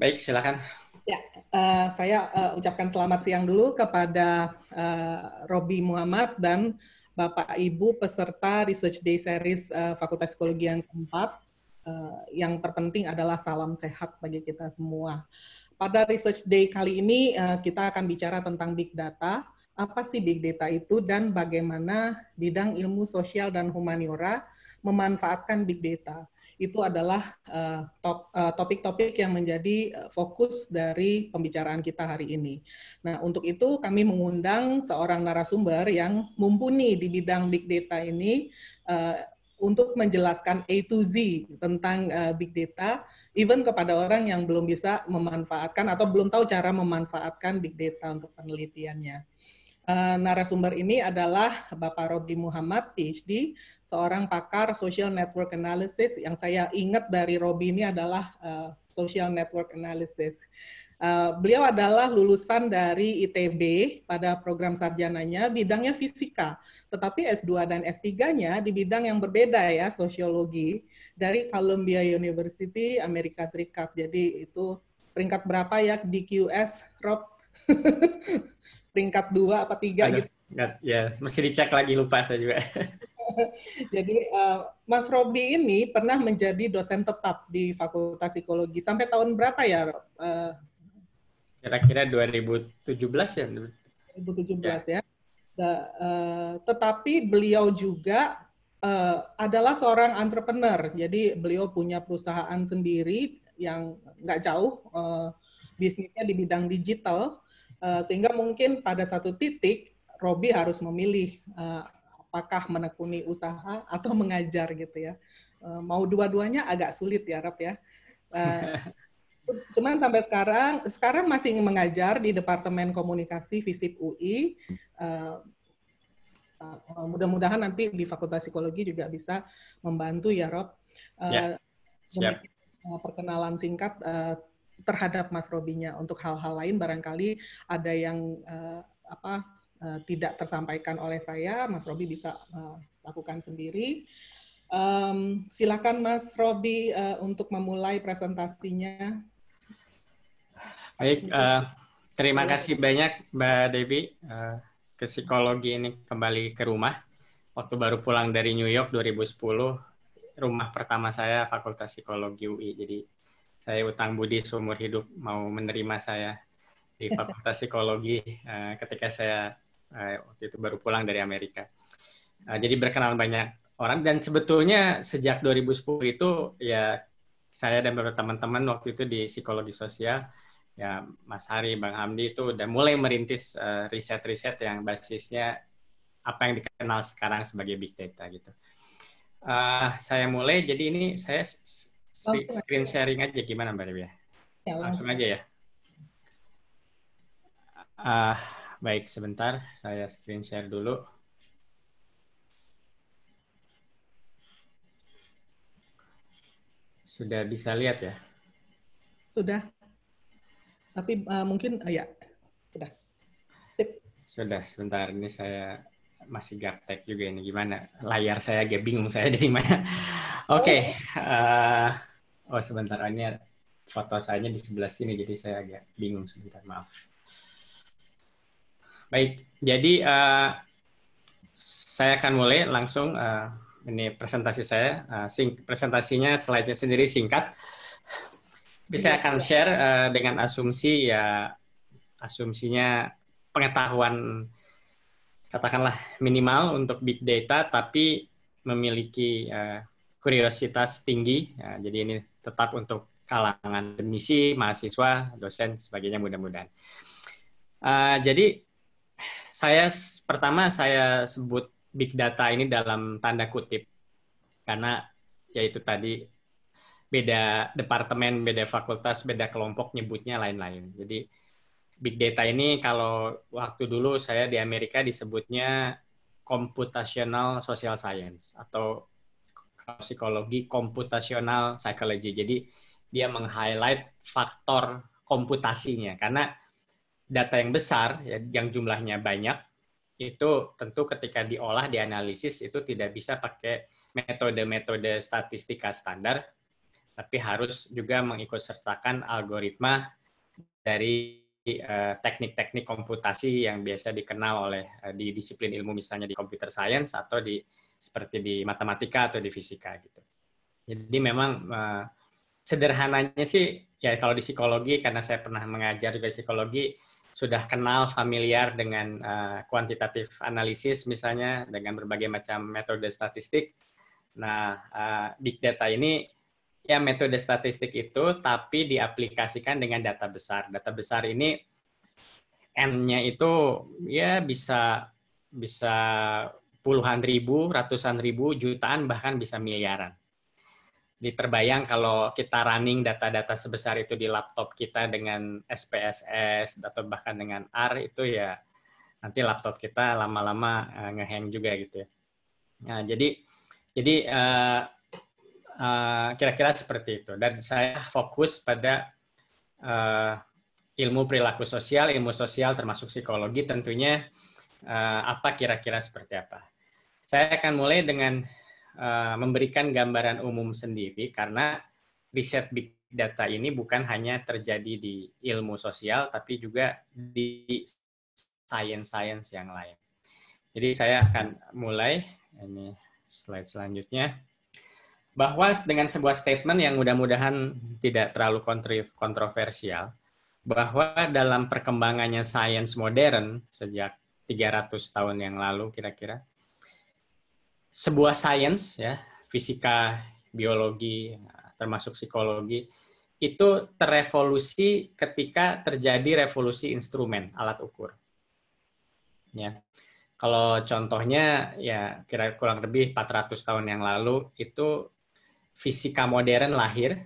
Baik, silakan. Ya, saya ucapkan selamat siang dulu kepada Robi Muhammad dan Bapak Ibu peserta Research Day Series Fakultas Psikologi yang keempat. Yang terpenting adalah salam sehat bagi kita semua. Pada Research Day kali ini kita akan bicara tentang Big Data. Apa sih Big Data itu dan bagaimana bidang ilmu sosial dan humaniora memanfaatkan Big Data. Itu adalah topik-topik yang menjadi fokus dari pembicaraan kita hari ini. Nah, untuk itu kami mengundang seorang narasumber yang mumpuni di bidang Big Data ini untuk menjelaskan A to Z tentang Big Data, even kepada orang yang belum bisa memanfaatkan atau belum tahu cara memanfaatkan Big Data untuk penelitiannya. Narasumber ini adalah Bapak Robi Muhammad, PhD, seorang pakar Social Network Analysis. Yang saya ingat dari Robi ini adalah Social Network Analysis. Beliau adalah lulusan dari ITB pada program sarjananya, bidangnya fisika. Tetapi S2 dan S3-nya di bidang yang berbeda ya, sosiologi, dari Columbia University, Amerika Serikat. Jadi itu peringkat berapa ya di QS, Rob? Peringkat 2 apa 3 Aduh, gitu. ya, mesti dicek lagi, lupa saya juga. Jadi Mas Robi ini pernah menjadi dosen tetap di Fakultas Psikologi. Sampai tahun berapa ya, Rob? Kira-kira 2017 ya? 2017 ya. Tetapi beliau juga adalah seorang entrepreneur. Jadi beliau punya perusahaan sendiri yang nggak jauh, bisnisnya di bidang digital, sehingga mungkin pada satu titik Robi harus memilih apakah menekuni usaha atau mengajar gitu ya. Mau dua-duanya agak sulit ya, Rob ya. Cuman sampai sekarang masih mengajar di Departemen Komunikasi FISIP UI. Mudah-mudahan nanti di Fakultas Psikologi juga bisa membantu ya, Rob. Ya, siap. Perkenalan singkat terhadap Mas Robinya. Untuk hal-hal lain barangkali ada yang tidak tersampaikan oleh saya, Mas Robi bisa lakukan sendiri. Silakan Mas Robi untuk memulai presentasinya. Baik, terima kasih banyak Mbak Debbie. Ke psikologi ini kembali ke rumah. Waktu baru pulang dari New York 2010, rumah pertama saya Fakultas Psikologi UI. Jadi saya utang budi seumur hidup mau menerima saya di Fakultas Psikologi ketika saya waktu itu baru pulang dari Amerika. Jadi berkenalan banyak orang, dan sebetulnya sejak 2010 itu ya saya dan beberapa teman-teman waktu itu di psikologi sosial, ya Mas Hari, Bang Hamdi itu udah mulai merintis riset-riset yang basisnya apa yang dikenal sekarang sebagai big data gitu. Saya mulai, jadi ini saya screen sharing aja, gimana Mbak Dewi ya? Langsung aja ya. Baik, sebentar saya screen share dulu. Sudah bisa lihat ya? Sudah. Tapi mungkin ya sudah. Sip. Sudah, sebentar ini saya masih gaptek juga ini, gimana? Layar saya agak bingung saya dari mana. Oke. Oh sebentar, ini foto saya di sebelah sini jadi saya agak bingung sebentar, maaf. Baik, jadi saya akan mulai langsung. Ini presentasi saya. Presentasinya slide-nya sendiri singkat. Tapi saya akan share dengan asumsi, ya asumsinya pengetahuan katakanlah minimal untuk big data, tapi memiliki kuriositas tinggi. Jadi ini tetap untuk kalangan akademisi, mahasiswa, dosen, sebagainya mudah-mudahan. Jadi pertama saya sebut big data ini dalam tanda kutip, karena yaitu tadi beda departemen, beda fakultas, beda kelompok nyebutnya lain-lain. Jadi big data ini kalau waktu dulu saya di Amerika disebutnya computational social science atau psikologi computational psychology. Jadi dia meng-highlight faktor komputasinya, karena data yang besar, yang jumlahnya banyak, itu tentu ketika diolah, dianalisis, itu tidak bisa pakai metode-metode statistika standar, tapi harus juga mengikutsertakan algoritma dari teknik-teknik komputasi yang biasa dikenal oleh di disiplin ilmu, misalnya di computer science atau seperti di matematika atau di fisika gitu. Jadi memang sederhananya sih ya, kalau di psikologi, karena saya pernah mengajar juga psikologi, sudah kenal familiar dengan kuantitatif analisis misalnya, dengan berbagai macam metode statistik. Nah, big data ini ya metode statistik itu, tapi diaplikasikan dengan data besar. Data besar ini N-nya itu ya bisa puluhan ribu, ratusan ribu, jutaan, bahkan bisa miliaran. Terbayang kalau kita running data-data sebesar itu di laptop kita dengan SPSS atau bahkan dengan R, itu ya nanti laptop kita lama-lama ngehang juga gitu ya. Nah, jadi kira-kira seperti itu. Dan saya fokus pada ilmu perilaku sosial, ilmu sosial termasuk psikologi tentunya, apa kira-kira seperti apa. Saya akan mulai dengan memberikan gambaran umum sendiri, karena riset big data ini bukan hanya terjadi di ilmu sosial, tapi juga di science yang lain. Jadi saya akan mulai, ini slide selanjutnya, bahwa dengan sebuah statement yang mudah-mudahan tidak terlalu kontroversial, bahwa dalam perkembangannya sains modern sejak 300 tahun yang lalu kira-kira, sebuah sains ya, fisika, biologi, termasuk psikologi, itu terevolusi ketika terjadi revolusi instrumen, alat ukur. Ya. Kalau contohnya ya kira kurang lebih 400 tahun yang lalu itu fisika modern lahir,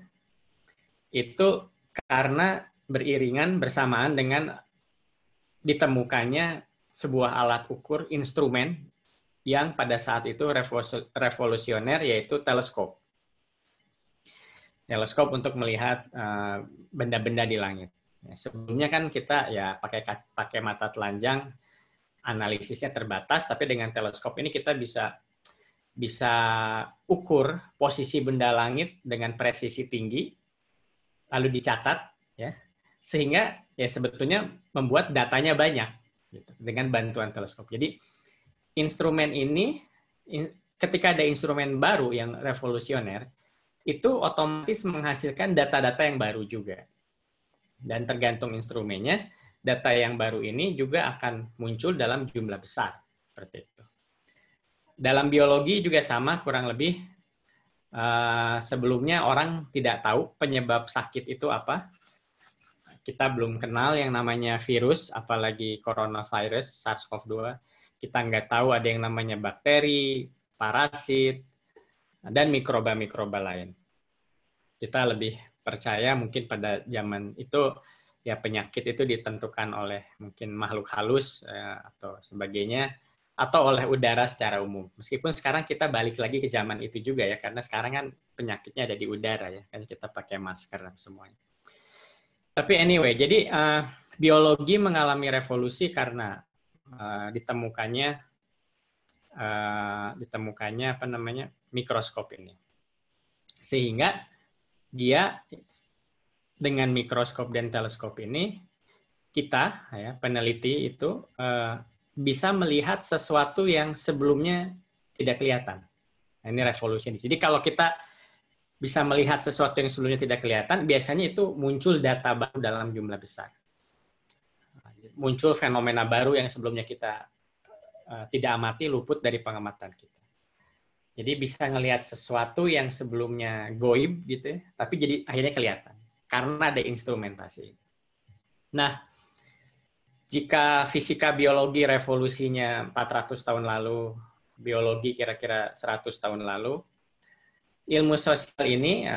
itu karena beriringan bersamaan dengan ditemukannya sebuah alat ukur instrumen yang pada saat itu revolusioner, yaitu teleskop. Teleskop untuk melihat benda-benda di langit. Sebelumnya kan kita ya pakai mata telanjang, analisisnya terbatas, tapi dengan teleskop ini kita bisa ukur posisi benda langit dengan presisi tinggi, lalu dicatat, ya, sehingga ya sebetulnya membuat datanya banyak gitu, dengan bantuan teleskop. Jadi instrumen ini, ketika ada instrumen baru yang revolusioner, itu otomatis menghasilkan data-data yang baru juga. Dan tergantung instrumennya, data yang baru ini juga akan muncul dalam jumlah besar. Seperti itu. Dalam biologi juga sama, kurang lebih. Sebelumnya orang tidak tahu penyebab sakit itu apa. Kita belum kenal yang namanya virus, apalagi coronavirus, SARS-CoV-2. Kita nggak tahu ada yang namanya bakteri, parasit, dan mikroba-mikroba lain. Kita lebih percaya mungkin pada zaman itu ya penyakit itu ditentukan oleh mungkin makhluk halus atau sebagainya, atau oleh udara secara umum. Meskipun sekarang kita balik lagi ke zaman itu juga ya, karena sekarang kan penyakitnya ada di udara ya, kan kita pakai masker dan semuanya. Tapi anyway, jadi biologi mengalami revolusi karena ditemukannya apa namanya mikroskop ini, sehingga dia dengan mikroskop dan teleskop ini kita ya peneliti itu bisa melihat sesuatu yang sebelumnya tidak kelihatan. Nah, ini revolusi ini. Jadi kalau kita bisa melihat sesuatu yang sebelumnya tidak kelihatan, biasanya itu muncul data baru dalam jumlah besar. Muncul fenomena baru yang sebelumnya kita tidak amati, luput dari pengamatan kita. Jadi bisa ngelihat sesuatu yang sebelumnya goib gitu ya, tapi jadi akhirnya kelihatan karena ada instrumentasi. Nah, jika fisika biologi revolusinya 400 tahun lalu, biologi kira-kira 100 tahun lalu, ilmu sosial ini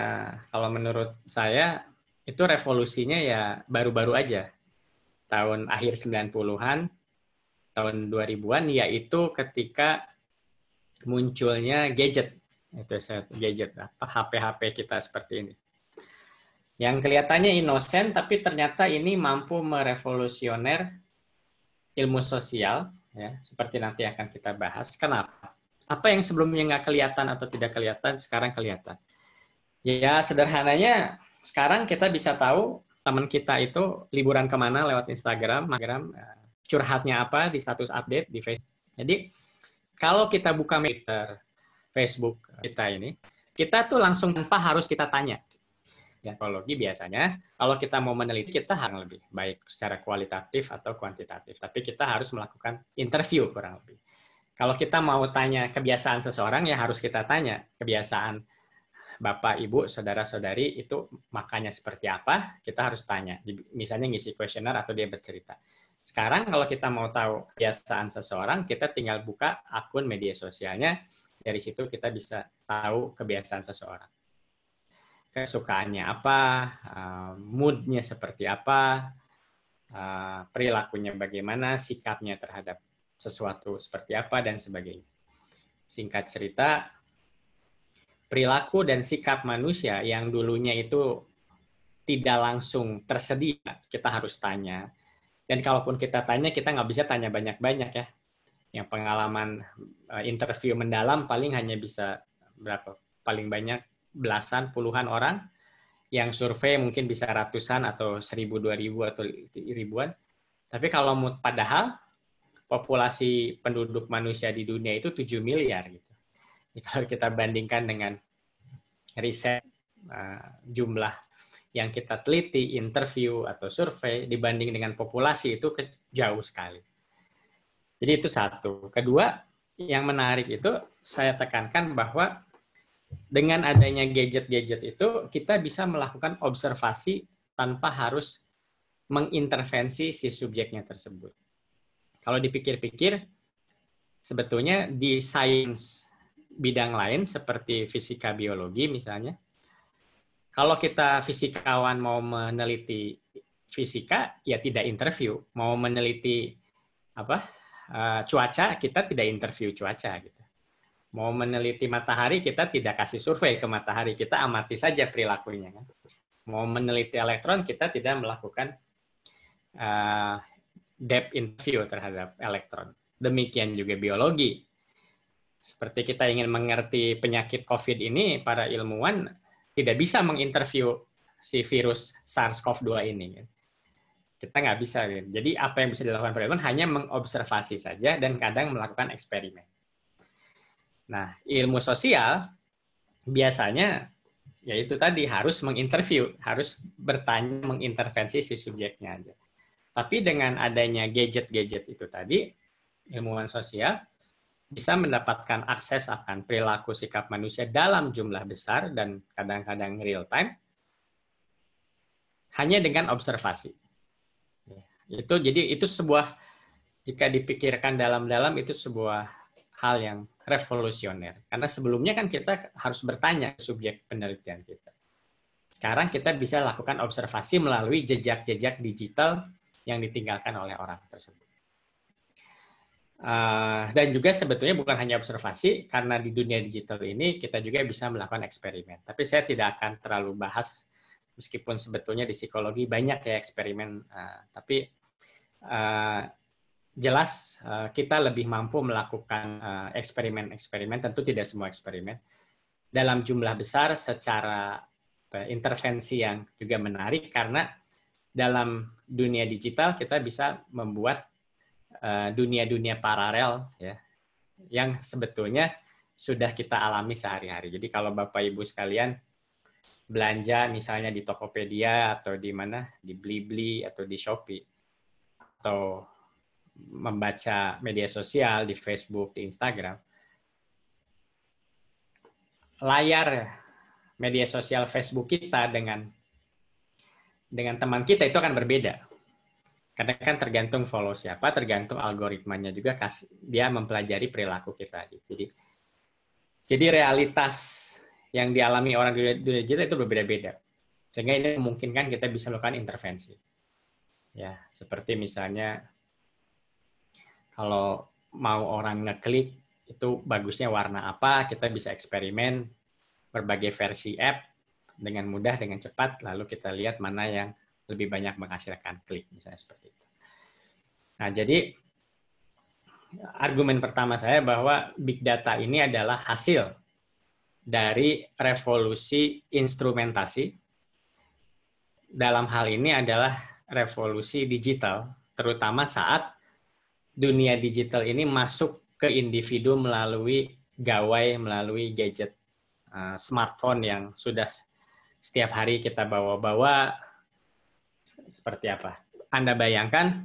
kalau menurut saya itu revolusinya ya baru-baru aja. Tahun akhir 90-an, tahun 2000-an, yaitu ketika munculnya gadget, HP-HP kita seperti ini. Yang kelihatannya inosen, tapi ternyata ini mampu merevolusioner ilmu sosial, ya, seperti nanti akan kita bahas. Kenapa? Apa yang sebelumnya nggak kelihatan atau tidak kelihatan, sekarang kelihatan. Ya, sederhananya sekarang kita bisa tahu teman kita itu liburan kemana lewat Instagram, curhatnya apa di status update di Facebook. Jadi kalau kita buka Twitter, Facebook kita ini, kita tuh langsung tanpa harus kita tanya. Ya, psikologi biasanya kalau kita mau meneliti kita harus lebih baik secara kualitatif atau kuantitatif, tapi kita harus melakukan interview kurang lebih. Kalau kita mau tanya kebiasaan seseorang ya harus kita tanya kebiasaan Bapak, Ibu, saudara-saudari itu makannya seperti apa, kita harus tanya. Misalnya ngisi kuesioner atau dia bercerita. Sekarang kalau kita mau tahu kebiasaan seseorang, kita tinggal buka akun media sosialnya. Dari situ kita bisa tahu kebiasaan seseorang. Kesukaannya apa, moodnya seperti apa, perilakunya bagaimana, sikapnya terhadap sesuatu seperti apa, dan sebagainya. Singkat cerita, perilaku dan sikap manusia yang dulunya itu tidak langsung tersedia, kita harus tanya. Dan kalaupun kita tanya, kita nggak bisa tanya banyak-banyak ya. Yang pengalaman interview mendalam paling hanya bisa berapa? Paling banyak belasan, puluhan orang. Yang survei mungkin bisa ratusan atau 1.000, 2.000 atau ribuan. Tapi kalau padahal populasi penduduk manusia di dunia itu 7 miliar gitu. Jadi kalau kita bandingkan dengan riset jumlah yang kita teliti, interview atau survei dibanding dengan populasi itu jauh sekali. Jadi itu satu. Kedua, yang menarik itu saya tekankan bahwa dengan adanya gadget-gadget itu kita bisa melakukan observasi tanpa harus mengintervensi si subjeknya tersebut. Kalau dipikir-pikir, sebetulnya di sains bidang lain seperti fisika biologi misalnya, kalau kita fisikawan mau meneliti fisika, ya tidak interview. Mau meneliti cuaca, kita tidak interview cuaca gitu. Mau meneliti matahari, kita tidak kasih survei ke matahari, kita amati saja perilakunya. Kan? Mau meneliti elektron, kita tidak melakukan depth interview terhadap elektron. Demikian juga biologi. Seperti kita ingin mengerti penyakit COVID ini, para ilmuwan tidak bisa menginterview si virus SARS-CoV-2 ini. Kita nggak bisa. Jadi apa yang bisa dilakukan para ilmuwan hanya mengobservasi saja dan kadang melakukan eksperimen. Nah, ilmu sosial biasanya yaitu tadi harus menginterview, harus bertanya, mengintervensi si subjeknya aja. Tapi dengan adanya gadget-gadget itu tadi, ilmuwan sosial bisa mendapatkan akses akan perilaku sikap manusia dalam jumlah besar dan kadang-kadang real time hanya dengan observasi. Jadi itu sebuah, jika dipikirkan dalam-dalam, itu sebuah hal yang revolusioner. Karena sebelumnya kan kita harus bertanya ke subjek penelitian kita. Sekarang kita bisa lakukan observasi melalui jejak-jejak digital yang ditinggalkan oleh orang tersebut. Dan juga sebetulnya bukan hanya observasi, karena di dunia digital ini kita juga bisa melakukan eksperimen. Tapi saya tidak akan terlalu bahas, meskipun sebetulnya di psikologi banyak ya eksperimen, tapi jelas kita lebih mampu melakukan eksperimen-eksperimen, tentu tidak semua eksperimen, dalam jumlah besar secara intervensi yang juga menarik, karena dalam dunia digital kita bisa membuat dunia-dunia paralel ya, yang sebetulnya sudah kita alami sehari-hari. Jadi kalau Bapak Ibu sekalian belanja misalnya di Tokopedia atau di mana, di Blibli atau di Shopee, atau membaca media sosial di Facebook, di Instagram, layar media sosial Facebook kita dengan teman kita itu akan berbeda. Karena kan tergantung follow siapa, tergantung algoritmanya juga, dia mempelajari perilaku kita. Jadi realitas yang dialami orang di dunia digital itu berbeda-beda. Sehingga ini memungkinkan kita bisa melakukan intervensi. Ya, seperti misalnya kalau mau orang ngeklik itu bagusnya warna apa, kita bisa eksperimen berbagai versi app dengan mudah, dengan cepat, lalu kita lihat mana yang lebih banyak menghasilkan klik, misalnya seperti itu. Nah, jadi argumen pertama saya bahwa big data ini adalah hasil dari revolusi instrumentasi. Dalam hal ini adalah revolusi digital, terutama saat dunia digital ini masuk ke individu melalui gawai, melalui gadget, smartphone yang sudah setiap hari kita bawa-bawa. Seperti apa? Anda bayangkan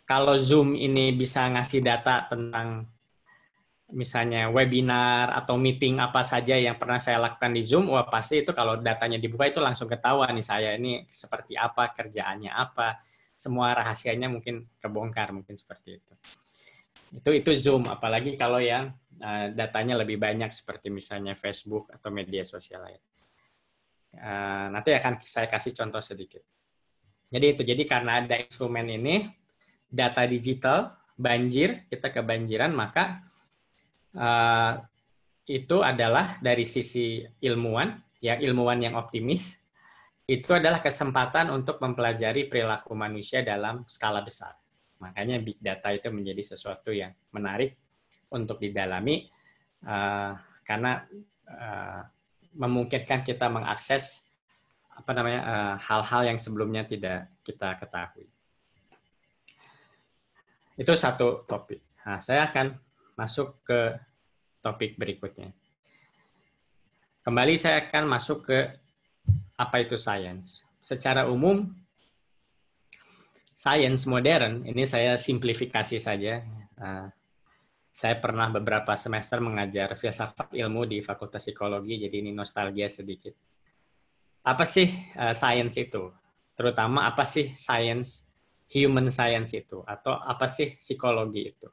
kalau Zoom ini bisa ngasih data tentang misalnya webinar atau meeting apa saja yang pernah saya lakukan di Zoom, wah pasti itu kalau datanya dibuka itu langsung ketahuan nih saya ini seperti apa, kerjaannya apa, semua rahasianya mungkin kebongkar, mungkin seperti itu. Itu Zoom, apalagi kalau yang datanya lebih banyak seperti misalnya Facebook atau media sosial lain. Nanti akan saya kasih contoh sedikit. Jadi karena ada instrumen ini, data digital, banjir, kita kebanjiran, maka itu adalah dari sisi ilmuwan, ya ilmuwan yang optimis, itu adalah kesempatan untuk mempelajari perilaku manusia dalam skala besar. Makanya big data itu menjadi sesuatu yang menarik untuk didalami karena memungkinkan kita mengakses hal-hal yang sebelumnya tidak kita ketahui. Itu satu topik. Nah, saya akan masuk ke topik berikutnya. Kembali saya akan masuk ke apa itu sains. Secara umum, sains modern, ini saya simplifikasi saja. Saya pernah beberapa semester mengajar filsafat ilmu di Fakultas Psikologi, jadi ini nostalgia sedikit. Apa sih sains itu? Terutama apa sih sains, human science itu? Atau apa sih psikologi itu?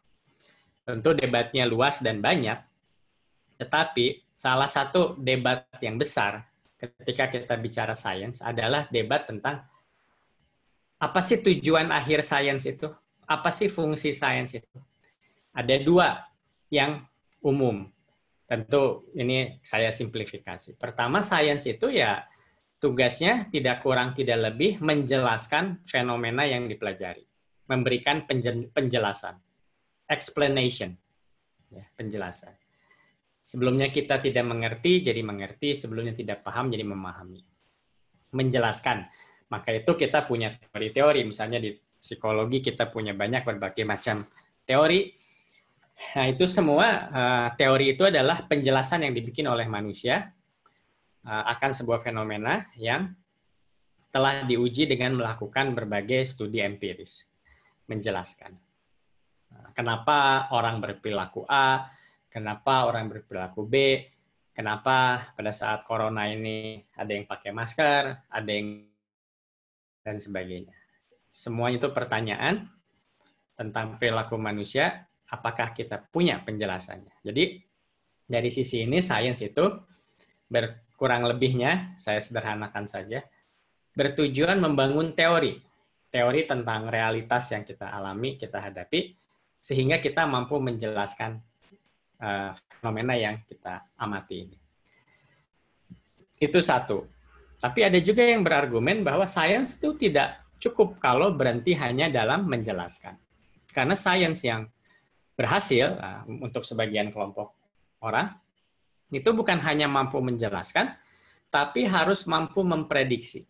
Tentu debatnya luas dan banyak, tetapi salah satu debat yang besar ketika kita bicara sains adalah debat tentang apa sih tujuan akhir sains itu? Apa sih fungsi sains itu? Ada dua yang umum. Tentu ini saya simplifikasi. Pertama, sains itu ya tugasnya tidak kurang tidak lebih menjelaskan fenomena yang dipelajari. Memberikan penjelasan. Explanation, ya, penjelasan. Sebelumnya kita tidak mengerti, jadi mengerti. Sebelumnya tidak paham, jadi memahami. Menjelaskan. Maka itu kita punya teori-teori. Misalnya di psikologi kita punya banyak berbagai macam teori. Nah, itu semua teori itu adalah penjelasan yang dibikin oleh manusia akan sebuah fenomena yang telah diuji dengan melakukan berbagai studi empiris. Menjelaskan. Kenapa orang berperilaku A, kenapa orang berperilaku B, kenapa pada saat corona ini ada yang pakai masker, ada yang dan sebagainya. Semua itu pertanyaan tentang perilaku manusia, apakah kita punya penjelasannya. Jadi dari sisi ini sains itu kurang lebihnya, saya sederhanakan saja, bertujuan membangun teori tentang realitas yang kita alami, kita hadapi, sehingga kita mampu menjelaskan fenomena yang kita amati ini. Itu satu. Tapi ada juga yang berargumen bahwa sains itu tidak cukup kalau berhenti hanya dalam menjelaskan. Karena sains yang berhasil untuk sebagian kelompok orang, itu bukan hanya mampu menjelaskan, tapi harus mampu memprediksi.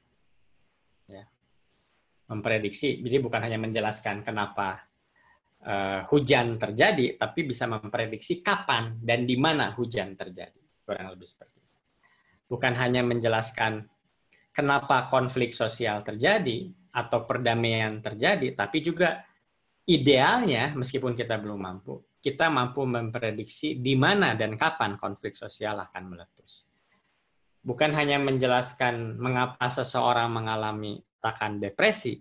Ya. Memprediksi, jadi bukan hanya menjelaskan kenapa hujan terjadi, tapi bisa memprediksi kapan dan di mana hujan terjadi. Kurang lebih seperti itu. Bukan hanya menjelaskan kenapa konflik sosial terjadi atau perdamaian terjadi, tapi juga idealnya, meskipun kita belum mampu, kita mampu memprediksi di mana dan kapan konflik sosial akan meletus. Bukan hanya menjelaskan mengapa seseorang mengalami katakan depresi,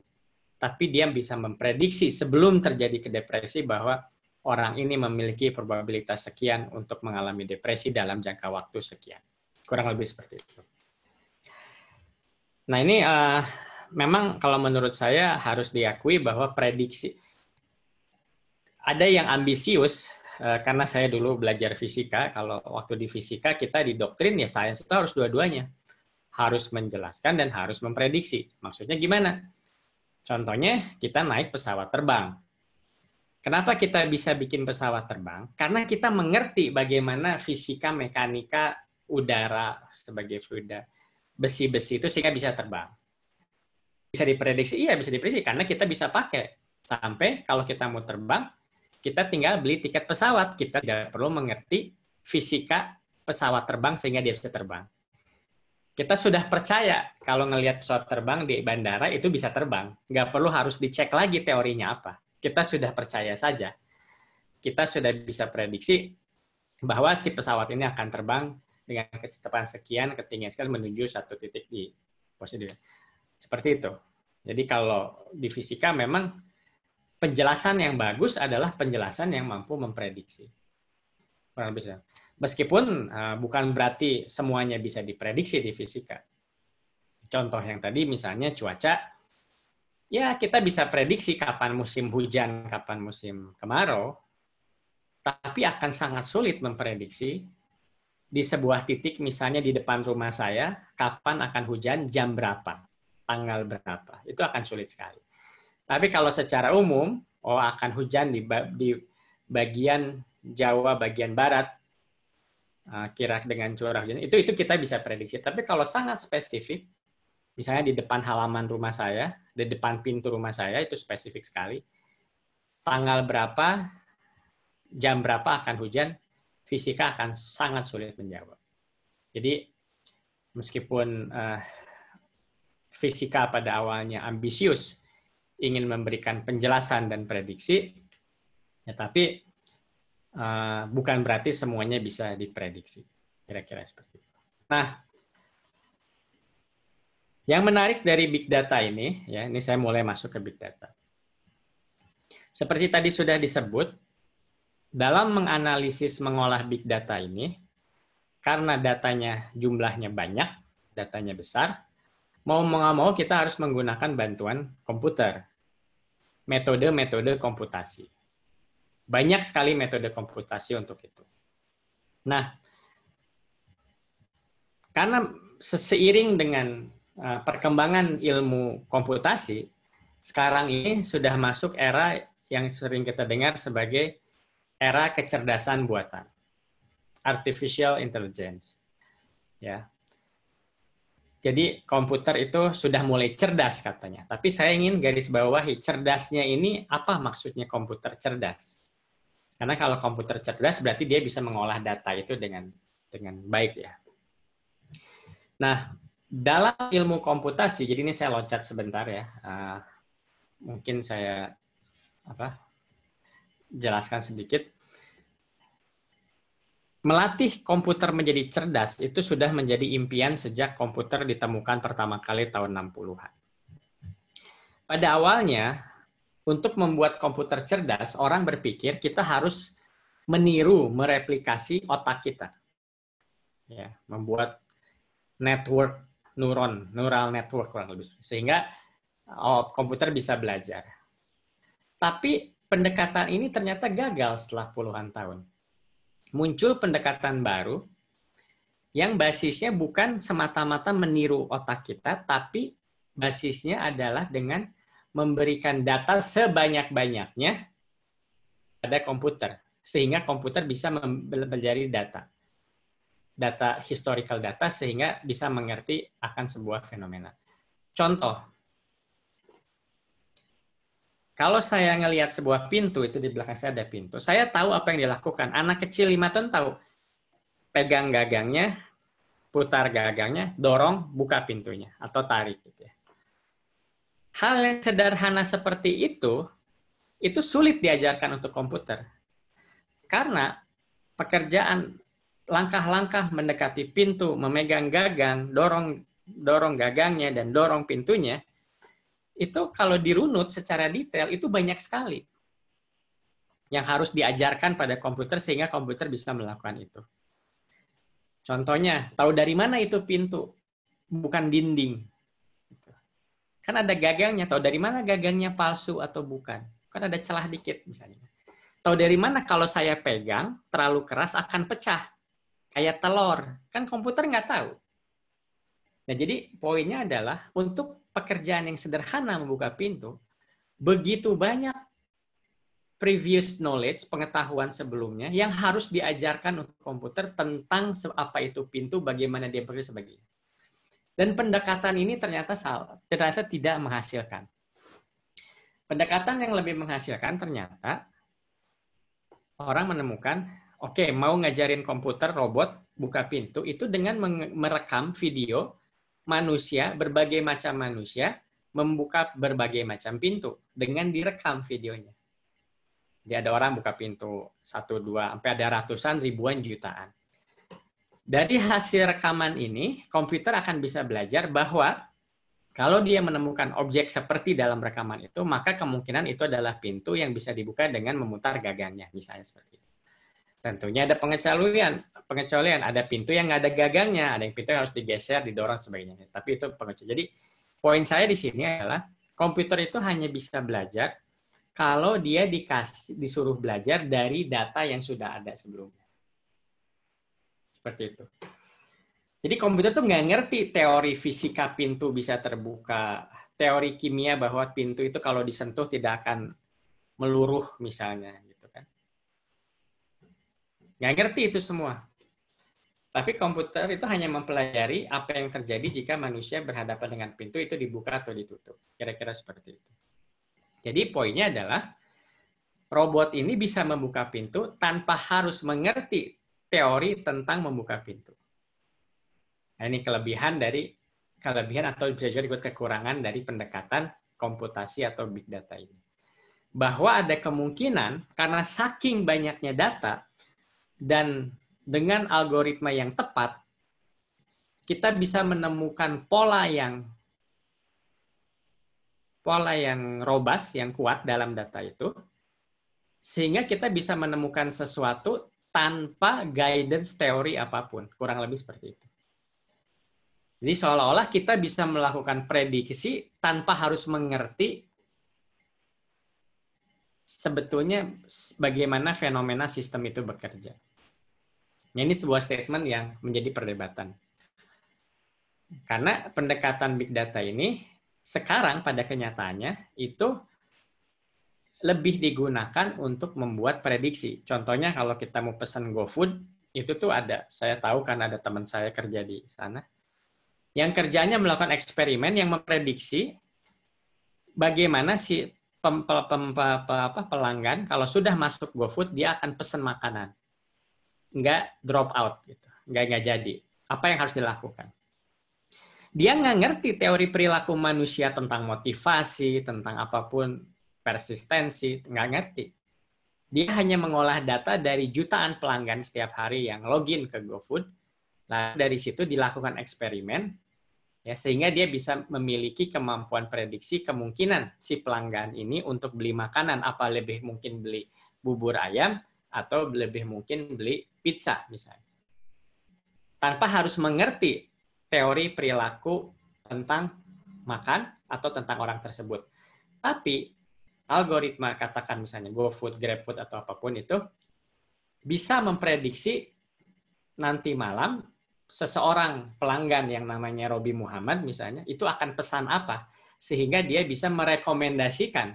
tapi dia bisa memprediksi sebelum terjadi depresi bahwa orang ini memiliki probabilitas sekian untuk mengalami depresi dalam jangka waktu sekian. Kurang lebih seperti itu. Nah ini memang kalau menurut saya harus diakui bahwa prediksi, ada yang ambisius, karena saya dulu belajar fisika, kalau waktu di fisika kita didoktrin ya sains itu harus dua-duanya. Harus menjelaskan dan harus memprediksi. Maksudnya gimana? Contohnya kita naik pesawat terbang. Kenapa kita bisa bikin pesawat terbang? Karena kita mengerti bagaimana fisika, mekanika, udara sebagai fluida besi-besi itu sehingga bisa terbang. Bisa diprediksi? Iya, bisa diprediksi karena kita bisa pakai. Sampai kalau kita mau terbang, kita tinggal beli tiket pesawat. Kita tidak perlu mengerti fisika pesawat terbang sehingga dia bisa terbang. Kita sudah percaya kalau ngelihat pesawat terbang di bandara itu bisa terbang. Nggak perlu harus dicek lagi teorinya apa. Kita sudah percaya saja. Kita sudah bisa prediksi bahwa si pesawat ini akan terbang dengan kecepatan sekian, ketinggian sekian menuju satu titik di posisi. Seperti itu. Jadi kalau di fisika memang penjelasan yang bagus adalah penjelasan yang mampu memprediksi. Meskipun bukan berarti semuanya bisa diprediksi di fisika. Contoh yang tadi misalnya cuaca, ya kita bisa prediksi kapan musim hujan, kapan musim kemarau, tapi akan sangat sulit memprediksi di sebuah titik misalnya di depan rumah saya, kapan akan hujan, jam berapa, tanggal berapa. Itu akan sulit sekali. Tapi kalau secara umum, akan hujan di bagian Jawa, bagian barat, kira dengan curah hujan, itu kita bisa prediksi. Tapi kalau sangat spesifik, misalnya di depan halaman rumah saya, di depan pintu rumah saya, itu spesifik sekali. Tanggal berapa, jam berapa akan hujan, fisika akan sangat sulit menjawab. Jadi, meskipun fisika pada awalnya ambisius, ingin memberikan penjelasan dan prediksi, ya tapi bukan berarti semuanya bisa diprediksi. Kira-kira seperti itu. Nah, yang menarik dari big data ini, ya ini saya mulai masuk ke big data. Seperti tadi sudah disebut, dalam menganalisis mengolah big data ini, karena datanya jumlahnya banyak, datanya besar, mau nggak mau kita harus menggunakan bantuan komputer. Metode-metode komputasi. Banyak sekali metode komputasi untuk itu. Nah, karena seiring dengan perkembangan ilmu komputasi, sekarang ini sudah masuk era yang sering kita dengar sebagai era kecerdasan buatan. Artificial intelligence. Ya. Jadi komputer itu sudah mulai cerdas katanya. Tapi saya ingin garis bawahi cerdasnya ini apa maksudnya komputer cerdas? Karena kalau komputer cerdas berarti dia bisa mengolah data itu dengan baik ya. Nah, dalam ilmu komputasi, jadi ini saya loncat sebentar ya. Mungkin saya jelaskan sedikit. Melatih komputer menjadi cerdas itu sudah menjadi impian sejak komputer ditemukan pertama kali tahun 60-an. Pada awalnya, untuk membuat komputer cerdas, orang berpikir kita harus meniru, mereplikasi otak kita. Ya, membuat network neural network kurang lebih, sehingga komputer bisa belajar. Tapi pendekatan ini ternyata gagal setelah puluhan tahun. Muncul pendekatan baru yang basisnya bukan semata-mata meniru otak kita, tapi basisnya adalah dengan memberikan data sebanyak-banyaknya pada komputer, sehingga komputer bisa menjadi data historical data, sehingga bisa mengerti akan sebuah fenomena. Contoh, kalau saya ngelihat sebuah pintu, itu di belakang saya ada pintu, saya tahu apa yang dilakukan. Anak kecil 5 tahun tahu. Pegang gagangnya, putar gagangnya, dorong, buka pintunya, atau tarik. Gitu ya. Hal yang sederhana seperti itu sulit diajarkan untuk komputer. Karena pekerjaan langkah-langkah mendekati pintu, memegang gagang, dorong gagangnya, dan dorong pintunya, itu kalau dirunut secara detail itu banyak sekali yang harus diajarkan pada komputer sehingga komputer bisa melakukan itu. Contohnya, tahu dari mana itu pintu, bukan dinding. Kan ada gagangnya, tahu dari mana gagangnya palsu atau bukan. Kan ada celah dikit misalnya. Tahu dari mana kalau saya pegang terlalu keras akan pecah, kayak telur. Kan komputer nggak tahu. Nah, jadi poinnya adalah untuk pekerjaan yang sederhana membuka pintu, begitu banyak previous knowledge, pengetahuan sebelumnya yang harus diajarkan untuk komputer tentang apa itu pintu, bagaimana dia bekerja sebagainya. Dan pendekatan ini ternyata tidak menghasilkan. Pendekatan yang lebih menghasilkan ternyata orang menemukan, oke, mau ngajarin komputer, robot, buka pintu, itu dengan merekam video manusia, berbagai macam manusia, membuka berbagai macam pintu, dengan direkam videonya. Jadi ada orang buka pintu 1, 2, sampai ada ratusan, ribuan, jutaan. Dari hasil rekaman ini, komputer akan bisa belajar bahwa kalau dia menemukan objek seperti dalam rekaman itu, maka kemungkinan itu adalah pintu yang bisa dibuka dengan memutar gagangnya, misalnya seperti itu. Tentunya ada pengecualian. Ada pintu yang nggak ada gagangnya, ada yang pintu yang harus digeser, didorong, sebagainya. Tapi itu pengecualian. Jadi poin saya di sini adalah komputer itu hanya bisa belajar kalau dia disuruh belajar dari data yang sudah ada sebelumnya. Seperti itu. Jadi komputer tuh nggak ngerti teori fisika pintu bisa terbuka, teori kimia bahwa pintu itu kalau disentuh tidak akan meluruh misalnya, gitu kan. Nggak ngerti itu semua. Tapi komputer itu hanya mempelajari apa yang terjadi jika manusia berhadapan dengan pintu itu dibuka atau ditutup. Kira-kira seperti itu. Jadi poinnya adalah robot ini bisa membuka pintu tanpa harus mengerti teori tentang membuka pintu. Nah, ini kelebihan atau bisa juga disebut kekurangan dari pendekatan komputasi atau big data ini. Bahwa ada kemungkinan karena saking banyaknya data dan dengan algoritma yang tepat, kita bisa menemukan pola yang robust, yang kuat dalam data itu, sehingga kita bisa menemukan sesuatu tanpa guidance teori apapun. Kurang lebih seperti itu. Jadi seolah-olah kita bisa melakukan prediksi tanpa harus mengerti sebetulnya bagaimana fenomena sistem itu bekerja. Ini sebuah statement yang menjadi perdebatan. Karena pendekatan big data ini sekarang pada kenyataannya itu lebih digunakan untuk membuat prediksi. Contohnya kalau kita mau pesan GoFood, itu tuh ada. Saya tahu kan ada teman saya kerja di sana. Yang kerjanya melakukan eksperimen yang memprediksi bagaimana si pelanggan kalau sudah masuk GoFood, dia akan pesan makanan. Nggak drop out, gitu. Nggak jadi. Apa yang harus dilakukan? Dia nggak ngerti teori perilaku manusia tentang motivasi, tentang apapun, persistensi, nggak ngerti. Dia hanya mengolah data dari jutaan pelanggan setiap hari yang login ke GoFood. Lalu dari situ dilakukan eksperimen, ya, sehingga dia bisa memiliki kemampuan prediksi kemungkinan si pelanggan ini untuk beli makanan, apa lebih mungkin beli bubur ayam atau lebih mungkin beli pizza misalnya. Tanpa harus mengerti teori perilaku tentang makan atau tentang orang tersebut. Tapi algoritma, katakan misalnya GoFood, GrabFood atau apapun itu, bisa memprediksi nanti malam seseorang pelanggan yang namanya Robi Muhammad misalnya, itu akan pesan apa, sehingga dia bisa merekomendasikan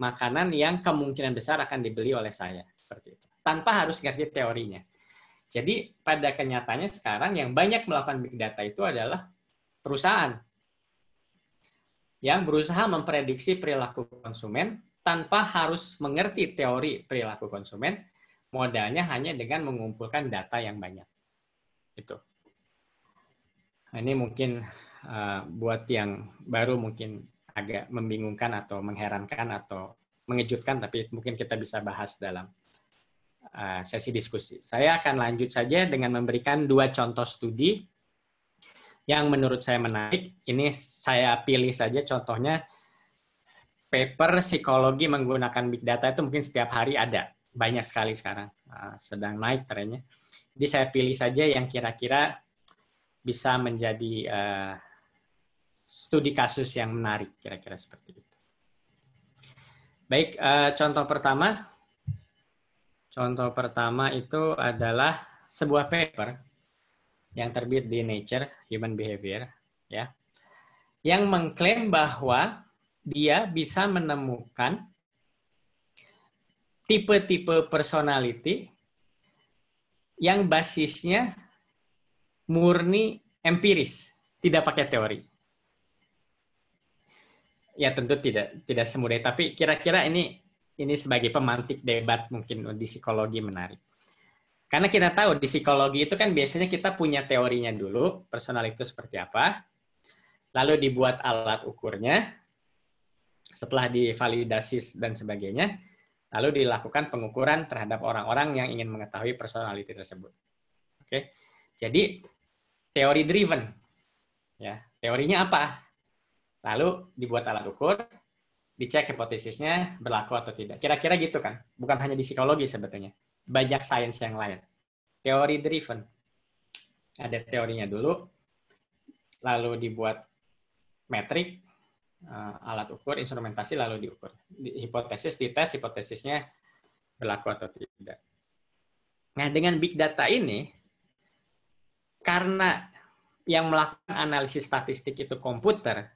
makanan yang kemungkinan besar akan dibeli oleh saya, seperti itu, tanpa harus ngerti teorinya. Jadi pada kenyataannya sekarang yang banyak melakukan big data itu adalah perusahaan yang berusaha memprediksi perilaku konsumen tanpa harus mengerti teori perilaku konsumen, modalnya hanya dengan mengumpulkan data yang banyak. Itu. Nah, ini mungkin buat yang baru mungkin agak membingungkan atau mengherankan atau mengejutkan, tapi mungkin kita bisa bahas dalam sesi diskusi. Saya akan lanjut saja dengan memberikan 2 contoh studi yang menurut saya menarik. Ini saya pilih saja contohnya. Paper psikologi menggunakan big data itu mungkin setiap hari ada. Banyak sekali sekarang. Sedang naik trennya. Jadi saya pilih saja yang kira-kira bisa menjadi studi kasus yang menarik. Kira-kira seperti itu. Baik, contoh pertama. Contoh pertama itu adalah sebuah paper yang terbit di Nature Human Behavior, ya, yang mengklaim bahwa dia bisa menemukan tipe-tipe personality yang basisnya murni empiris, tidak pakai teori. Ya tentu tidak semudah, tapi kira-kira ini sebagai pemantik debat mungkin di psikologi menarik. Karena kita tahu di psikologi itu kan biasanya kita punya teorinya dulu, personality itu seperti apa, lalu dibuat alat ukurnya, setelah divalidasi dan sebagainya, lalu dilakukan pengukuran terhadap orang-orang yang ingin mengetahui personality tersebut. Oke, jadi teori driven, ya teorinya apa? Lalu dibuat alat ukur, dicek hipotesisnya berlaku atau tidak. Kira-kira gitu kan? Bukan hanya di psikologi sebetulnya, banyak sains yang lain. Teori driven, ada teorinya dulu, lalu dibuat metrik, alat ukur, instrumentasi, lalu diukur. Hipotesis dites, hipotesisnya berlaku atau tidak. Nah, dengan big data ini, karena yang melakukan analisis statistik itu komputer,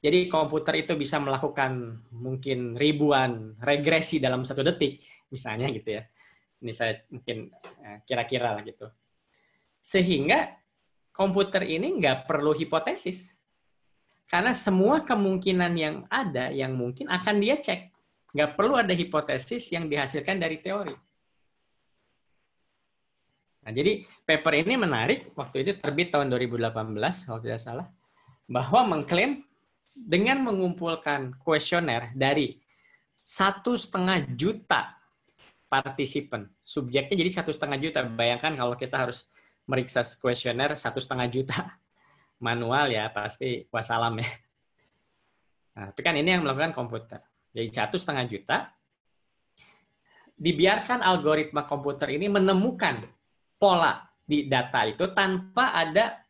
jadi komputer itu bisa melakukan mungkin ribuan regresi dalam 1 detik, misalnya gitu ya. Ini saya mungkin kira-kira lah gitu. Sehingga komputer ini nggak perlu hipotesis. Karena semua kemungkinan yang ada, yang mungkin akan dia cek. Nggak perlu ada hipotesis yang dihasilkan dari teori. Nah, jadi paper ini menarik, waktu itu terbit tahun 2018, kalau tidak salah, bahwa mengklaim dengan mengumpulkan kuesioner dari 1,5 juta partisipan, subjeknya jadi 1,5 juta. Bayangkan kalau kita harus meriksa kuesioner 1,5 juta. Manual ya, pasti wassalam ya. Nah, tapi kan ini yang melakukan komputer. Jadi 1,5 juta, dibiarkan algoritma komputer ini menemukan pola di data itu tanpa ada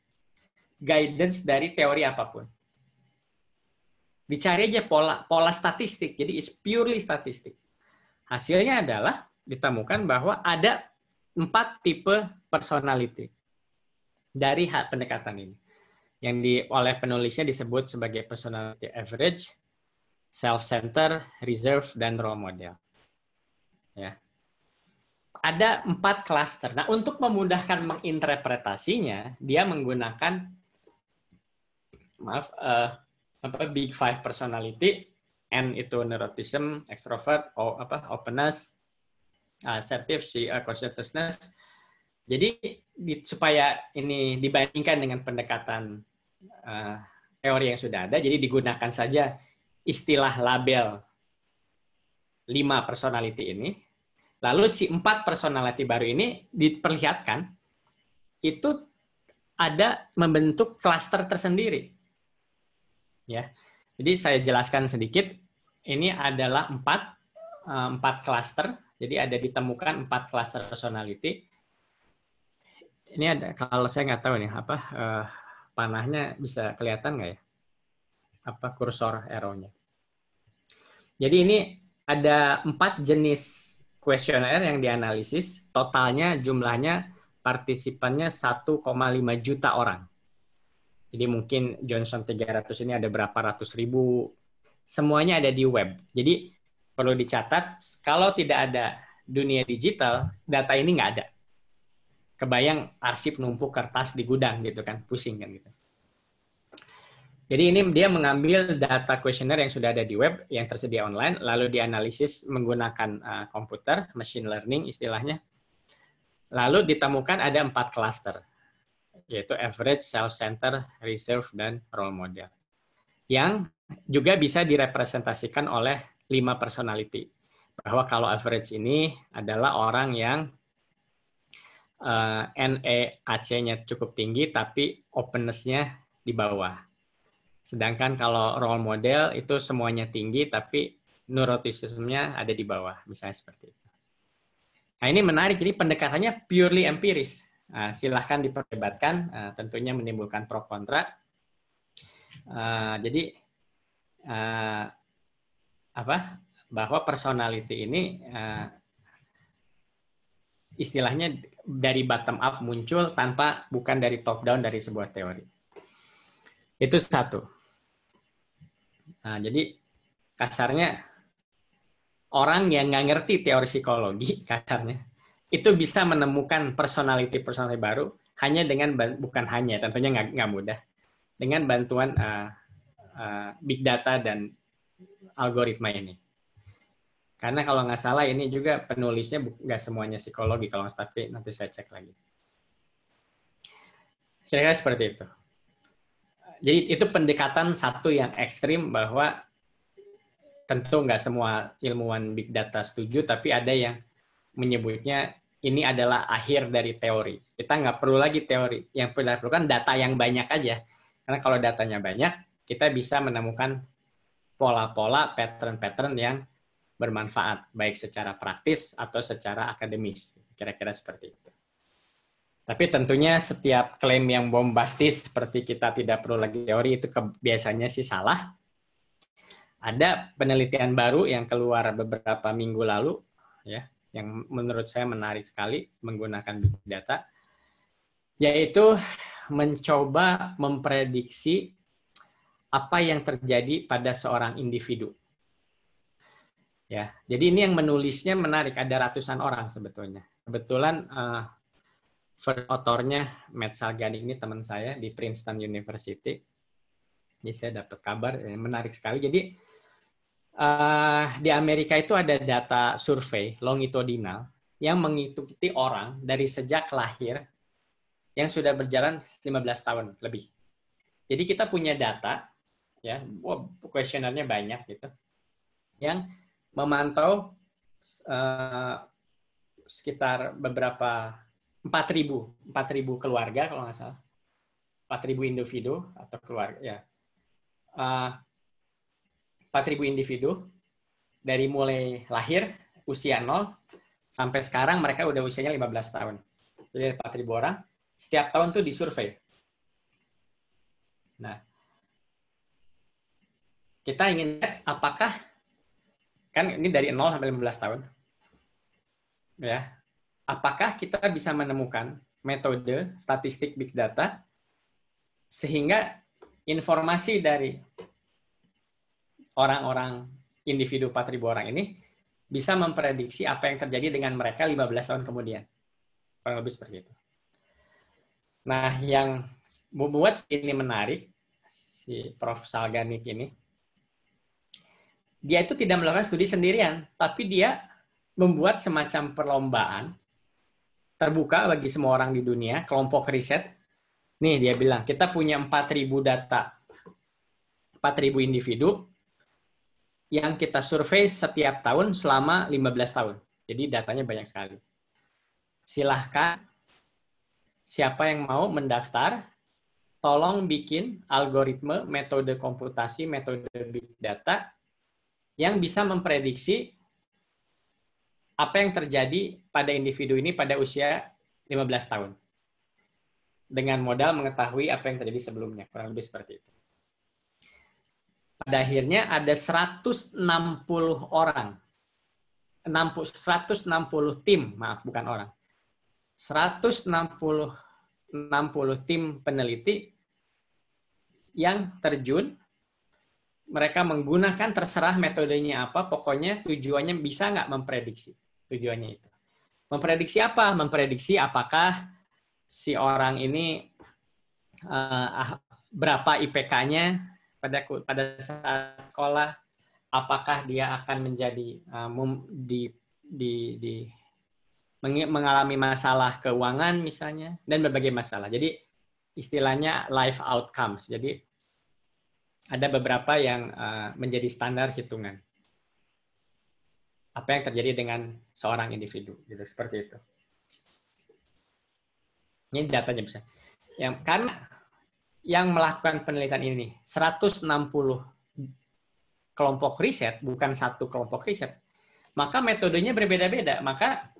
guidance dari teori apapun. Dicari aja pola statistik, jadi is purely statistik. Hasilnya adalah ditemukan bahwa ada 4 tipe personality dari pendekatan ini. Yang oleh penulisnya disebut sebagai personality average, self-center, reserve, dan role model. Ya. Ada 4 klaster. Nah, untuk memudahkan menginterpretasinya, dia menggunakan Big Five personality. N itu neuroticism, extrovert, openness, assertive, conscientiousness. Jadi supaya ini dibandingkan dengan pendekatan teori yang sudah ada, jadi digunakan saja istilah label 5 personality ini. Lalu si 4 personality baru ini diperlihatkan itu ada membentuk klaster tersendiri. Ya. Jadi saya jelaskan sedikit. Ini adalah 4 klaster. Jadi ada ditemukan 4 klaster personality. Ini ada, kalau saya nggak tahu nih panahnya bisa kelihatan nggak ya? Kursor arrow-nya. Jadi ini ada 4 jenis kuesioner yang dianalisis. Totalnya jumlahnya partisipannya 1,5 juta orang. Jadi mungkin Johnson 300 ini ada berapa ratus ribu. Semuanya ada di web. Jadi perlu dicatat, kalau tidak ada dunia digital, data ini nggak ada. Kebayang arsip numpuk kertas di gudang gitu kan, pusing kan gitu. Jadi ini dia mengambil data kuesioner yang sudah ada di web, yang tersedia online, lalu dianalisis menggunakan komputer, machine learning istilahnya. Lalu ditemukan ada 4 klaster, yaitu average, self-center, reserve, dan role model. Yang juga bisa direpresentasikan oleh 5 personality. Bahwa kalau average ini adalah orang yang NEAC-nya cukup tinggi, tapi openness-nya di bawah. Sedangkan kalau role model itu semuanya tinggi, tapi neuroticism-nya ada di bawah. Misalnya seperti itu. Nah, ini menarik. Jadi pendekatannya purely empiris. Nah, silahkan diperdebatkan, tentunya menimbulkan pro kontra. Jadi bahwa personality ini istilahnya dari bottom up muncul bukan dari top down dari sebuah teori. Itu satu. Nah, jadi kasarnya orang yang nggak ngerti teori psikologi, kasarnya, itu bisa menemukan personality baru hanya dengan, bukan hanya, tentunya nggak mudah, dengan bantuan big data dan algoritma ini. Karena kalau nggak salah ini juga penulisnya nggak semuanya psikologi, kalau nggak, tapi nanti saya cek lagi. Kira-kira seperti itu. Jadi itu pendekatan satu yang ekstrim, bahwa tentu nggak semua ilmuwan big data setuju, tapi ada yang menyebutnya ini adalah akhir dari teori. Kita nggak perlu lagi teori. Yang perlu kan data yang banyak aja. Karena kalau datanya banyak, kita bisa menemukan pola-pola, pattern-pattern yang bermanfaat, baik secara praktis atau secara akademis. Kira-kira seperti itu. Tapi tentunya setiap klaim yang bombastis seperti kita tidak perlu lagi teori, itu biasanya sih salah. Ada penelitian baru yang keluar beberapa minggu lalu, ya, yang menurut saya menarik sekali menggunakan big data, yaitu mencoba memprediksi apa yang terjadi pada seorang individu. Ya, jadi ini yang menulisnya menarik, ada ratusan orang sebetulnya. Kebetulan autornya Matt Salgani ini teman saya di Princeton University. Jadi saya dapat kabar menarik sekali. Jadi di Amerika itu ada data survei longitudinal yang mengikuti orang dari sejak lahir yang sudah berjalan 15 tahun lebih. Jadi kita punya data, ya, kuesionernya banyak gitu, yang memantau sekitar beberapa 4.000 keluarga kalau nggak salah, 4.000 individu atau keluarga, ya, 4.000 individu dari mulai lahir usia 0 sampai sekarang mereka udah usianya 15 tahun. Jadi 4.000 orang setiap tahun tuh disurvei. Nah, kita ingin lihat apakah, kan ini dari 0 sampai 15 tahun, ya, apakah kita bisa menemukan metode statistik big data sehingga informasi dari orang-orang individu 4.000 orang ini bisa memprediksi apa yang terjadi dengan mereka 15 tahun kemudian. Kurang lebih seperti itu. Nah, yang membuat ini menarik, si Prof. Salganik ini, dia itu tidak melakukan studi sendirian, tapi dia membuat semacam perlombaan terbuka bagi semua orang di dunia, kelompok riset. Nih, dia bilang, kita punya 4.000 data, 4.000 individu yang kita survei setiap tahun selama 15 tahun. Jadi datanya banyak sekali. Silahkan, siapa yang mau mendaftar, tolong bikin algoritma, metode komputasi, metode big data yang bisa memprediksi apa yang terjadi pada individu ini pada usia 15 tahun. Dengan modal mengetahui apa yang terjadi sebelumnya. Kurang lebih seperti itu. Pada akhirnya ada 160 orang. 160 tim, maaf, bukan orang. 160 tim peneliti yang terjun. Mereka menggunakan, terserah metodenya apa, pokoknya tujuannya bisa nggak memprediksi. Tujuannya itu. Memprediksi apa? Memprediksi apakah si orang ini berapa IPK-nya pada saat sekolah, apakah dia akan menjadi mengalami masalah keuangan misalnya, dan berbagai masalah. Jadi istilahnya life outcomes. Jadi ada beberapa yang menjadi standar hitungan. Apa yang terjadi dengan seorang individu, gitu, seperti itu. Ini datanya bisa. Karena yang melakukan penelitian ini 160 kelompok riset, bukan satu kelompok riset, maka metodenya berbeda-beda. Maka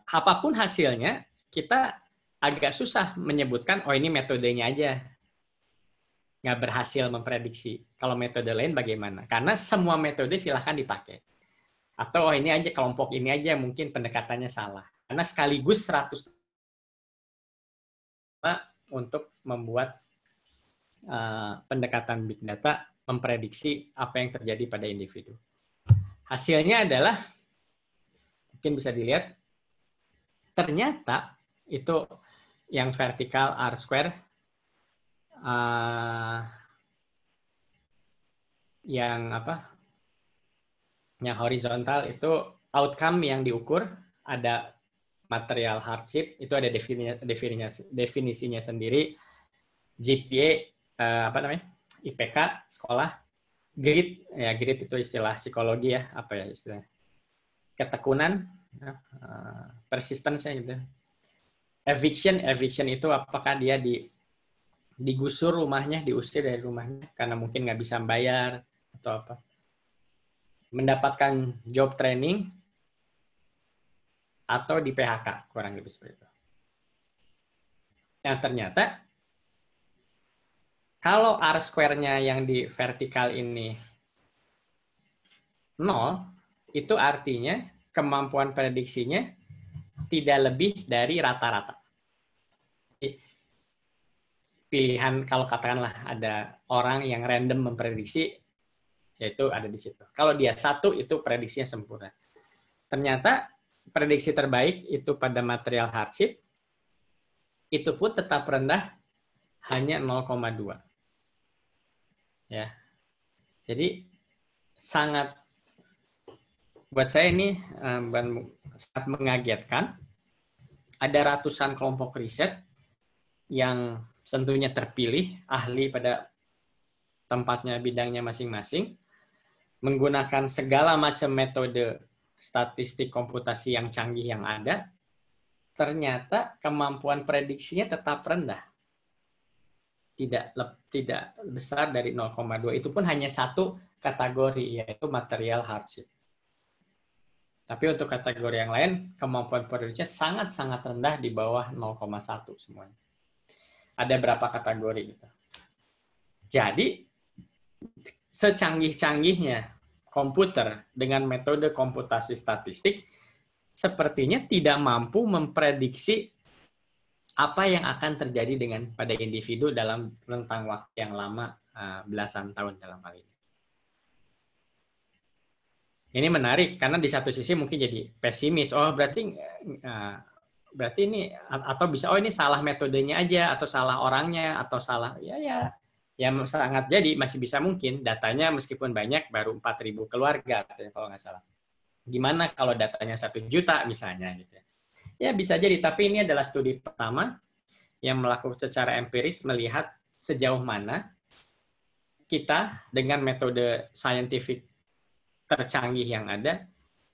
apapun hasilnya, kita agak susah menyebutkan, oh ini metodenya aja nggak berhasil memprediksi. Kalau metode lain bagaimana? Karena semua metode silahkan dipakai. Atau ini aja, kelompok ini aja mungkin pendekatannya salah. Karena sekaligus 100 untuk membuat pendekatan big data memprediksi apa yang terjadi pada individu. Hasilnya adalah, mungkin bisa dilihat, ternyata itu yang vertikal R-square, yang yang horizontal itu outcome yang diukur, ada material hardship, itu ada definisinya sendiri, GPA, IPK sekolah, grit, ya grit itu istilah psikologi ya, istilahnya, ketekunan, persistence gitu. Eviction itu apakah dia digusur rumahnya, diusir dari rumahnya karena mungkin nggak bisa bayar atau apa. Mendapatkan job training atau di PHK, kurang lebih seperti itu. Yang ternyata kalau R-square-nya yang di vertikal ini 0, itu artinya kemampuan prediksinya tidak lebih dari rata-rata. Pilihan, kalau katakanlah ada orang yang random memprediksi, yaitu ada di situ. Kalau dia 1, itu prediksinya sempurna. Ternyata prediksi terbaik itu pada material hardship, itu pun tetap rendah, hanya 0,2. Ya. Jadi sangat, buat saya ini sangat mengagetkan. Ada ratusan kelompok riset yang tentunya terpilih, ahli pada tempatnya, bidangnya masing-masing, menggunakan segala macam metode statistik komputasi yang canggih yang ada, ternyata kemampuan prediksinya tetap rendah. Tidak besar dari 0,2. Itu pun hanya satu kategori, yaitu material hardship. Tapi untuk kategori yang lain, kemampuan prediksinya sangat-sangat rendah, di bawah 0,1 semuanya. Ada berapa kategori gitu. Jadi, secanggih-canggihnya komputer dengan metode komputasi statistik, sepertinya tidak mampu memprediksi apa yang akan terjadi dengan pada individu dalam rentang waktu yang lama, belasan tahun dalam hal ini. Ini menarik karena di satu sisi mungkin jadi pesimis. Oh, berarti ini, atau bisa, oh ini salah metodenya aja, atau salah orangnya, atau salah, ya sangat jadi masih bisa mungkin datanya meskipun banyak baru 4.000 keluarga kalau nggak salah. Gimana kalau datanya 1 juta misalnya gitu. Ya bisa jadi, tapi ini adalah studi pertama yang melakukan secara empiris melihat sejauh mana kita dengan metode scientific tercanggih yang ada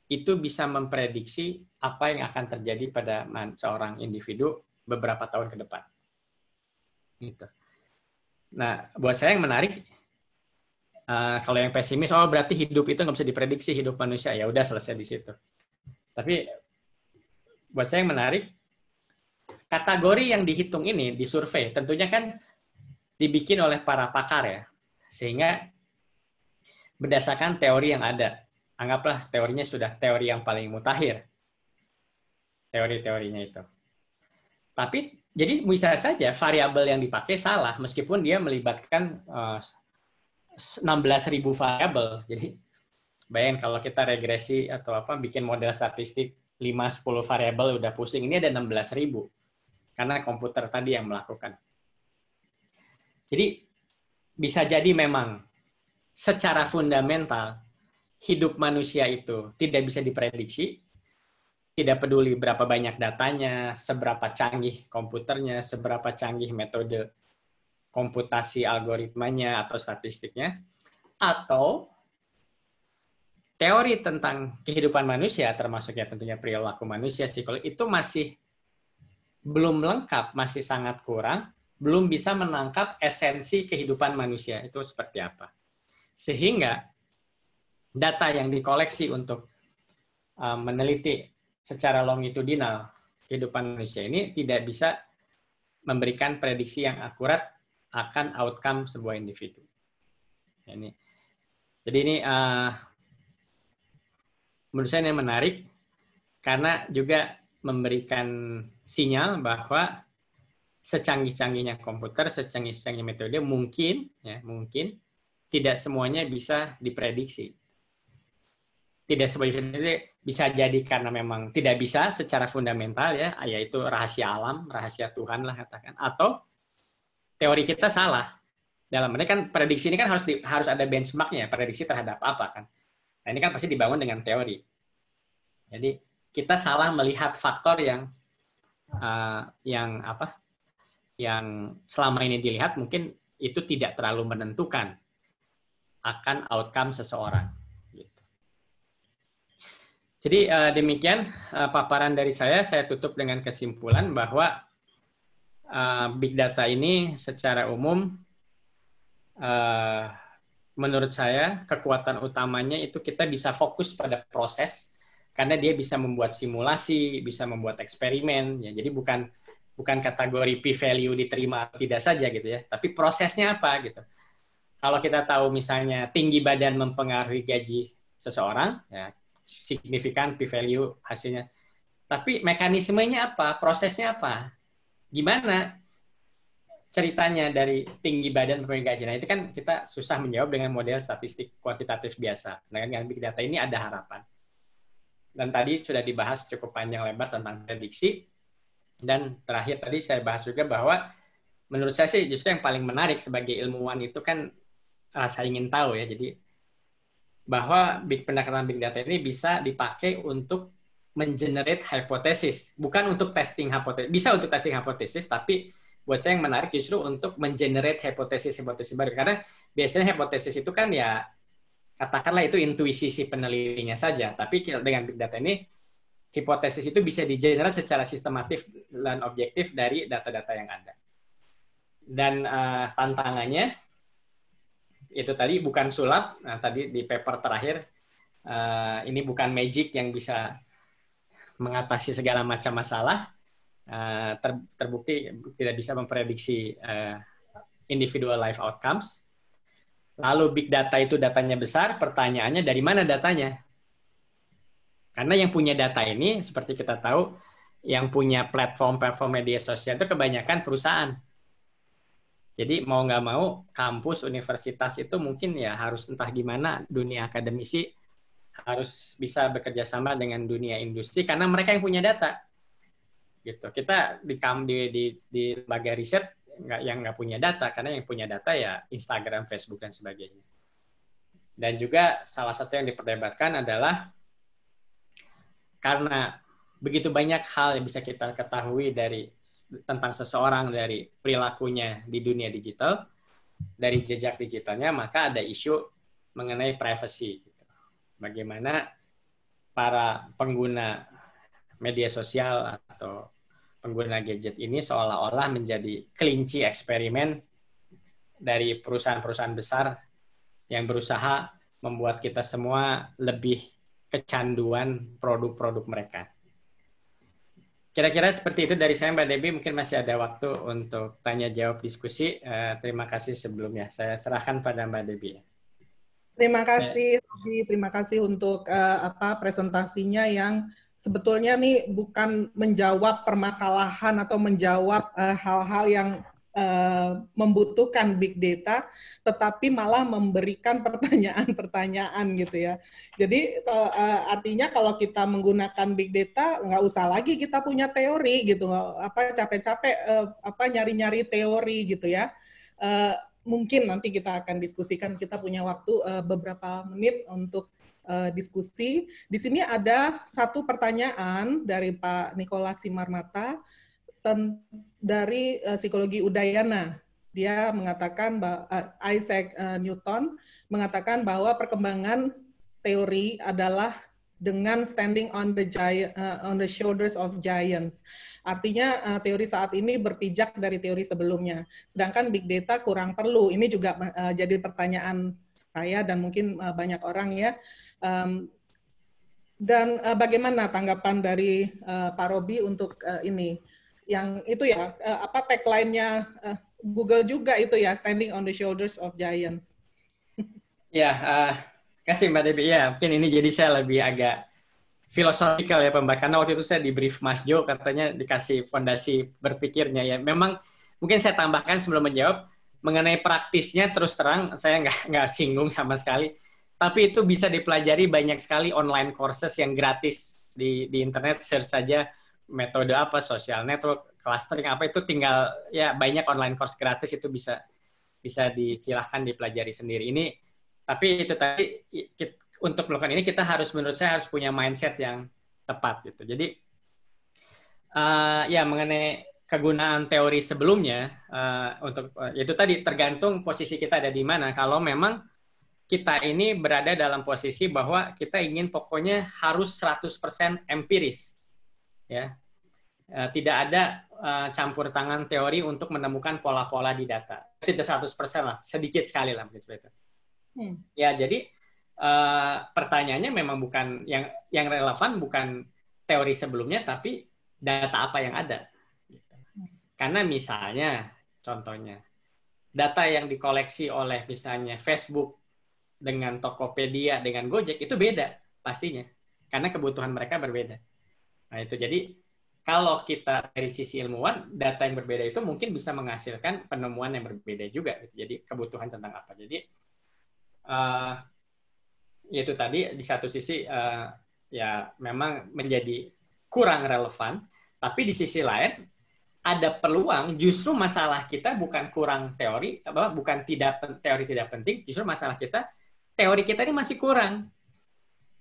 itu bisa memprediksi apa yang akan terjadi pada seorang individu beberapa tahun ke depan. Gitu. Nah, buat saya yang menarik, kalau yang pesimis, oh berarti hidup itu nggak bisa diprediksi, hidup manusia, ya udah selesai di situ. Tapi buat saya yang menarik, kategori yang dihitung ini, disurvei, tentunya kan dibikin oleh para pakar ya, sehingga berdasarkan teori yang ada. Anggaplah teorinya sudah teori yang paling mutakhir. Teori-teorinya itu. Tapi, jadi bisa saja variabel yang dipakai salah, meskipun dia melibatkan 16.000 variabel. Jadi, bayangin kalau kita regresi atau bikin model statistik 5-10 variabel udah pusing, ini ada 16.000. Karena komputer tadi yang melakukan. Jadi, bisa jadi memang secara fundamental hidup manusia itu tidak bisa diprediksi, tidak peduli berapa banyak datanya, seberapa canggih komputernya, seberapa canggih metode komputasi algoritmanya atau statistiknya, atau teori tentang kehidupan manusia, termasuk ya tentunya perilaku manusia, psikologi, itu masih belum lengkap, masih sangat kurang, belum bisa menangkap esensi kehidupan manusia itu seperti apa. Sehingga data yang dikoleksi untuk meneliti secara longitudinal kehidupan manusia ini tidak bisa memberikan prediksi yang akurat akan outcome sebuah individu. Jadi ini menurut saya ini menarik karena juga memberikan sinyal bahwa secanggih-canggihnya komputer, secanggih-canggihnya metode mungkin tidak semuanya bisa diprediksi. tidak sebagai bisa jadi karena memang tidak bisa secara fundamental ya, yaitu rahasia alam, rahasia Tuhan lah katakan, atau teori kita salah. Dalam ini kan prediksi ini kan harus ada benchmarknya, prediksi terhadap apa kan. Nah, ini kan pasti dibangun dengan teori. Jadi kita salah melihat faktor yang selama ini dilihat mungkin itu tidak terlalu menentukan akan outcome seseorang. Jadi demikian paparan dari saya tutup dengan kesimpulan bahwa big data ini secara umum menurut saya kekuatan utamanya itu kita bisa fokus pada proses karena dia bisa membuat simulasi, bisa membuat eksperimen ya. Jadi bukan kategori p-value diterima atau tidak saja gitu ya, tapi prosesnya apa gitu. Kalau kita tahu misalnya tinggi badan mempengaruhi gaji seseorang ya, signifikan p-value hasilnya. Tapi mekanismenya apa? Prosesnya apa? Gimana ceritanya dari tinggi badan mempengaruhi gaji? Nah, itu kan kita susah menjawab dengan model statistik kuantitatif biasa. Nah, dengan big data ini ada harapan. Dan tadi sudah dibahas cukup panjang lebar tentang prediksi. Dan terakhir tadi saya bahas juga bahwa menurut saya sih justru yang paling menarik sebagai ilmuwan itu kan rasa ingin tahu ya. Jadi bahwa pendekatan big data ini bisa dipakai untuk mengenerate hipotesis, bukan untuk testing hipotesis. Bisa untuk testing hipotesis, tapi buat saya yang menarik justru untuk mengenerate hipotesis-hipotesis baru. Karena biasanya hipotesis itu kan ya, katakanlah itu intuisi si penelitinya saja. Tapi dengan big data ini, hipotesis itu bisa digenerate secara sistematif dan objektif dari data-data yang ada. Dan tantangannya, itu tadi bukan sulap. Nah, tadi di paper terakhir, ini bukan magic yang bisa mengatasi segala macam masalah. Terbukti tidak bisa memprediksi individual life outcomes. Lalu big data itu datanya besar, pertanyaannya dari mana datanya? Karena yang punya data ini, seperti kita tahu, yang punya platform media sosial itu kebanyakan perusahaan. Jadi mau nggak mau, kampus, universitas itu mungkin ya harus entah gimana dunia akademisi harus bisa bekerja sama dengan dunia industri karena mereka yang punya data. Gitu. Kita di lembaga riset yang nggak punya data karena yang punya data ya Instagram, Facebook dan sebagainya. Dan juga salah satu yang diperdebatkan adalah karena begitu banyak hal yang bisa kita ketahui tentang seseorang dari perilakunya di dunia digital, dari jejak digitalnya, maka ada isu mengenai privacy. Bagaimana para pengguna media sosial atau pengguna gadget ini seolah-olah menjadi kelinci eksperimen dari perusahaan-perusahaan besar yang berusaha membuat kita semua lebih kecanduan produk-produk mereka. Kira-kira seperti itu dari saya, Mbak Debbie. Mungkin masih ada waktu untuk tanya-jawab diskusi. Terima kasih sebelumnya. Saya serahkan pada Mbak Debbie. Terima kasih, Robi. Terima kasih untuk presentasinya yang sebetulnya nih bukan menjawab permasalahan atau menjawab hal-hal yang membutuhkan big data, tetapi malah memberikan pertanyaan-pertanyaan gitu ya. Jadi artinya kalau kita menggunakan big data, nggak usah lagi kita punya teori gitu, capek-capek nyari-nyari teori gitu ya. Mungkin nanti kita akan diskusikan, kita punya waktu beberapa menit untuk diskusi. Di sini ada satu pertanyaan dari Pak Nicholas Simarmata dari psikologi Udayana. Dia mengatakan Isaac Newton mengatakan bahwa perkembangan teori adalah dengan standing on the shoulders of giants. Artinya teori saat ini berpijak dari teori sebelumnya. Sedangkan big data kurang perlu. Ini juga jadi pertanyaan saya dan mungkin banyak orang ya. Dan bagaimana tanggapan dari Pak Robi untuk ini? Yang itu ya, tagline-nya Google juga itu ya, standing on the shoulders of giants. Ya, kasih Mbak Debbie. Ya, mungkin ini jadi saya lebih agak filosofikal ya Mbak, karena waktu itu saya di brief Mas Jo, katanya dikasih fondasi berpikirnya ya. Memang mungkin saya tambahkan sebelum menjawab, mengenai praktisnya terus terang, saya nggak singgung sama sekali. Tapi itu bisa dipelajari banyak sekali online courses yang gratis di internet, search saja metode apa, social network, clustering apa, itu tinggal ya banyak online course gratis, itu bisa silahkan dipelajari sendiri. Ini tapi itu tadi untuk melakukan ini kita harus, menurut saya harus punya mindset yang tepat gitu. Jadi ya mengenai kegunaan teori sebelumnya untuk itu tadi tergantung posisi kita ada di mana. Kalau memang kita ini berada dalam posisi bahwa kita ingin pokoknya harus 100% empiris, ya, tidak ada campur tangan teori untuk menemukan pola-pola di data. Tidak 100% lah, sedikit sekali lah seperti itu. Ya, jadi pertanyaannya memang bukan yang relevan, bukan teori sebelumnya, tapi data apa yang ada. Karena misalnya, contohnya, data yang dikoleksi oleh misalnya Facebook dengan Tokopedia, dengan Gojek, itu beda pastinya. Karena kebutuhan mereka berbeda. Nah itu, jadi kalau kita dari sisi ilmuwan, data yang berbeda itu mungkin bisa menghasilkan penemuan yang berbeda juga. Jadi kebutuhan tentang apa. Jadi itu tadi di satu sisi ya memang menjadi kurang relevan, tapi di sisi lain ada peluang justru masalah kita bukan kurang teori, bukan teori tidak penting, justru masalah kita teori kita ini masih kurang.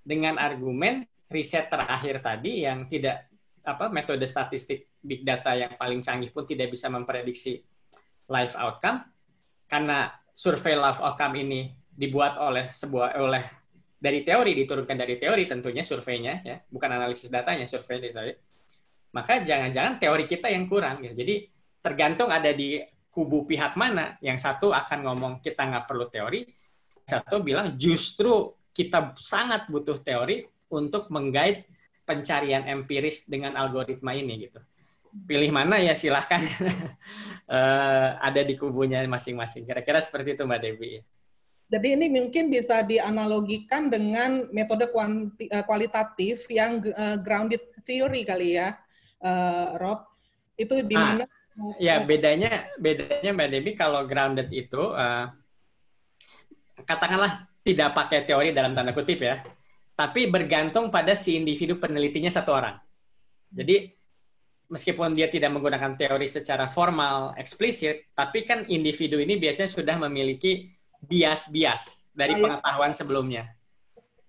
Dengan argumen riset terakhir tadi yang tidak metode statistik big data yang paling canggih pun tidak bisa memprediksi life outcome, karena survei life outcome ini dibuat oleh dari teori, diturunkan dari teori tentunya surveinya, ya, bukan analisis datanya, survei dari teori. Maka jangan-jangan teori kita yang kurang. Gitu. Jadi tergantung ada di kubu pihak mana. Yang satu akan ngomong kita nggak perlu teori, satu bilang justru kita sangat butuh teori untuk menggait pencarian empiris dengan algoritma ini gitu. Pilih mana ya silahkan ada di kubunya masing-masing. Kira-kira seperti itu Mbak Devi. Jadi ini mungkin bisa dianalogikan dengan metode kualitatif yang grounded theory kali ya, Rob. Itu di mana? Ya bedanya Mbak Devi, kalau grounded itu katakanlah tidak pakai teori dalam tanda kutip ya, tapi bergantung pada si individu penelitinya satu orang. Jadi meskipun dia tidak menggunakan teori secara formal, eksplisit, tapi kan individu ini biasanya sudah memiliki bias-bias dari pengetahuan sebelumnya.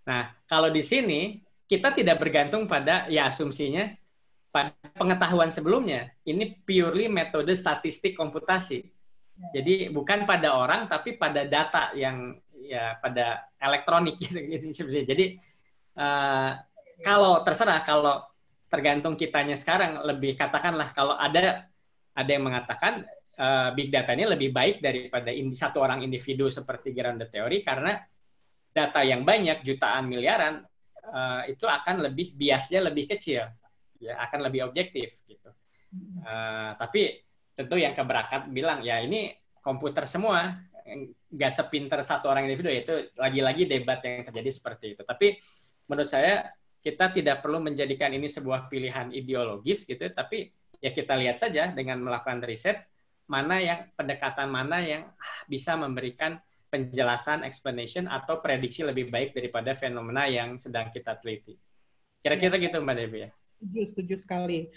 Nah, kalau di sini kita tidak bergantung pada ya asumsinya pada pengetahuan sebelumnya. Ini purely metode statistik komputasi. Jadi bukan pada orang tapi pada data yang ya pada elektronik gitu. Jadi kalau terserah, kalau tergantung kitanya sekarang, lebih katakanlah kalau ada yang mengatakan big data ini lebih baik daripada satu orang individu seperti grounded theory karena data yang banyak jutaan miliaran itu akan lebih biasnya lebih kecil, ya akan lebih objektif gitu. Tapi tentu yang keberangkat bilang ya ini komputer semua, nggak sepinter satu orang individu, itu lagi-lagi debat yang terjadi seperti itu. Tapi menurut saya kita tidak perlu menjadikan ini sebuah pilihan ideologis gitu, tapi ya kita lihat saja dengan melakukan riset pendekatan mana yang bisa memberikan penjelasan, explanation atau prediksi lebih baik daripada fenomena yang sedang kita teliti. Kira-kira gitu Mbak Devi ya. Setuju sekali.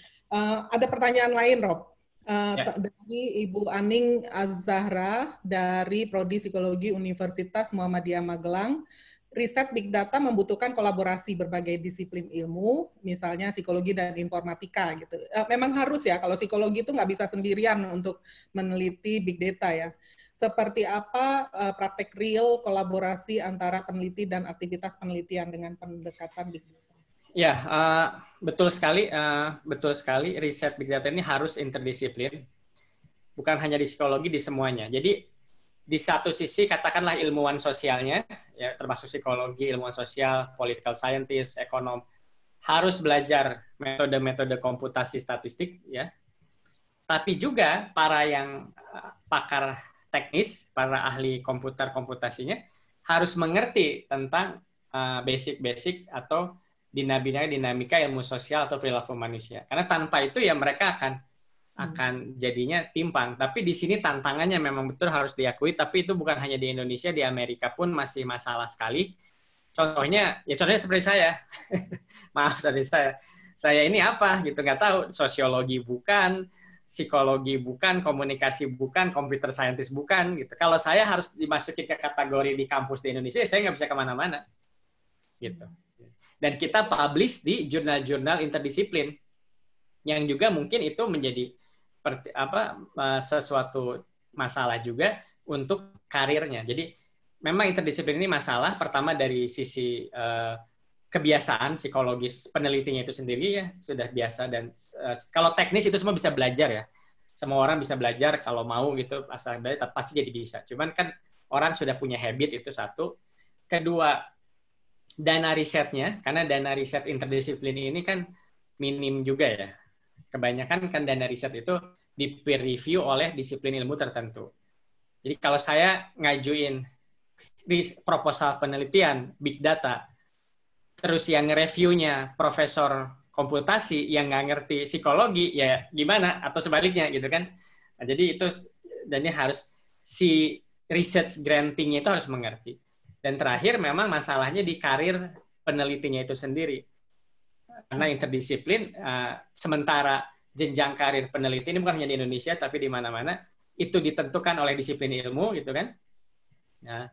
Ada pertanyaan lain Rob? Dari Ibu Aning Az-Zahra dari Prodi Psikologi Universitas Muhammadiyah Magelang. Riset big data membutuhkan kolaborasi berbagai disiplin ilmu, misalnya psikologi dan informatika gitu. Memang harus ya, kalau psikologi itu nggak bisa sendirian untuk meneliti big data ya. Seperti apa praktek real kolaborasi antara peneliti dan aktivitas penelitian dengan pendekatan big data? Ya, betul sekali. Riset big data ini harus interdisiplin, bukan hanya di psikologi, di semuanya. Jadi di satu sisi katakanlah ilmuwan sosialnya, ya termasuk psikologi, ilmuwan sosial, political scientist, ekonom, harus belajar metode-metode komputasi statistik, ya. Tapi juga para yang pakar teknis, para ahli komputer komputasinya harus mengerti tentang basic-basic atau dinamika ilmu sosial atau perilaku manusia. Karena tanpa itu ya mereka akan akan jadinya timpang. Tapi di sini tantangannya memang betul harus diakui, tapi itu bukan hanya di Indonesia, di Amerika pun masih masalah sekali. Contohnya seperti saya. Maaf dari saya. Saya ini apa gitu, nggak tahu. Sosiologi bukan, psikologi bukan, komunikasi bukan, computer scientist bukan gitu. Kalau saya harus dimasukin ke kategori di kampus di Indonesia, saya nggak bisa kemana-mana gitu. Dan kita publish di jurnal-jurnal interdisiplin yang juga mungkin itu menjadi sesuatu masalah juga untuk karirnya. Jadi memang interdisiplin ini masalah pertama dari sisi kebiasaan psikologis penelitinya itu sendiri ya sudah biasa, dan kalau teknis itu semua bisa belajar ya. Semua orang bisa belajar kalau mau gitu, asal belajar pasti jadi bisa. Cuman kan orang sudah punya habit, itu satu. Kedua, dana risetnya, karena dana riset interdisiplin ini kan minim juga ya. Kebanyakan kan dana riset itu di peer review oleh disiplin ilmu tertentu. Jadi kalau saya ngajuin proposal penelitian big data, terus yang nge-reviewnya profesor komputasi yang nggak ngerti psikologi, ya gimana? Atau sebaliknya gitu kan. Nah, jadi itu, dan ini harus si research granting itu harus mengerti. Dan terakhir memang masalahnya di karir penelitinya itu sendiri. Karena interdisiplin, sementara jenjang karir peneliti ini bukan hanya di Indonesia, tapi di mana-mana, itu ditentukan oleh disiplin ilmu, gitu kan. Nah,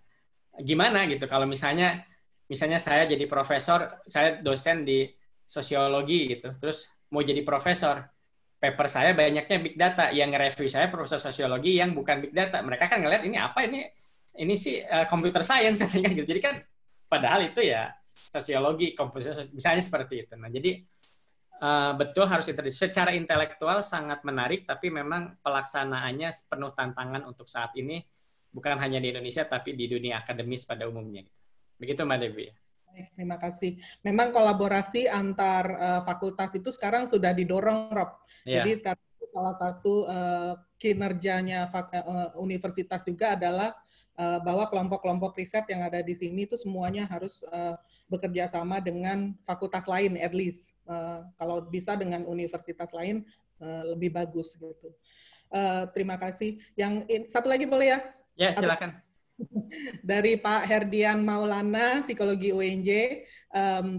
gimana gitu kalau misalnya saya jadi profesor, saya dosen di sosiologi gitu, terus mau jadi profesor, paper saya banyaknya big data, yang nge-review saya profesor sosiologi yang bukan big data. Mereka kan ngeliat ini apa, ini sih computer science kan gitu. Jadi kan padahal itu ya sosiologi, komputer, misalnya seperti itu. Nah, jadi betul harus interdisiplin. Secara intelektual sangat menarik, tapi memang pelaksanaannya penuh tantangan untuk saat ini, bukan hanya di Indonesia, tapi di dunia akademis pada umumnya. Begitu, Mbak Devi. Baik, terima kasih. Memang kolaborasi antar fakultas itu sekarang sudah didorong, Rob. Yeah. Jadi sekarang salah satu kinerjanya universitas juga adalah bahwa kelompok-kelompok riset yang ada di sini itu semuanya harus bekerja sama dengan fakultas lain, at least. Kalau bisa dengan universitas lain, lebih bagus gitu. Terima kasih. Yang satu lagi boleh ya? Ya, silakan. Dari Pak Herdian Maulana, Psikologi UNJ.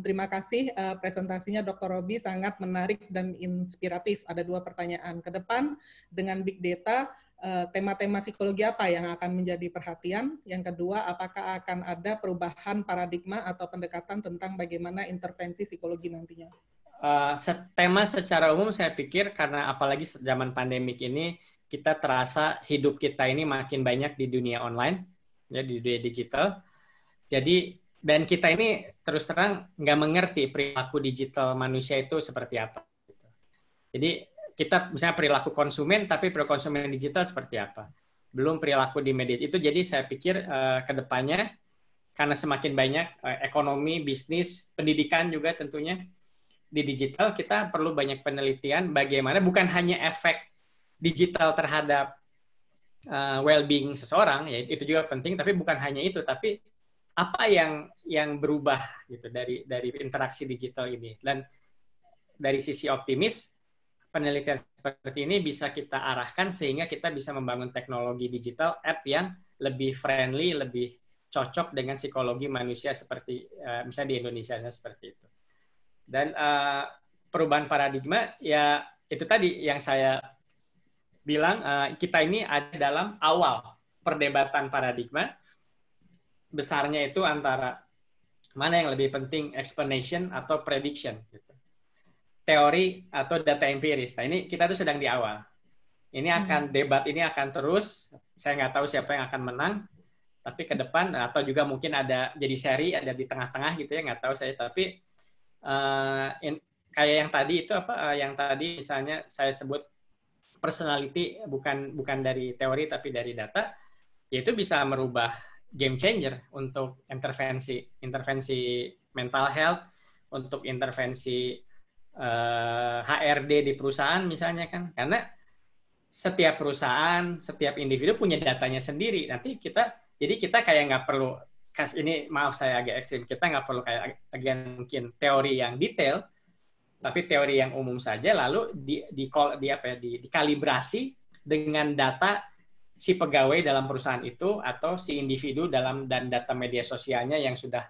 Terima kasih presentasinya Dr. Robi, sangat menarik dan inspiratif. Ada 2 pertanyaan ke depan. Dengan Big Data, tema-tema psikologi apa yang akan menjadi perhatian? Yang kedua, apakah akan ada perubahan paradigma atau pendekatan tentang bagaimana intervensi psikologi nantinya? Tema secara umum saya pikir karena apalagi zaman pandemik ini, kita terasa hidup kita ini makin banyak di dunia online, ya, di dunia digital. Jadi, dan kita ini terus terang nggak mengerti perilaku digital manusia itu seperti apa. Jadi kita misalnya perilaku konsumen, tapi perilaku konsumen digital seperti apa? Belum perilaku di media itu. Jadi saya pikir ke depannya, karena semakin banyak ekonomi, bisnis, pendidikan juga tentunya di digital, kita perlu banyak penelitian bagaimana bukan hanya efek digital terhadap well-being seseorang, ya itu juga penting, tapi bukan hanya itu, tapi apa yang berubah gitu dari interaksi digital ini. Dan dari sisi optimis, penelitian seperti ini bisa kita arahkan sehingga kita bisa membangun teknologi digital app yang lebih friendly, lebih cocok dengan psikologi manusia seperti misalnya di Indonesia seperti itu. Dan perubahan paradigma ya itu tadi yang saya bilang, kita ini ada dalam awal perdebatan paradigma. Besarnya itu antara mana yang lebih penting, explanation atau prediction gitu. Teori atau data empiris. Nah, ini kita tuh sedang di awal. Ini akan debat ini akan terus. Saya nggak tahu siapa yang akan menang. Tapi ke depan atau juga mungkin ada jadi seri, ada di tengah-tengah gitu ya, nggak tahu saya. Tapi kayak yang tadi itu apa? Yang tadi misalnya saya sebut personality bukan dari teori tapi dari data, itu bisa merubah game changer untuk intervensi mental health, untuk intervensi HRD di perusahaan misalnya kan, karena setiap perusahaan, setiap individu punya datanya sendiri. Nanti kita kayak nggak perlu, ini maaf saya agak ekstrim, kita nggak perlu kayak mungkin teori yang detail, tapi teori yang umum saja, lalu dikalibrasi dengan data si pegawai dalam perusahaan itu atau si individu dan data media sosialnya yang sudah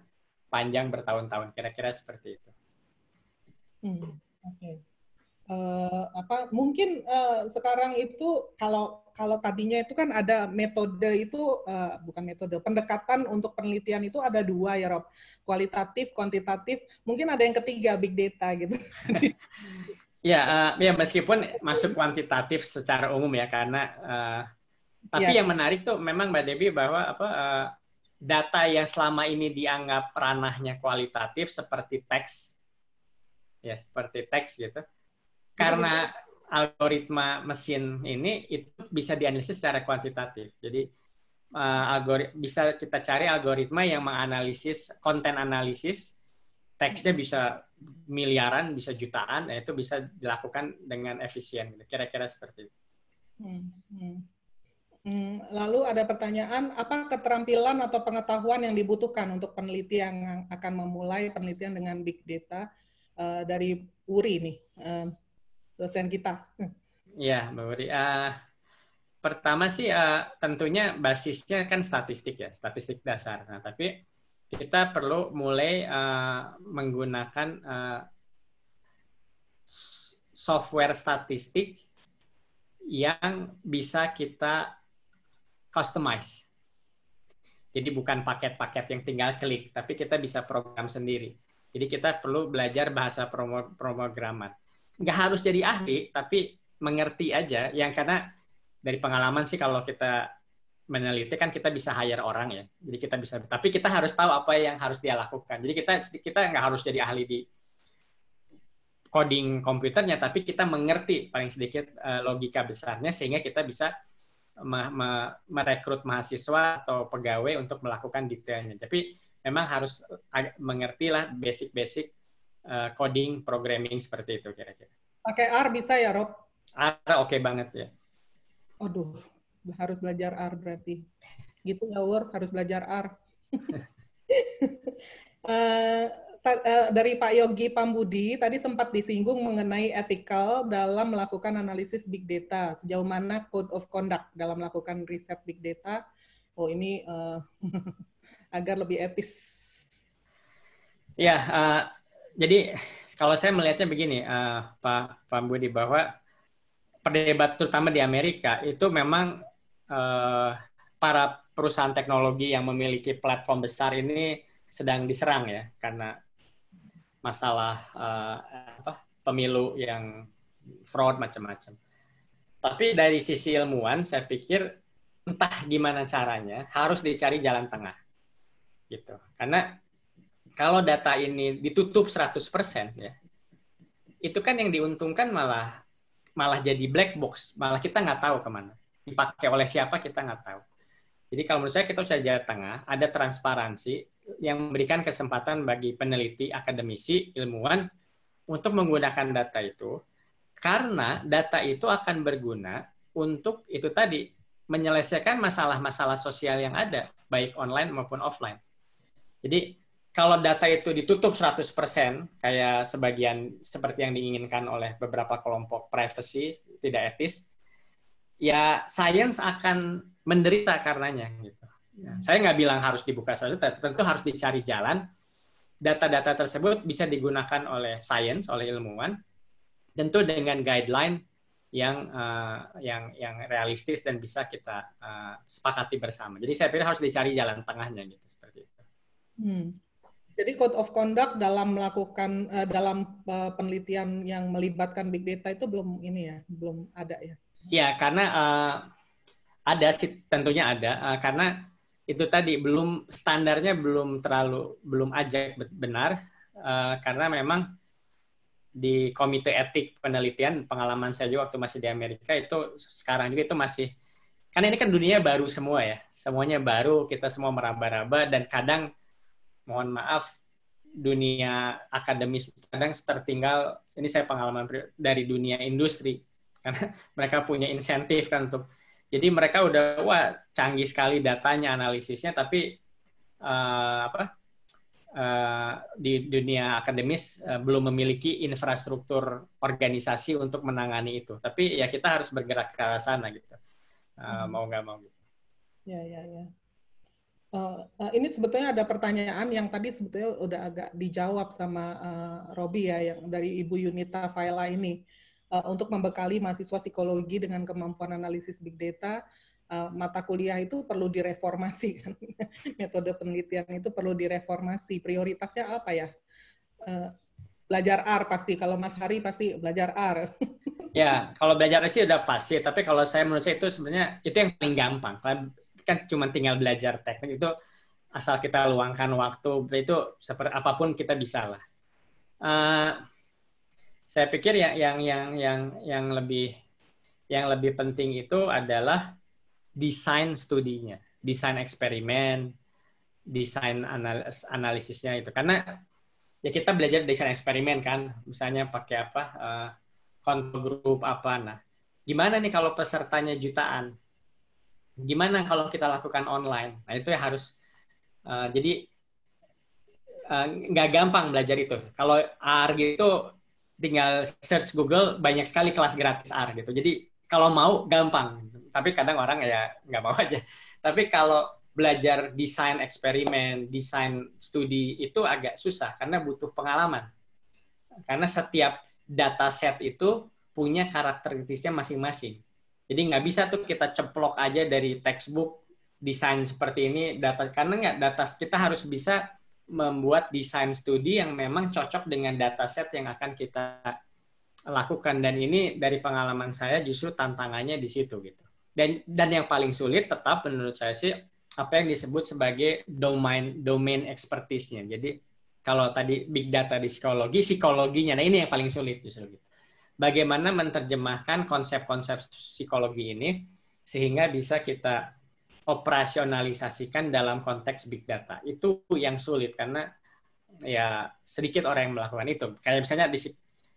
panjang bertahun-tahun. Kira-kira seperti itu. Oke. Mungkin sekarang itu kalau tadinya itu kan ada metode itu bukan metode pendekatan untuk penelitian itu ada dua ya Rob, kualitatif, kuantitatif, mungkin ada yang ketiga big data gitu. Ya meskipun masuk kuantitatif secara umum ya karena tapi yang menarik tuh memang Mbak Debbie bahwa data yang selama ini dianggap ranahnya kualitatif seperti teks gitu. Karena algoritma mesin ini itu bisa dianalisis secara kuantitatif. Jadi bisa kita cari algoritma yang menganalisis konten analisis, teksnya bisa miliaran, bisa jutaan, itu bisa dilakukan dengan efisien. Kira-kira seperti itu. Lalu ada pertanyaan, apa keterampilan atau pengetahuan yang dibutuhkan untuk peneliti yang akan memulai penelitian dengan big data dari Uri nih? Dosen kita. Ya, Mbak Uri. Pertama sih tentunya basisnya kan statistik ya, statistik dasar. Nah, tapi kita perlu mulai menggunakan software statistik yang bisa kita customize. Jadi bukan paket-paket yang tinggal klik, tapi kita bisa program sendiri. Jadi kita perlu belajar bahasa pemrograman. Nggak harus jadi ahli, tapi mengerti aja. Yang karena dari pengalaman sih kalau kita meneliti kan kita bisa hire orang ya. Jadi kita bisa, tapi kita harus tahu apa yang harus dia lakukan. Jadi kita nggak harus jadi ahli di coding komputernya, tapi kita mengerti paling sedikit logika besarnya sehingga kita bisa merekrut mahasiswa atau pegawai untuk melakukan detailnya. Tapi memang harus mengerti lah basic-basic coding, programming seperti itu kira-kira. Pakai R bisa ya, Rob? R oke banget ya. Aduh, harus belajar R berarti. Gitu ya, Word, harus belajar R. Dari Pak Yogi Pambudi, tadi sempat disinggung mengenai ethical dalam melakukan analisis big data. Sejauh mana code of conduct dalam melakukan riset big data? Oh, ini agar lebih etis. Ya, jadi kalau saya melihatnya begini, Pak Budi, bahwa perdebat terutama di Amerika itu memang para perusahaan teknologi yang memiliki platform besar ini sedang diserang ya karena masalah pemilu yang fraud macam-macam. Tapi dari sisi ilmuwan, saya pikir entah gimana caranya harus dicari jalan tengah, gitu. Karena kalau data ini ditutup 100% ya, itu kan yang diuntungkan malah jadi black box, malah kita nggak tahu kemana. Dipakai oleh siapa kita nggak tahu. Jadi kalau menurut saya kita harus jalan tengah, ada transparansi yang memberikan kesempatan bagi peneliti, akademisi, ilmuwan untuk menggunakan data itu, karena data itu akan berguna untuk itu tadi, menyelesaikan masalah-masalah sosial yang ada, baik online maupun offline. Jadi kalau data itu ditutup 100%, kayak seperti yang diinginkan oleh beberapa kelompok privacy, tidak etis, ya science akan menderita karenanya. Gitu. Ya, saya nggak bilang harus dibuka saja, tentu harus dicari jalan. Data-data tersebut bisa digunakan oleh science, oleh ilmuwan, tentu dengan guideline yang realistis dan bisa kita sepakati bersama. Jadi saya pikir harus dicari jalan tengahnya gitu seperti itu. Jadi code of conduct dalam melakukan dalam penelitian yang melibatkan big data itu belum ada ya? Ya karena ada sih tentunya ada karena itu tadi standarnya belum ajak benar karena memang di komite etik penelitian pengalaman saya juga waktu masih di Amerika itu sekarang juga itu masih karena ini kan dunia baru semua ya, semuanya baru, kita semua meraba-raba dan kadang mohon maaf, dunia akademis kadang tertinggal, ini saya pengalaman dari dunia industri, karena mereka punya insentif kan untuk, jadi mereka udah, wah canggih sekali datanya, analisisnya, tapi di dunia akademis belum memiliki infrastruktur organisasi untuk menangani itu. Tapi ya kita harus bergerak ke arah sana gitu. Mau nggak mau gitu. Ya, ya, ya. Ini sebetulnya ada pertanyaan yang tadi sebetulnya udah agak dijawab sama Robi ya, yang dari Ibu Yunita Faila ini. Untuk membekali mahasiswa psikologi dengan kemampuan analisis big data, mata kuliah itu perlu direformasi kan. Metode penelitian itu perlu direformasi. Prioritasnya apa ya? Belajar R pasti. Kalau Mas Hari pasti belajar R. Ya, kalau belajar sih udah pasti. Tapi kalau menurut saya itu sebenarnya itu yang paling gampang. Kan cuma tinggal belajar teknik itu asal kita luangkan waktu itu seperti apapun kita bisa lah. Saya pikir yang lebih penting itu adalah desain studinya, desain eksperimen, desain analisisnya itu. Karena ya kita belajar desain eksperimen kan, misalnya pakai apa, control group apa. Nah, gimana nih kalau pesertanya jutaan? Gimana kalau kita lakukan online? Nah, itu ya harus jadi nggak gampang belajar itu. Kalau R gitu tinggal search Google, banyak sekali kelas gratis R gitu. Jadi kalau mau gampang, tapi kadang orang ya nggak mau aja. Tapi kalau belajar desain eksperimen, desain studi itu agak susah karena butuh pengalaman. Karena setiap dataset itu punya karakteristiknya masing-masing. Jadi nggak bisa tuh kita ceplok aja dari textbook desain seperti ini karena nggak data kita harus bisa membuat desain studi yang memang cocok dengan dataset yang akan kita lakukan, dan ini dari pengalaman saya justru tantangannya di situ gitu. Dan yang paling sulit tetap menurut saya sih apa yang disebut sebagai domain expertise-nya. Jadi kalau tadi big data di psikologinya, nah ini yang paling sulit justru gitu. Bagaimana menerjemahkan konsep-konsep psikologi ini sehingga bisa kita operasionalisasikan dalam konteks big data. Itu yang sulit karena ya sedikit orang yang melakukan itu. Kayak misalnya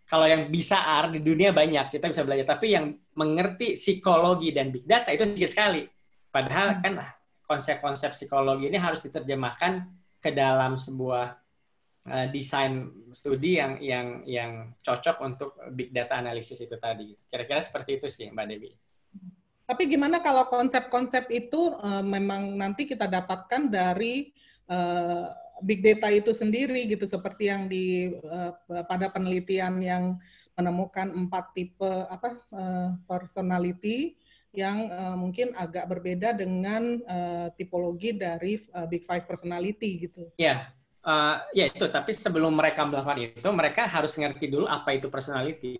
kalau yang bisa R di dunia banyak, kita bisa belajar, tapi yang mengerti psikologi dan big data itu sedikit sekali. Padahal kan konsep-konsep psikologi ini harus diterjemahkan ke dalam sebuah desain studi yang cocok untuk big data analisis itu tadi. Kira-kira seperti itu sih, Mbak Dewi. Tapi gimana kalau konsep-konsep itu memang nanti kita dapatkan dari big data itu sendiri gitu, seperti yang pada penelitian yang menemukan 4 tipe personality yang mungkin agak berbeda dengan tipologi dari Big Five personality gitu. Ya, ya itu. Tapi sebelum mereka melakukan itu, mereka harus ngerti dulu apa itu personality.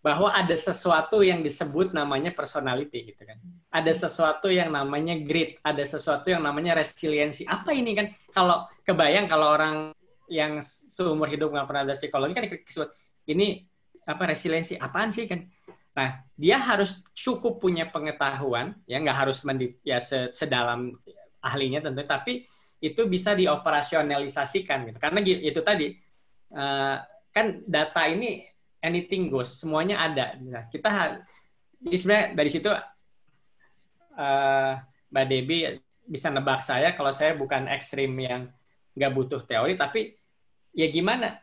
Bahwa ada sesuatu yang disebut namanya personality gitu kan. Ada sesuatu yang namanya grit, ada sesuatu yang namanya resiliensi. Apa ini kan? Kalau kebayang kalau orang yang seumur hidup nggak pernah belajar psikologi kan ini apa resiliensi? Apaan sih kan? Nah, dia harus cukup punya pengetahuan, ya nggak harus sedalam ahlinya tentu, tapi itu bisa dioperasionalisasikan gitu. Karena itu tadi kan data ini anything goes, semuanya ada. Nah, jadi sebenarnya dari situ Mbak Debbie bisa nebak saya kalau saya bukan ekstrim yang nggak butuh teori, tapi ya gimana?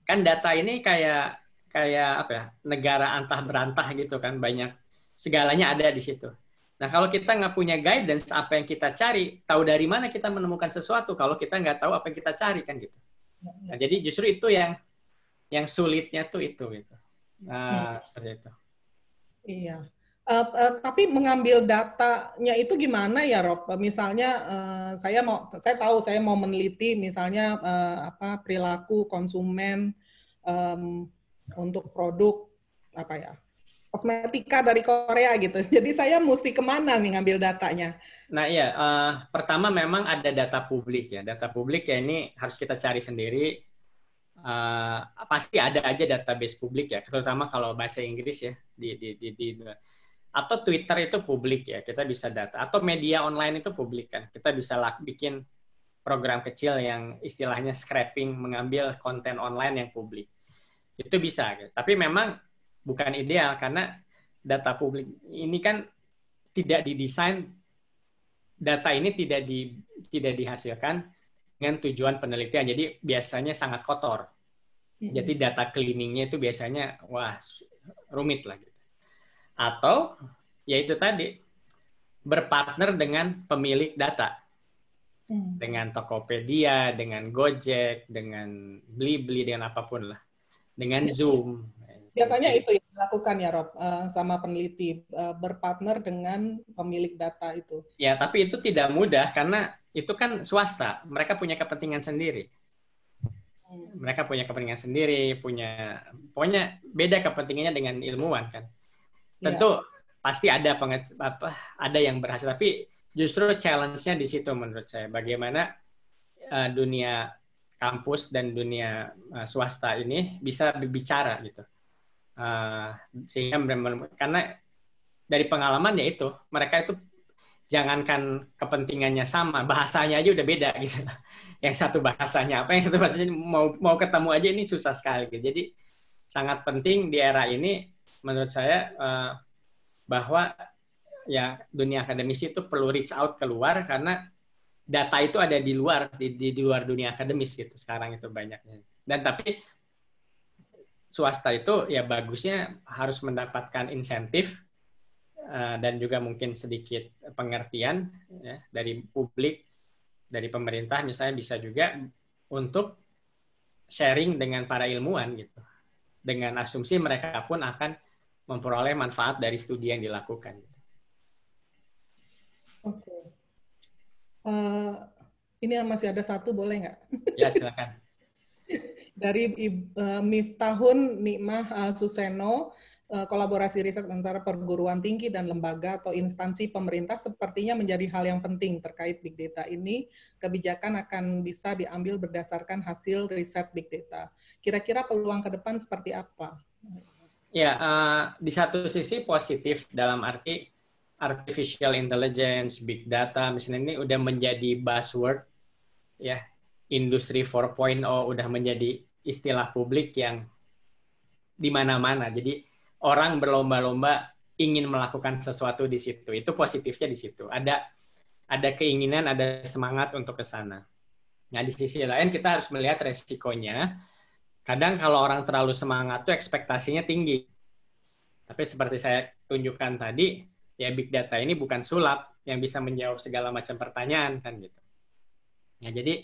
Kan data ini kayak apa ya, negara antah berantah gitu kan, banyak segalanya ada di situ. Nah, kalau kita nggak punya guidance apa yang kita cari, tahu dari mana kita menemukan sesuatu kalau kita nggak tahu apa yang kita cari kan gitu. Nah, jadi justru itu yang sulitnya tuh itu gitu. Seperti itu. Iya. Tapi mengambil datanya itu gimana ya, Rob? Misalnya saya tahu saya mau meneliti misalnya perilaku konsumen untuk produk apa ya, kosmetika dari Korea gitu. Jadi saya mesti kemana nih ngambil datanya? Nah iya, pertama memang ada data publik ya. Data publik ya ini harus kita cari sendiri. Pasti ada aja database publik ya, terutama kalau bahasa Inggris ya atau Twitter itu publik ya, kita bisa data, atau media online itu publik kan, kita bisa bikin program kecil yang istilahnya scraping, mengambil konten online yang publik, itu bisa gitu. Tapi memang bukan ideal karena data publik ini kan tidak didesain, data ini tidak dihasilkan dengan tujuan penelitian. Jadi biasanya sangat kotor. Jadi data cleaningnya itu biasanya wah rumit lah. Gitu. Atau ya itu tadi berpartner dengan pemilik data, dengan Tokopedia, dengan Gojek, dengan Blibli, dengan apapun lah, dengan Zoom. Biasanya itu yang dilakukan ya Rob, sama peneliti, berpartner dengan pemilik data itu. Ya, tapi itu tidak mudah karena itu kan swasta, mereka punya kepentingan sendiri. Mereka punya kepentingan sendiri, pokoknya beda kepentingannya dengan ilmuwan kan. Tentu pasti ada ada yang berhasil, tapi justru challenge-nya di situ menurut saya. Bagaimana dunia kampus dan dunia swasta ini bisa berbicara gitu. Sehingga karena dari pengalaman ya itu, mereka itu jangankan kepentingannya sama, bahasanya aja udah beda gitu. Yang satu bahasanya apa, yang satu bahasanya mau ketemu aja ini susah sekali. Gitu. Jadi sangat penting di era ini menurut saya bahwa ya dunia akademisi itu perlu reach out keluar karena data itu ada di luar di luar dunia akademis gitu sekarang itu banyaknya. Dan tapi swasta itu ya bagusnya harus mendapatkan insentif dan juga mungkin sedikit pengertian ya, dari publik, dari pemerintah misalnya bisa juga untuk sharing dengan para ilmuwan gitu. Dengan asumsi mereka pun akan memperoleh manfaat dari studi yang dilakukan. Oke. Ini masih ada satu, boleh nggak? Ya, silakan. Dari Miftahun Nikmah Suseno, kolaborasi riset antara perguruan tinggi dan lembaga atau instansi pemerintah sepertinya menjadi hal yang penting terkait big data ini. Kebijakan akan bisa diambil berdasarkan hasil riset big data. Kira-kira peluang ke depan seperti apa? Ya, di satu sisi positif dalam arti artificial intelligence, big data, misalnya ini udah menjadi buzzword, ya, industri 4.0 udah menjadi istilah publik yang di mana-mana. Jadi orang berlomba-lomba ingin melakukan sesuatu di situ. Itu positifnya di situ. Ada keinginan, ada semangat untuk ke sana. Nah, di sisi lain kita harus melihat resikonya. Kadang kalau orang terlalu semangat tuh ekspektasinya tinggi. Tapi seperti saya tunjukkan tadi, ya big data ini bukan sulap yang bisa menjawab segala macam pertanyaan kan gitu. Nah, jadi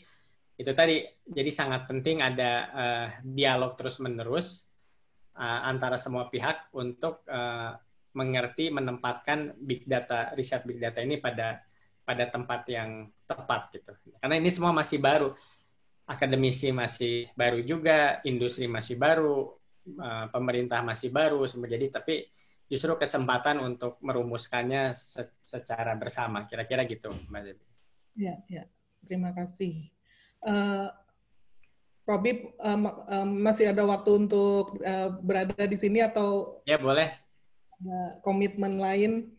itu tadi, jadi sangat penting ada dialog terus-menerus antara semua pihak untuk mengerti, menempatkan big data, riset big data ini pada tempat yang tepat gitu. Karena ini semua masih baru, akademisi masih baru juga, industri masih baru, pemerintah masih baru, jadi tapi justru kesempatan untuk merumuskannya secara bersama, kira-kira gitu, Mbak Debbie. Ya, terima kasih. Robi, masih ada waktu untuk berada di sini atau? Ya, boleh. Ada komitmen lain?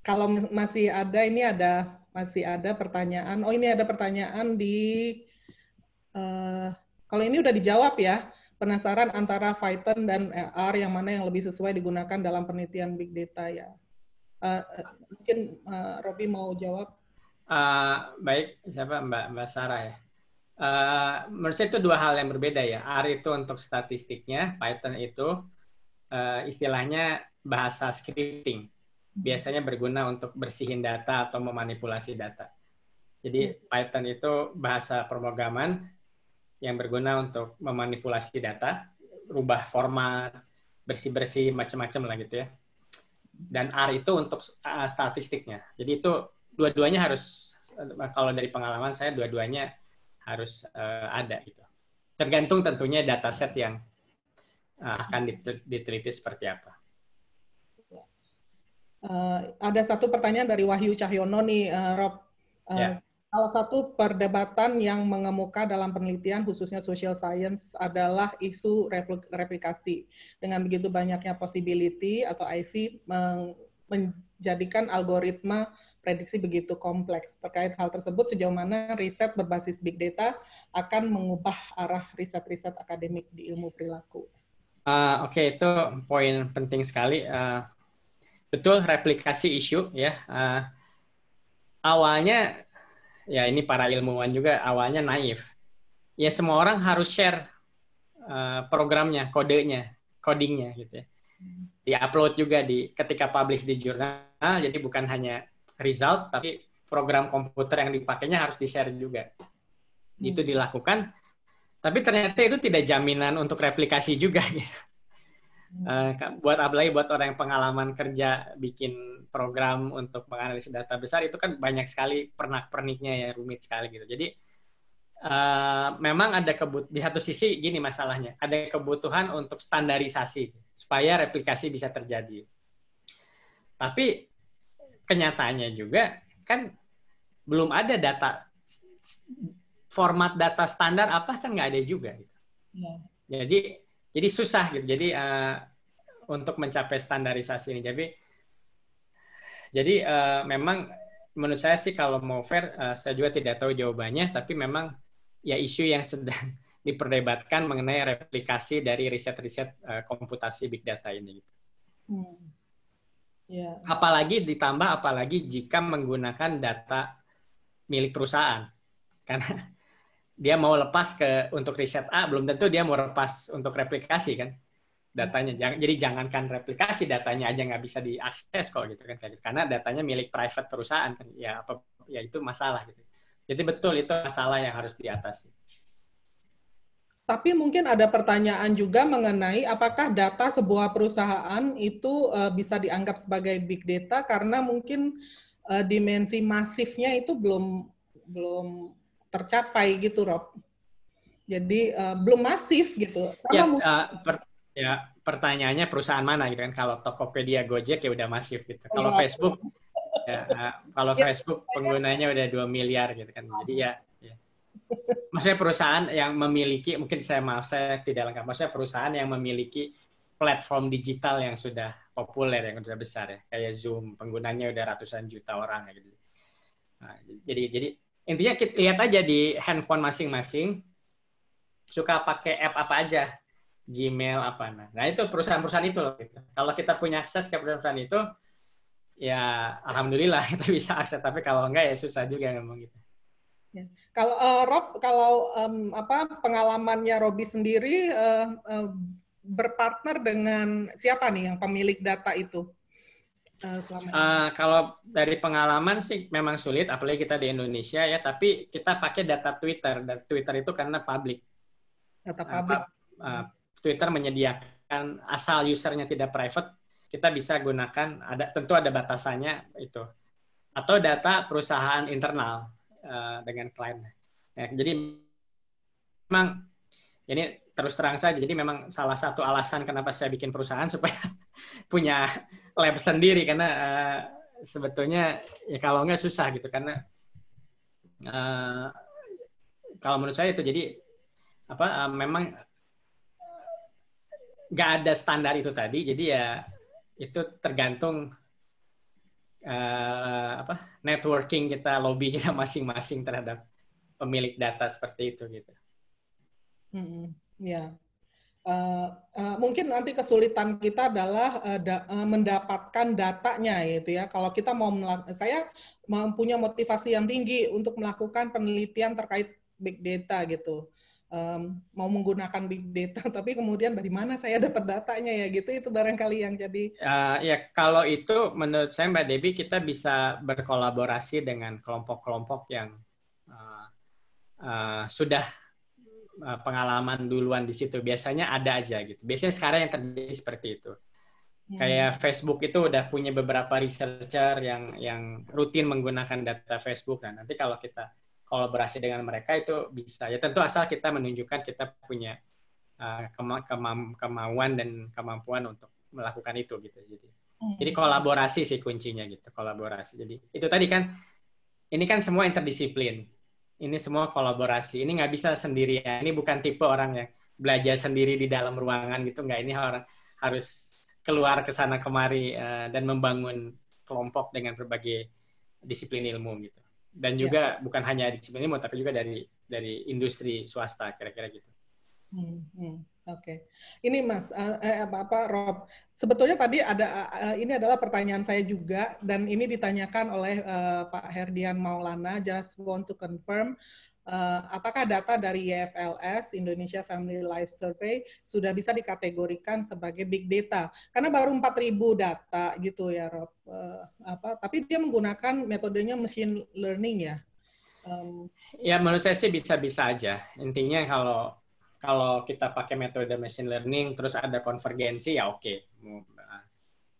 Kalau masih ada, masih ada pertanyaan. Oh, ini ada pertanyaan kalau ini udah dijawab ya. Penasaran antara Python dan R yang mana yang lebih sesuai digunakan dalam penelitian big data ya. Mungkin Robi mau jawab. Baik, siapa Mbak Sarah ya. Menurut saya itu dua hal yang berbeda ya. R itu untuk statistiknya, Python itu istilahnya bahasa scripting. Biasanya berguna untuk bersihin data atau memanipulasi data. Jadi Python itu bahasa pemrograman yang berguna untuk memanipulasi data, rubah format, bersih-bersih, macam-macam lah gitu ya. Dan R itu untuk statistiknya. Jadi itu dua-duanya harus, kalau dari pengalaman saya, dua-duanya harus ada gitu. Tergantung tentunya dataset yang akan diteliti seperti apa. Ada satu pertanyaan dari Wahyu Cahyono nih, Rob. Salah satu perdebatan yang mengemuka dalam penelitian khususnya social science adalah isu replikasi. Dengan begitu banyaknya possibility atau IV menjadikan algoritma prediksi begitu kompleks. Terkait hal tersebut, sejauh mana riset berbasis big data akan mengubah arah riset-riset akademik di ilmu perilaku? Oke, itu poin penting sekali. Betul, replikasi isu ya. Awalnya ya ini para ilmuwan juga awalnya naif. Ya semua orang harus share programnya, kodenya, codingnya gitu ya. Di-upload juga ketika publish di jurnal, jadi bukan hanya result, tapi program komputer yang dipakainya harus di-share juga. Itu dilakukan, tapi ternyata itu tidak jaminan untuk replikasi juga. Gitu. Apalagi buat orang yang pengalaman kerja bikin program untuk menganalisis data besar, itu kan banyak sekali pernak-perniknya ya, rumit sekali gitu. Jadi memang ada di satu sisi gini masalahnya, ada kebutuhan untuk standarisasi supaya replikasi bisa terjadi. Tapi kenyataannya juga kan belum ada format data standar apa kan nggak ada juga. Gitu. Ya. Jadi susah gitu. Jadi untuk mencapai standarisasi ini. Jadi memang menurut saya sih kalau mau fair, saya juga tidak tahu jawabannya, tapi memang ya isu yang sedang diperdebatkan mengenai replikasi dari riset-riset komputasi big data ini. Yeah. Apalagi jika menggunakan data milik perusahaan, karena dia mau lepas untuk riset A, belum tentu dia mau lepas untuk replikasi kan datanya. Jadi jangankan replikasi, datanya aja nggak bisa diakses kok gitu kan, karena datanya milik private perusahaan kan, ya itu masalah gitu. Jadi betul itu masalah yang harus diatasi. Tapi mungkin ada pertanyaan juga mengenai apakah data sebuah perusahaan itu bisa dianggap sebagai big data karena mungkin dimensi masifnya itu belum tercapai gitu, Rob. Jadi belum masif gitu. Ya, pertanyaannya perusahaan mana gitu kan? Kalau Tokopedia, Gojek ya udah masif gitu. Kalau Facebook, kalau Facebook penggunanya udah 2 miliar gitu kan. Jadi ya. Maksudnya perusahaan yang memiliki, mungkin saya tidak lengkap. Maksudnya perusahaan yang memiliki platform digital yang sudah populer, yang sudah besar ya, kayak Zoom, penggunanya udah ratusan juta orang gitu. Nah, jadi intinya kita lihat aja di handphone masing-masing suka pakai app apa aja. Gmail apa nah itu perusahaan-perusahaan itu loh gitu. Kalau kita punya akses ke perusahaan itu ya alhamdulillah kita bisa akses, tapi kalau enggak ya susah juga ngomong gitu. Ya. Kalau Rob, pengalamannya Robi sendiri berpartner dengan siapa nih yang pemilik data itu selama ini? Kalau dari pengalaman sih memang sulit, apalagi kita di Indonesia ya, tapi kita pakai data Twitter. Dan Twitter itu karena public. Data public. Twitter menyediakan asal usernya tidak private, kita bisa gunakan, tentu ada batasannya itu, atau data perusahaan internal dengan klien. Ya, jadi memang ini terus terang saja, jadi memang salah satu alasan kenapa saya bikin perusahaan supaya punya lab sendiri, karena sebetulnya ya kalau nggak susah gitu, karena kalau menurut saya itu jadi memang nggak ada standar itu tadi, jadi ya itu tergantung networking kita, lobby kita masing-masing terhadap pemilik data seperti itu gitu. Ya, mungkin nanti kesulitan kita adalah mendapatkan datanya, gitu ya. Kalau kita saya mempunyai motivasi yang tinggi untuk melakukan penelitian terkait big data gitu. Mau menggunakan big data, tapi kemudian dari mana saya dapat datanya ya gitu, itu barangkali yang jadi. Ya kalau itu menurut saya Mbak Debbie, kita bisa berkolaborasi dengan kelompok-kelompok yang sudah pengalaman duluan di situ. Biasanya ada aja gitu. Biasanya sekarang yang terjadi seperti itu. Kayak Facebook itu udah punya beberapa researcher yang rutin menggunakan data Facebook. Nah, nanti kalau kita kolaborasi dengan mereka itu bisa. Ya tentu asal kita menunjukkan kita punya kemauan dan kemampuan untuk melakukan itu gitu. Jadi kolaborasi sih kuncinya gitu, kolaborasi. Jadi itu tadi kan, ini kan semua interdisiplin. Ini semua kolaborasi. Ini nggak bisa sendirian. Ini bukan tipe orang yang belajar sendiri di dalam ruangan gitu. Nggak, ini orang harus keluar ke sana kemari dan membangun kelompok dengan berbagai disiplin ilmu gitu. Dan juga bukan hanya disiplin ilmu, tapi juga dari industri swasta kira-kira gitu. Oke. Ini Mas, Rob. Sebetulnya tadi ada ini adalah pertanyaan saya juga dan ini ditanyakan oleh Pak Herdian Maulana. Just want to confirm, apakah data dari YFLS Indonesia Family Life Survey sudah bisa dikategorikan sebagai big data? Karena baru 4.000 data gitu ya, Rob. Tapi dia menggunakan metodenya machine learning ya. Ya menurut saya sih bisa-bisa aja. Intinya kalau kita pakai metode machine learning terus ada konvergensi ya oke.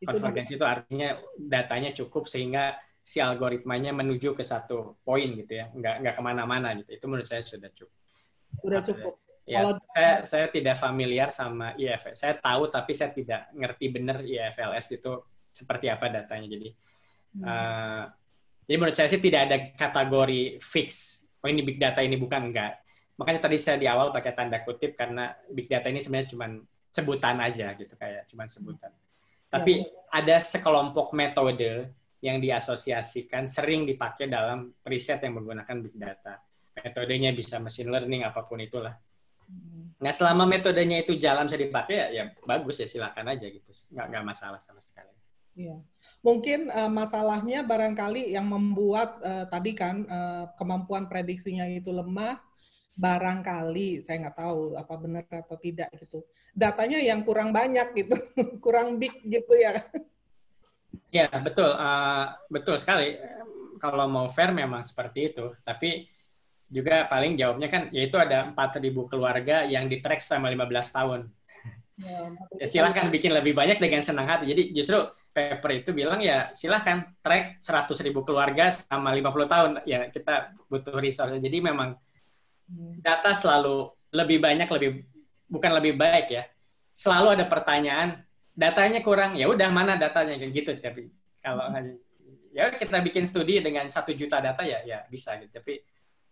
Konvergensi itu artinya datanya cukup sehingga si algoritmanya menuju ke satu poin gitu ya, nggak kemana-mana gitu. Itu menurut saya sudah cukup. Sudah cukup. Ya, saya tidak familiar sama IFLS. Saya tahu tapi saya tidak ngerti benar IFLS itu seperti apa datanya. Jadi menurut saya sih tidak ada kategori fix. Oh ini big data, ini bukan, enggak. Makanya tadi saya di awal pakai tanda kutip karena big data ini sebenarnya cuma sebutan aja gitu, kayak cuma sebutan. Tapi ada sekelompok metode yang diasosiasikan sering dipakai dalam riset yang menggunakan big data. Metodenya bisa machine learning apapun itulah. Nah selama metodenya itu jalan bisa dipakai ya bagus ya silakan aja gitu, nggak masalah sama sekali. Iya. Mungkin masalahnya barangkali yang membuat tadi kan kemampuan prediksinya itu lemah, barangkali saya nggak tahu apa benar atau tidak gitu. Datanya yang kurang banyak gitu, kurang big gitu ya. Ya betul, betul sekali. Kalau mau fair memang seperti itu, tapi juga paling jawabnya kan yaitu ada 4.000 keluarga yang di-track selama 15 tahun. Ya, silahkan bikin lebih banyak dengan senang hati. Jadi justru paper itu bilang ya silahkan track 100.000 keluarga selama 50 tahun. Ya kita butuh resource. Jadi memang data selalu lebih banyak, bukan lebih baik ya. Selalu ada pertanyaan, datanya kurang, ya udah mana datanya gitu. Tapi kalau ya kita bikin studi dengan 1 juta data ya bisa gitu.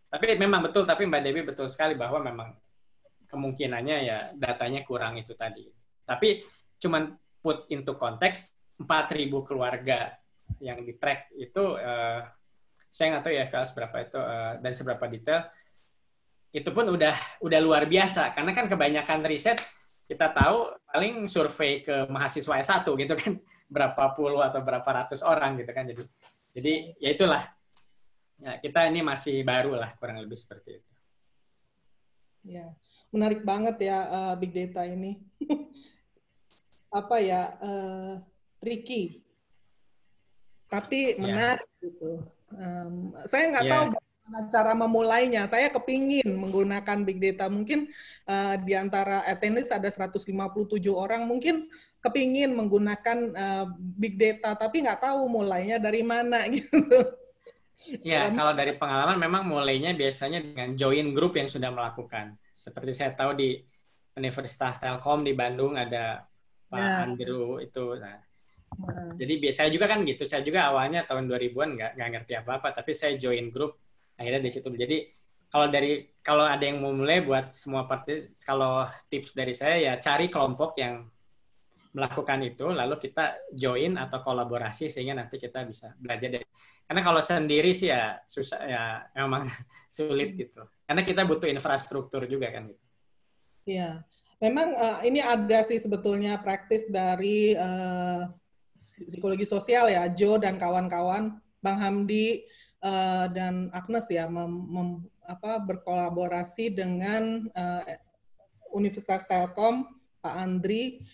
Tapi memang betul, tapi Mbak Dewi betul sekali bahwa memang kemungkinannya ya datanya kurang itu tadi. Tapi cuman put into konteks 4.000 keluarga yang di track itu saya nggak tahu ya seberapa itu dan seberapa detail. Itu pun udah luar biasa karena kan kebanyakan riset kita tahu paling survei ke mahasiswa S1 gitu kan berapa puluh atau berapa ratus orang gitu kan. Jadi ya itulah. Ya, kita ini masih baru lah kurang lebih seperti itu. Ya. Menarik banget ya big data ini. Apa ya, tricky. Tapi menarik gitu. Saya nggak tahu bagaimana cara memulainya. Saya kepingin menggunakan big data. Mungkin di antara attendees ada 157 orang, mungkin kepingin menggunakan big data, tapi nggak tahu mulainya dari mana gitu. Ya, kalau dari pengalaman memang mulainya biasanya dengan join grup yang sudah melakukan. Seperti saya tahu di Universitas Telkom di Bandung ada Pak Andrew itu. Nah, jadi biasanya juga kan gitu. Saya juga awalnya tahun 2000-an nggak ngerti apa-apa, tapi saya join grup akhirnya di situ. Jadi kalau ada yang mau mulai buat semua kalau tips dari saya ya cari kelompok yang melakukan itu, lalu kita join atau kolaborasi sehingga nanti kita bisa belajar dari. Karena kalau sendiri sih ya susah ya, memang sulit gitu. Karena kita butuh infrastruktur juga kan gitu. Iya, memang ini ada sih sebetulnya praktis dari psikologi sosial ya, Jo dan kawan-kawan, Bang Hamdi dan Agnes ya, berkolaborasi dengan Universitas Telkom, Pak Andri,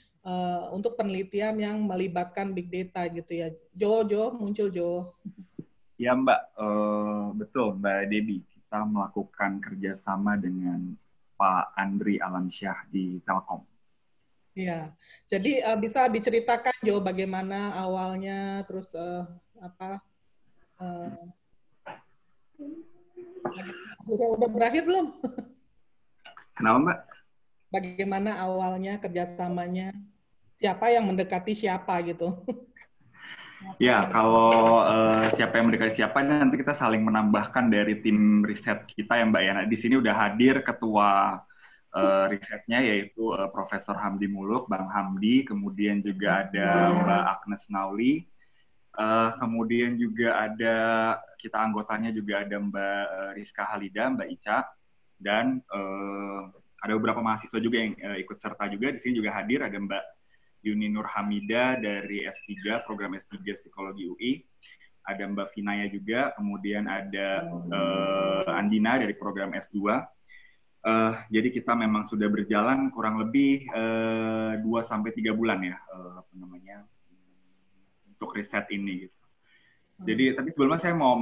untuk penelitian yang melibatkan big data gitu ya. Jo, muncul Jo. Ya Mbak, betul Mbak Debbie. Kita melakukan kerjasama dengan Pak Andri Alamsyah di Telkom. Iya, jadi bisa diceritakan Jo bagaimana awalnya, terus udah berakhir belum? Kenapa Mbak? Bagaimana awalnya kerjasamanya? Siapa yang mendekati siapa gitu? Ya, kalau siapa yang mendekati siapa, nanti kita saling menambahkan dari tim riset kita ya Mbak ya. Nah, di sini udah hadir ketua risetnya yaitu Profesor Hamdi Muluk, Bang Hamdi, kemudian juga ada Mbak Agnes Nauli, kemudian juga ada kita anggotanya juga ada Mbak Rizka Halida, Mbak Ica, dan ada beberapa mahasiswa juga yang ikut serta juga. Di sini juga hadir ada Mbak Yuni Nur Hamida dari S3, program S3 Psikologi UI. Ada Mbak Vinaya juga, kemudian ada Andina dari program S2. Jadi kita memang sudah berjalan kurang lebih 2-3 bulan ya, untuk riset ini. Gitu. Jadi, tapi sebelumnya saya mau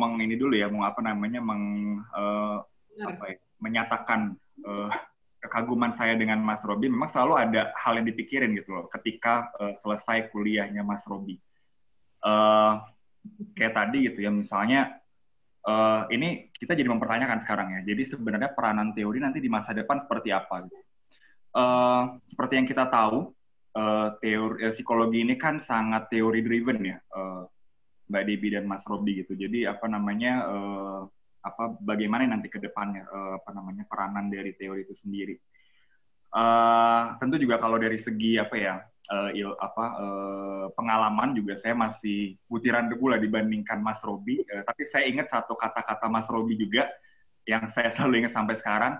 menyatakan kekaguman saya dengan Mas Robi. Memang selalu ada hal yang dipikirin gitu loh, ketika selesai kuliahnya Mas Robi. Kayak tadi gitu ya, misalnya ini kita jadi mempertanyakan sekarang ya. Jadi sebenarnya peranan teori nanti di masa depan seperti apa? Gitu. Seperti yang kita tahu, psikologi ini kan sangat teori driven ya, Mbak Debbie dan Mas Robi gitu. Jadi bagaimana nanti ke depannya peranan dari teori itu sendiri. Tentu juga kalau dari segi pengalaman juga saya masih butiran debu lah dibandingkan Mas Robi. Tapi saya ingat satu kata-kata Mas Robi juga yang saya selalu ingat sampai sekarang.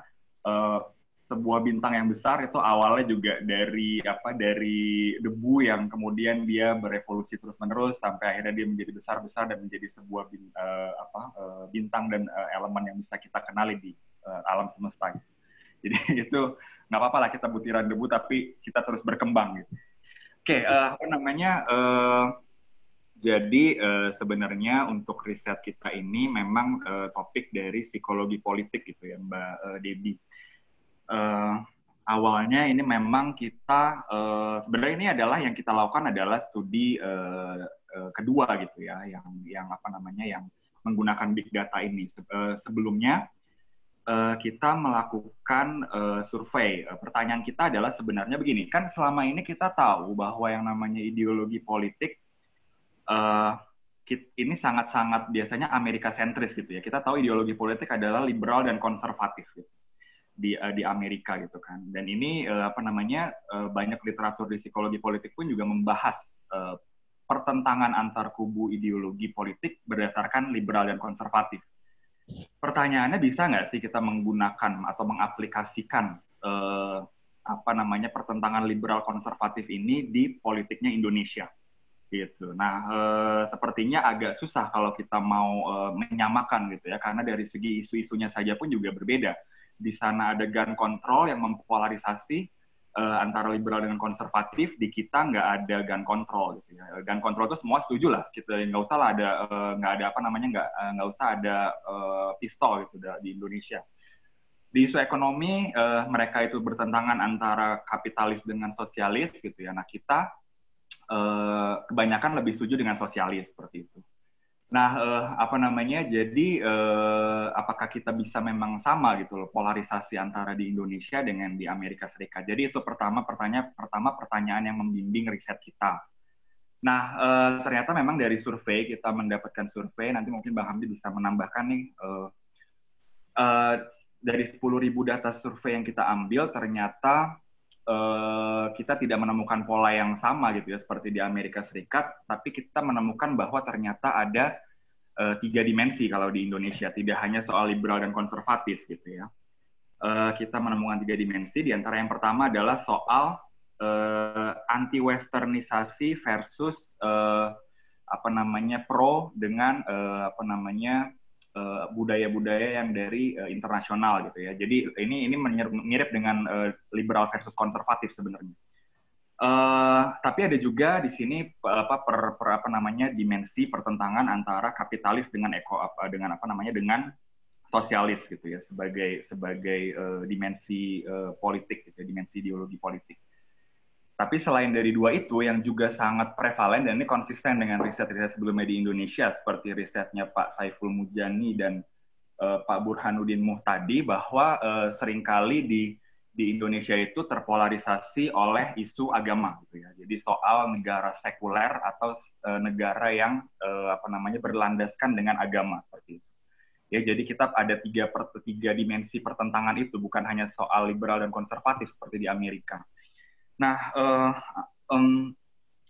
Sebuah bintang yang besar itu awalnya juga dari debu yang kemudian dia berevolusi terus-menerus sampai akhirnya dia menjadi besar-besar dan menjadi sebuah bintang dan elemen yang bisa kita kenali di alam semesta. Jadi itu nggak apa-apa lah kita butiran debu tapi kita terus berkembang gitu. Oke, jadi sebenarnya untuk riset kita ini memang topik dari psikologi politik gitu ya Mbak Debbie. Awalnya ini memang kita sebenarnya ini adalah yang kita lakukan adalah studi kedua gitu ya, yang menggunakan big data ini. Sebelumnya kita melakukan survei. Pertanyaan kita adalah sebenarnya begini, kan selama ini kita tahu bahwa yang namanya ideologi politik ini sangat-sangat biasanya Amerika sentris gitu ya. Kita tahu ideologi politik adalah liberal dan konservatif gitu, di Amerika gitu kan. Dan ini banyak literatur di psikologi politik pun juga membahas pertentangan antar kubu ideologi politik berdasarkan liberal dan konservatif. Pertanyaannya, bisa nggak sih kita menggunakan atau mengaplikasikan pertentangan liberal konservatif ini di politiknya Indonesia gitu. Nah, sepertinya agak susah kalau kita mau menyamakan gitu ya, karena dari segi isu-isunya saja pun juga berbeda. Di sana ada gun control yang mempolarisasi antara liberal dengan konservatif, di kita nggak ada gun control gitu ya. Gun control itu semua setuju lah, kita nggak usah lah nggak usah ada pistol gitu di Indonesia. Di isu ekonomi mereka itu bertentangan antara kapitalis dengan sosialis gitu ya. Nah, kita kebanyakan lebih setuju dengan sosialis seperti itu. Nah, jadi apakah kita bisa memang sama gitu loh polarisasi antara di Indonesia dengan di Amerika Serikat? Jadi itu pertanyaan yang membimbing riset kita. Nah, ternyata memang dari survei kita mendapatkan survei, nanti mungkin Bang Hamdi bisa menambahkan nih, dari 10.000 data survei yang kita ambil, ternyata kita tidak menemukan pola yang sama gitu ya seperti di Amerika Serikat, tapi kita menemukan bahwa ternyata ada 3 dimensi kalau di Indonesia, tidak hanya soal liberal dan konservatif gitu ya. Kita menemukan 3 dimensi, di antara yang pertama adalah soal anti-westernisasi versus pro dengan budaya-budaya yang dari internasional gitu ya. Jadi ini mirip dengan liberal versus konservatif sebenarnya. Tapi ada juga di sini dimensi pertentangan antara kapitalis dengan dengan sosialis gitu ya, sebagai dimensi politik gitu ya, dimensi ideologi politik. Tapi selain dari 2 itu, yang juga sangat prevalen dan ini konsisten dengan riset-riset sebelumnya di Indonesia, seperti risetnya Pak Saiful Mujani dan Pak Burhanuddin Muhtadi, bahwa seringkali di Indonesia itu terpolarisasi oleh isu agama, gitu ya. Jadi soal negara sekuler atau negara yang berlandaskan dengan agama seperti itu. Ya, jadi kita ada 3 dimensi pertentangan itu, bukan hanya soal liberal dan konservatif seperti di Amerika. Nah,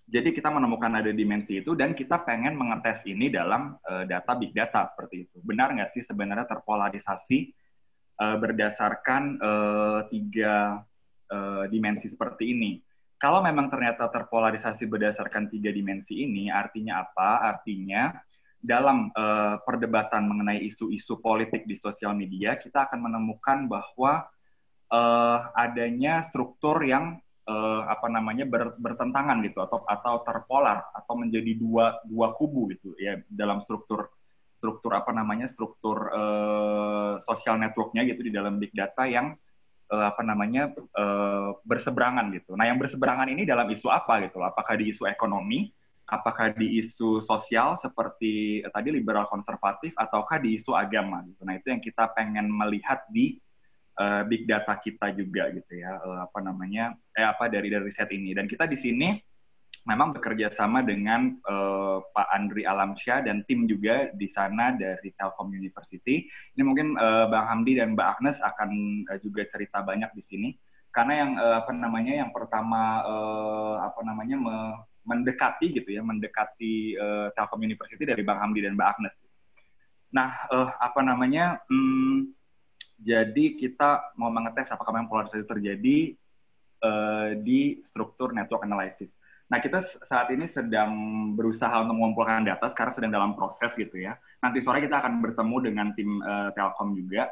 jadi kita menemukan ada dimensi itu dan kita pengen mengetes ini dalam data big data seperti itu. Benar nggak sih sebenarnya terpolarisasi berdasarkan tiga dimensi seperti ini. Kalau memang ternyata terpolarisasi berdasarkan tiga dimensi ini, artinya apa? Artinya dalam perdebatan mengenai isu-isu politik di sosial media, kita akan menemukan bahwa adanya struktur yang bertentangan gitu, atau terpolar, atau menjadi dua kubu gitu ya dalam struktur social network-nya gitu di dalam big data yang berseberangan gitu. Nah, yang berseberangan ini dalam isu apa gitu? Apakah di isu ekonomi, apakah di isu sosial seperti tadi liberal konservatif, ataukah di isu agama gitu. Nah, itu yang kita pengen melihat di big data kita juga gitu ya. Dari riset ini. Dan kita di sini memang bekerja sama dengan Pak Andri Alamsyah dan tim juga di sana dari Telkom University. Ini mungkin Bang Hamdi dan Mbak Agnes akan juga cerita banyak di sini. Karena yang pertama mendekati Telkom University dari Bang Hamdi dan Mbak Agnes. Nah, jadi kita mau mengetes apakah memang polarisasi terjadi di struktur network analysis. Nah, kita saat ini sedang berusaha untuk mengumpulkan data, sekarang sedang dalam proses gitu ya. Nanti sore kita akan bertemu dengan tim Telkom juga.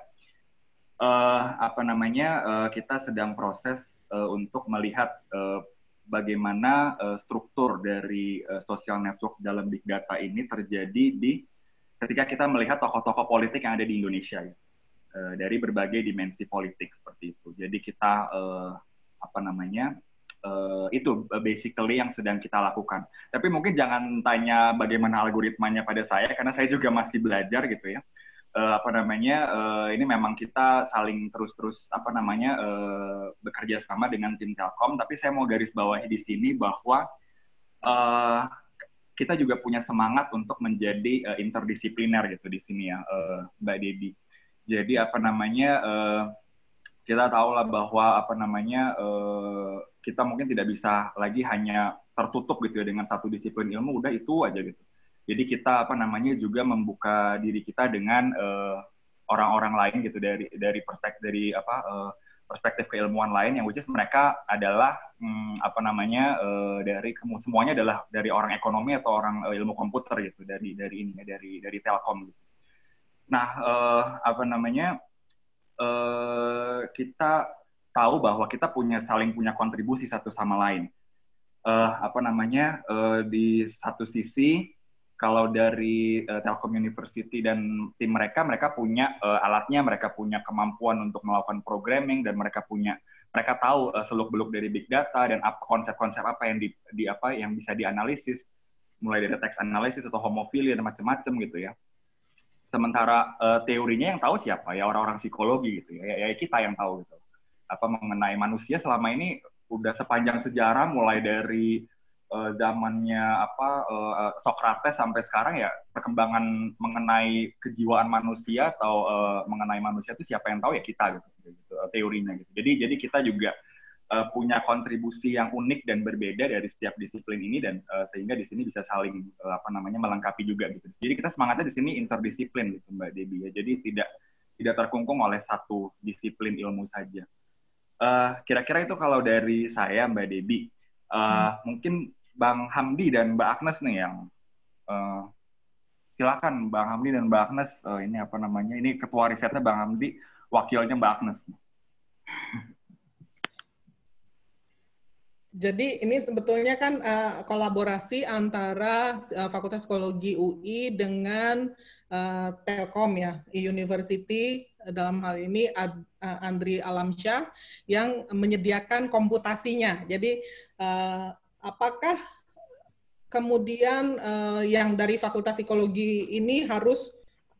Kita sedang proses untuk melihat bagaimana struktur dari social network dalam big data ini terjadi ketika kita melihat tokoh-tokoh politik yang ada di Indonesia ya. Dari berbagai dimensi politik seperti itu. Jadi kita itu basically yang sedang kita lakukan. Tapi mungkin jangan tanya bagaimana algoritmanya pada saya, karena saya juga masih belajar gitu ya. Ini memang kita saling terus bekerja sama dengan tim Telkom. Tapi saya mau garis bawahi di sini bahwa kita juga punya semangat untuk menjadi interdisipliner gitu di sini ya, Mbak Debbie. Jadi kita tahulah bahwa kita mungkin tidak bisa lagi hanya tertutup gitu ya dengan satu disiplin ilmu, udah itu aja gitu. Jadi kita juga membuka diri kita dengan orang-orang lain gitu dari perspektif keilmuan lain yang which is mereka adalah semuanya adalah dari orang ekonomi atau orang ilmu komputer gitu dari Telkom gitu. Nah, kita tahu bahwa kita saling punya kontribusi satu sama lain. Di satu sisi, kalau dari Telkom University dan tim mereka punya alatnya, mereka punya kemampuan untuk melakukan programming, dan mereka tahu seluk-beluk dari big data dan konsep-konsep apa yang bisa dianalisis, mulai dari text analysis atau homofilia dan macam-macam gitu ya. Sementara teorinya yang tahu siapa? Ya orang-orang psikologi gitu ya kita yang tahu gitu. Mengenai manusia selama ini udah sepanjang sejarah, mulai dari zamannya Socrates sampai sekarang ya, perkembangan mengenai kejiwaan manusia atau mengenai manusia itu siapa yang tahu ya kita gitu teorinya gitu. Jadi kita juga punya kontribusi yang unik dan berbeda dari setiap disiplin ini, dan sehingga di sini bisa saling melengkapi juga gitu. Jadi kita semangatnya di sini interdisiplin gitu Mbak Debbie ya. Jadi tidak terkungkung oleh satu disiplin ilmu saja. Kira-kira itu kalau dari saya Mbak Debbie. Mungkin Bang Hamdi dan Mbak Agnes nih yang silakan Bang Hamdi dan Mbak Agnes, ini ketua risetnya Bang Hamdi, wakilnya Mbak Agnes. Jadi ini sebetulnya kan kolaborasi antara Fakultas Psikologi UI dengan Telkom ya, University, dalam hal ini Andri Alamsyah yang menyediakan komputasinya. Jadi apakah kemudian yang dari Fakultas Psikologi ini harus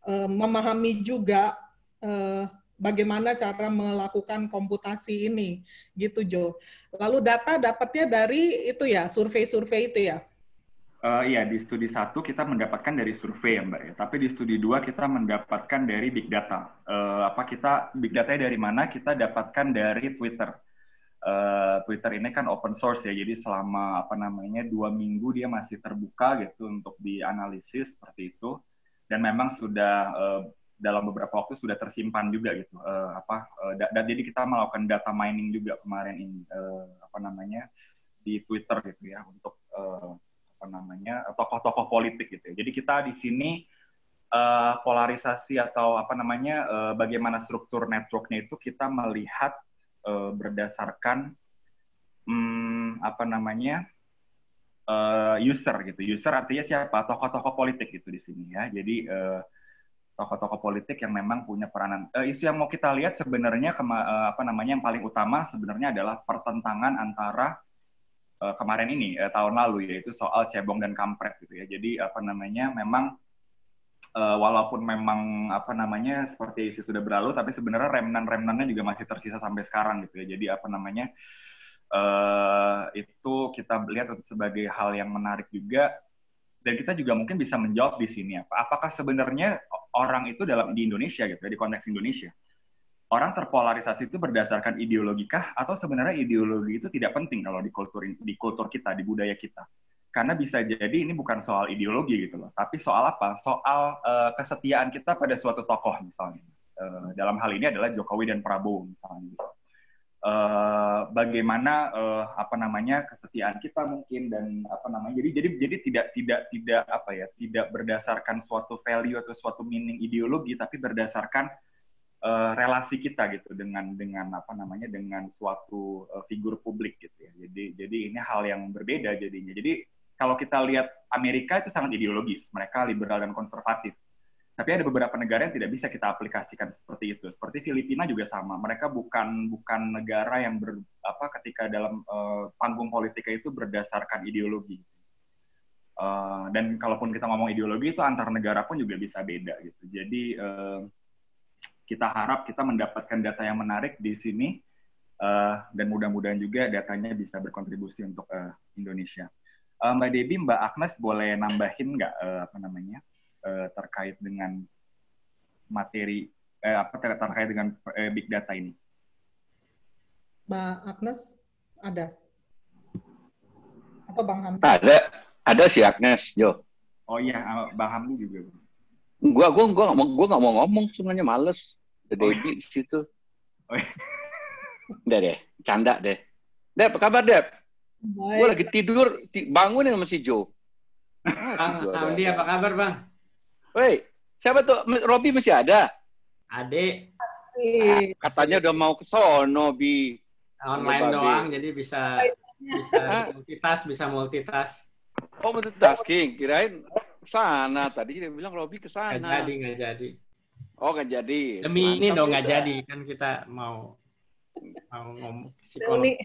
memahami juga bagaimana cara melakukan komputasi ini, gitu Jo. Lalu data dapatnya dari itu ya, survei-survei itu ya? Iya, di studi 1 kita mendapatkan dari survei ya Mbak ya. Tapi di studi 2 kita mendapatkan dari big data. Big data dari mana? Kita dapatkan dari Twitter. Twitter ini kan open source ya, jadi selama 2 minggu dia masih terbuka gitu untuk dianalisis seperti itu. Dan memang sudah dalam beberapa waktu sudah tersimpan juga gitu. Dan jadi kita melakukan data mining juga kemarin ini di Twitter gitu ya untuk tokoh-tokoh politik gitu. Jadi kita di sini polarisasi atau bagaimana struktur networknya itu kita melihat berdasarkan user gitu. User artinya siapa? Tokoh-tokoh politik gitu di sini ya. Jadi tokoh-tokoh politik yang memang punya peranan. Isu yang mau kita lihat sebenarnya yang paling utama sebenarnya adalah pertentangan antara kemarin ini tahun lalu, yaitu soal cebong dan kampret gitu ya. Jadi memang walaupun memang seperti isu sudah berlalu, tapi sebenarnya remnan-remnannya juga masih tersisa sampai sekarang gitu ya. Jadi itu kita lihat sebagai hal yang menarik juga, dan kita juga mungkin bisa menjawab di sini apakah sebenarnya orang itu di Indonesia gitu ya, di konteks Indonesia, orang terpolarisasi itu berdasarkan ideologi kah, atau sebenarnya ideologi itu tidak penting kalau di kultur kita, di budaya kita? Karena bisa jadi ini bukan soal ideologi gitu loh, tapi soal apa? Soal kesetiaan kita pada suatu tokoh misalnya. Dalam hal ini adalah Jokowi dan Prabowo misalnya. Bagaimana kesetiaan kita mungkin, dan jadi tidak berdasarkan suatu value atau suatu meaning ideologi, tapi berdasarkan relasi kita gitu dengan suatu figur publik gitu ya. Jadi ini hal yang berbeda jadinya. Jadi kalau kita lihat Amerika itu sangat ideologis, mereka liberal dan konservatif. Tapi ada beberapa negara yang tidak bisa kita aplikasikan seperti itu. Seperti Filipina juga sama. Mereka bukan negara yang ketika dalam panggung politiknya itu berdasarkan ideologi. Dan kalaupun kita ngomong ideologi itu antar negara pun juga bisa beda gitu. Jadi kita harap kita mendapatkan data yang menarik di sini, dan mudah-mudahan juga datanya bisa berkontribusi untuk Indonesia. Mbak Debbie, Mbak Agnes boleh nambahin nggak terkait dengan materi terkait dengan big data ini? Mbak Agnes ada? Atau Bang Hamdi? Ada si Agnes, Jo. Oh iya, Bang Hamdi juga. Gua nggak mau ngomong, sebenarnya males. Debbie di situ. Udah deh, canda deh. Dep, apa kabar Dep? Gue lagi tidur, bangunin sama si Jo. Hamdi, apa kabar Bang? Woi, siapa tuh? Robi masih ada? Adik. Katanya udah mau ke sono, Bi. Online doang, jadi bisa multitask. Oh, multitasking. Kirain sana. Tadi dia bilang Robi ke sana. Nggak jadi. Oh, nggak jadi. Demi ini dong nggak jadi. Kan kita mau ngomong psikolog.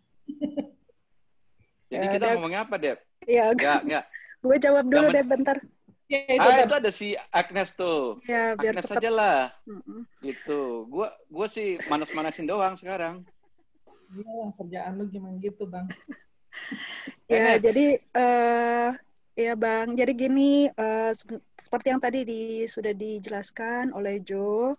Jadi kita ngomongnya apa, Dep? Ya, nggak. Gue jawab dulu deh bentar. Itu ada si Agnes tuh. Ya, biar Agnes aja lah. Gitu. Gue sih manas-manasin doang sekarang. Iya, kerjaan lu gimana gitu, Bang? Ya, jadi ya Bang, jadi gini, seperti yang tadi sudah dijelaskan oleh Jo,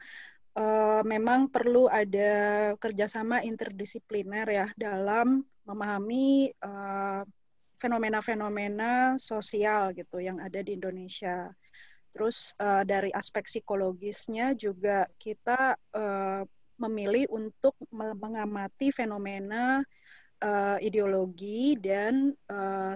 memang perlu ada kerjasama interdisipliner ya dalam memahami fenomena-fenomena sosial gitu yang ada di Indonesia. Terus dari aspek psikologisnya juga kita memilih untuk mengamati fenomena ideologi dan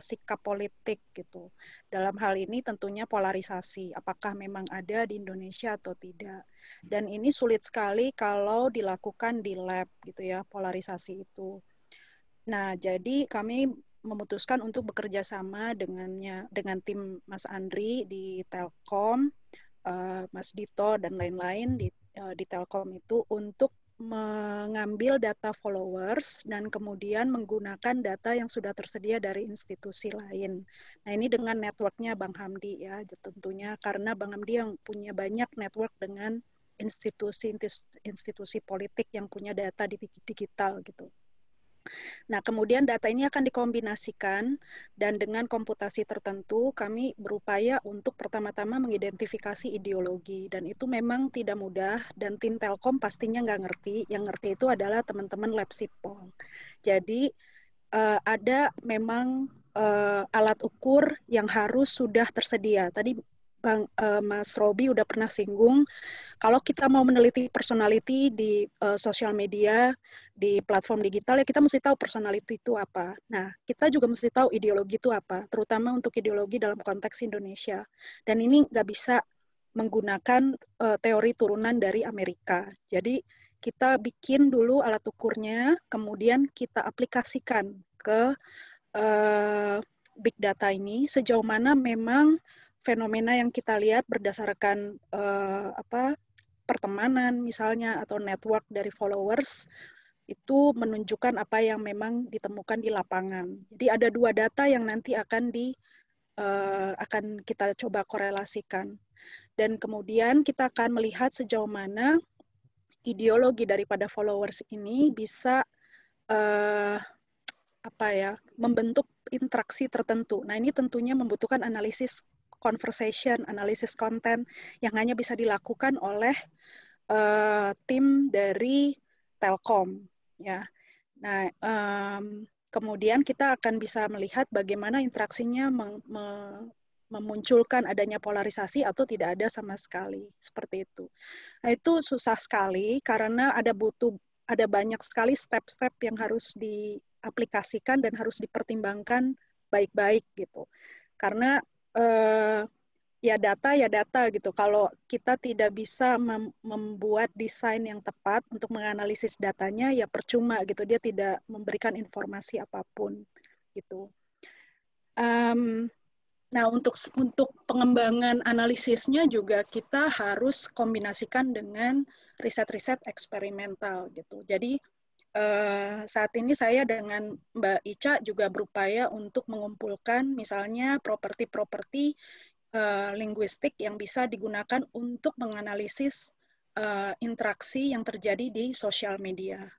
sikap politik gitu. Dalam hal ini tentunya polarisasi, apakah memang ada di Indonesia atau tidak. Dan ini sulit sekali kalau dilakukan di lab gitu ya, polarisasi itu. Nah, jadi kami memutuskan untuk bekerja sama dengan tim Mas Andri di Telkom, Mas Dito dan lain-lain di Telkom itu untuk mengambil data followers dan kemudian menggunakan data yang sudah tersedia dari institusi lain. Nah, ini dengan networknya Bang Hamdi ya, tentunya karena Bang Hamdi yang punya banyak network dengan institusi politik yang punya data digital gitu. Nah, kemudian data ini akan dikombinasikan dan dengan komputasi tertentu kami berupaya untuk pertama-tama mengidentifikasi ideologi, dan itu memang tidak mudah dan tim Telkom pastinya nggak ngerti. Yang ngerti itu adalah teman-teman lab Sipol. Jadi ada memang alat ukur yang harus sudah tersedia. Tadi Mas Robi udah pernah singgung, kalau kita mau meneliti personality di sosial media, di platform digital, ya kita mesti tahu personality itu apa. Nah, kita juga mesti tahu ideologi itu apa, terutama untuk ideologi dalam konteks Indonesia. Dan ini nggak bisa menggunakan teori turunan dari Amerika. Jadi, kita bikin dulu alat ukurnya, kemudian kita aplikasikan ke big data ini, sejauh mana memang fenomena yang kita lihat berdasarkan pertemanan misalnya atau network dari followers itu menunjukkan apa yang memang ditemukan di lapangan. Jadi ada 2 data yang nanti akan kita coba korelasikan. Dan kemudian kita akan melihat sejauh mana ideologi daripada followers ini bisa membentuk interaksi tertentu. Nah, ini tentunya membutuhkan analisis conversation, analisis konten yang hanya bisa dilakukan oleh tim dari Telkom. Ya. Nah, kemudian kita akan bisa melihat bagaimana interaksinya memunculkan adanya polarisasi atau tidak ada sama sekali. Seperti itu. Nah, itu susah sekali karena ada banyak sekali step-step yang harus diaplikasikan dan harus dipertimbangkan baik-baik gitu. Karena ya data gitu. Kalau kita tidak bisa membuat desain yang tepat untuk menganalisis datanya, ya percuma gitu. Dia tidak memberikan informasi apapun gitu. Nah, untuk pengembangan analisisnya juga kita harus kombinasikan dengan riset-riset eksperimental gitu. Jadi saat ini saya dengan Mbak Ica juga berupaya untuk mengumpulkan misalnya properti-properti linguistik yang bisa digunakan untuk menganalisis interaksi yang terjadi di sosial media.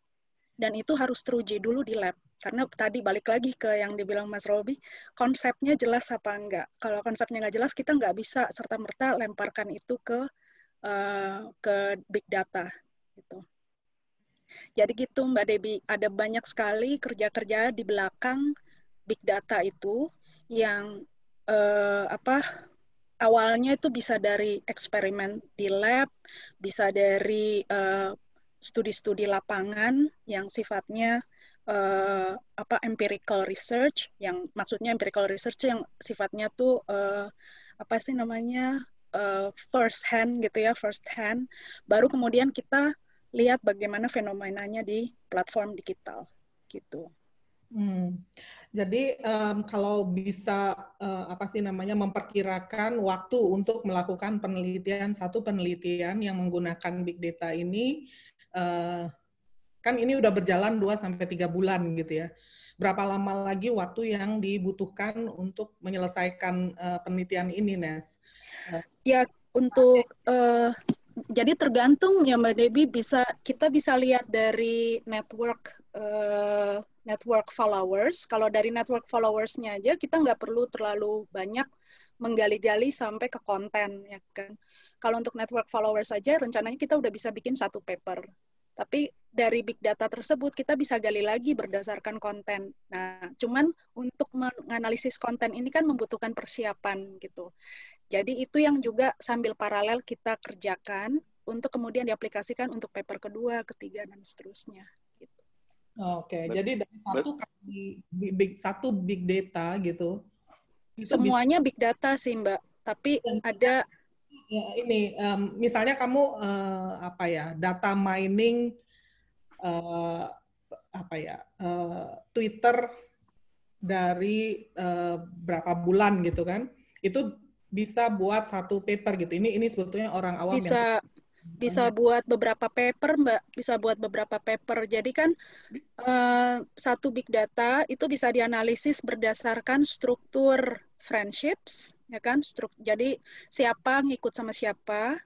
Dan itu harus teruji dulu di lab. Karena tadi balik lagi ke yang dibilang Mas Robi, konsepnya jelas apa enggak. Kalau konsepnya nggak jelas, kita nggak bisa serta-merta lemparkan itu ke big data. Gitu. Jadi gitu Mbak Debbie, ada banyak sekali kerja-kerja di belakang big data itu yang awalnya itu bisa dari eksperimen di lab, bisa dari studi-studi lapangan yang sifatnya empirical research, yang maksudnya empirical research yang sifatnya tuh first hand gitu ya, first hand. Baru kemudian kita lihat bagaimana fenomenanya di platform digital gitu. Jadi kalau bisa memperkirakan waktu untuk melakukan satu penelitian yang menggunakan big data ini, kan ini udah berjalan 2-3 bulan gitu ya. Berapa lama lagi waktu yang dibutuhkan untuk menyelesaikan penelitian ini, Nes? Ya, untuk jadi tergantung ya Mbak Debbie, kita bisa lihat dari network followers. Kalau dari network followers-nya aja kita nggak perlu terlalu banyak menggali-gali sampai ke konten ya kan. Kalau untuk network followers saja rencananya kita udah bisa bikin 1 paper. Tapi dari big data tersebut kita bisa gali lagi berdasarkan konten. Nah, cuman untuk menganalisis konten ini kan membutuhkan persiapan gitu. Jadi itu yang juga sambil paralel kita kerjakan untuk kemudian diaplikasikan untuk paper kedua, ketiga, dan seterusnya. Gitu. Oke, jadi dari satu big data gitu. Semuanya big data sih Mbak, tapi ada ya ini misalnya kamu data mining Twitter dari berapa bulan gitu kan, itu bisa buat 1 paper gitu. Ini sebetulnya orang awam bisa buat beberapa paper Mbak, bisa buat beberapa paper. Jadi kan satu big data itu bisa dianalisis berdasarkan struktur friendships, ya kan? Jadi siapa ngikut sama siapa,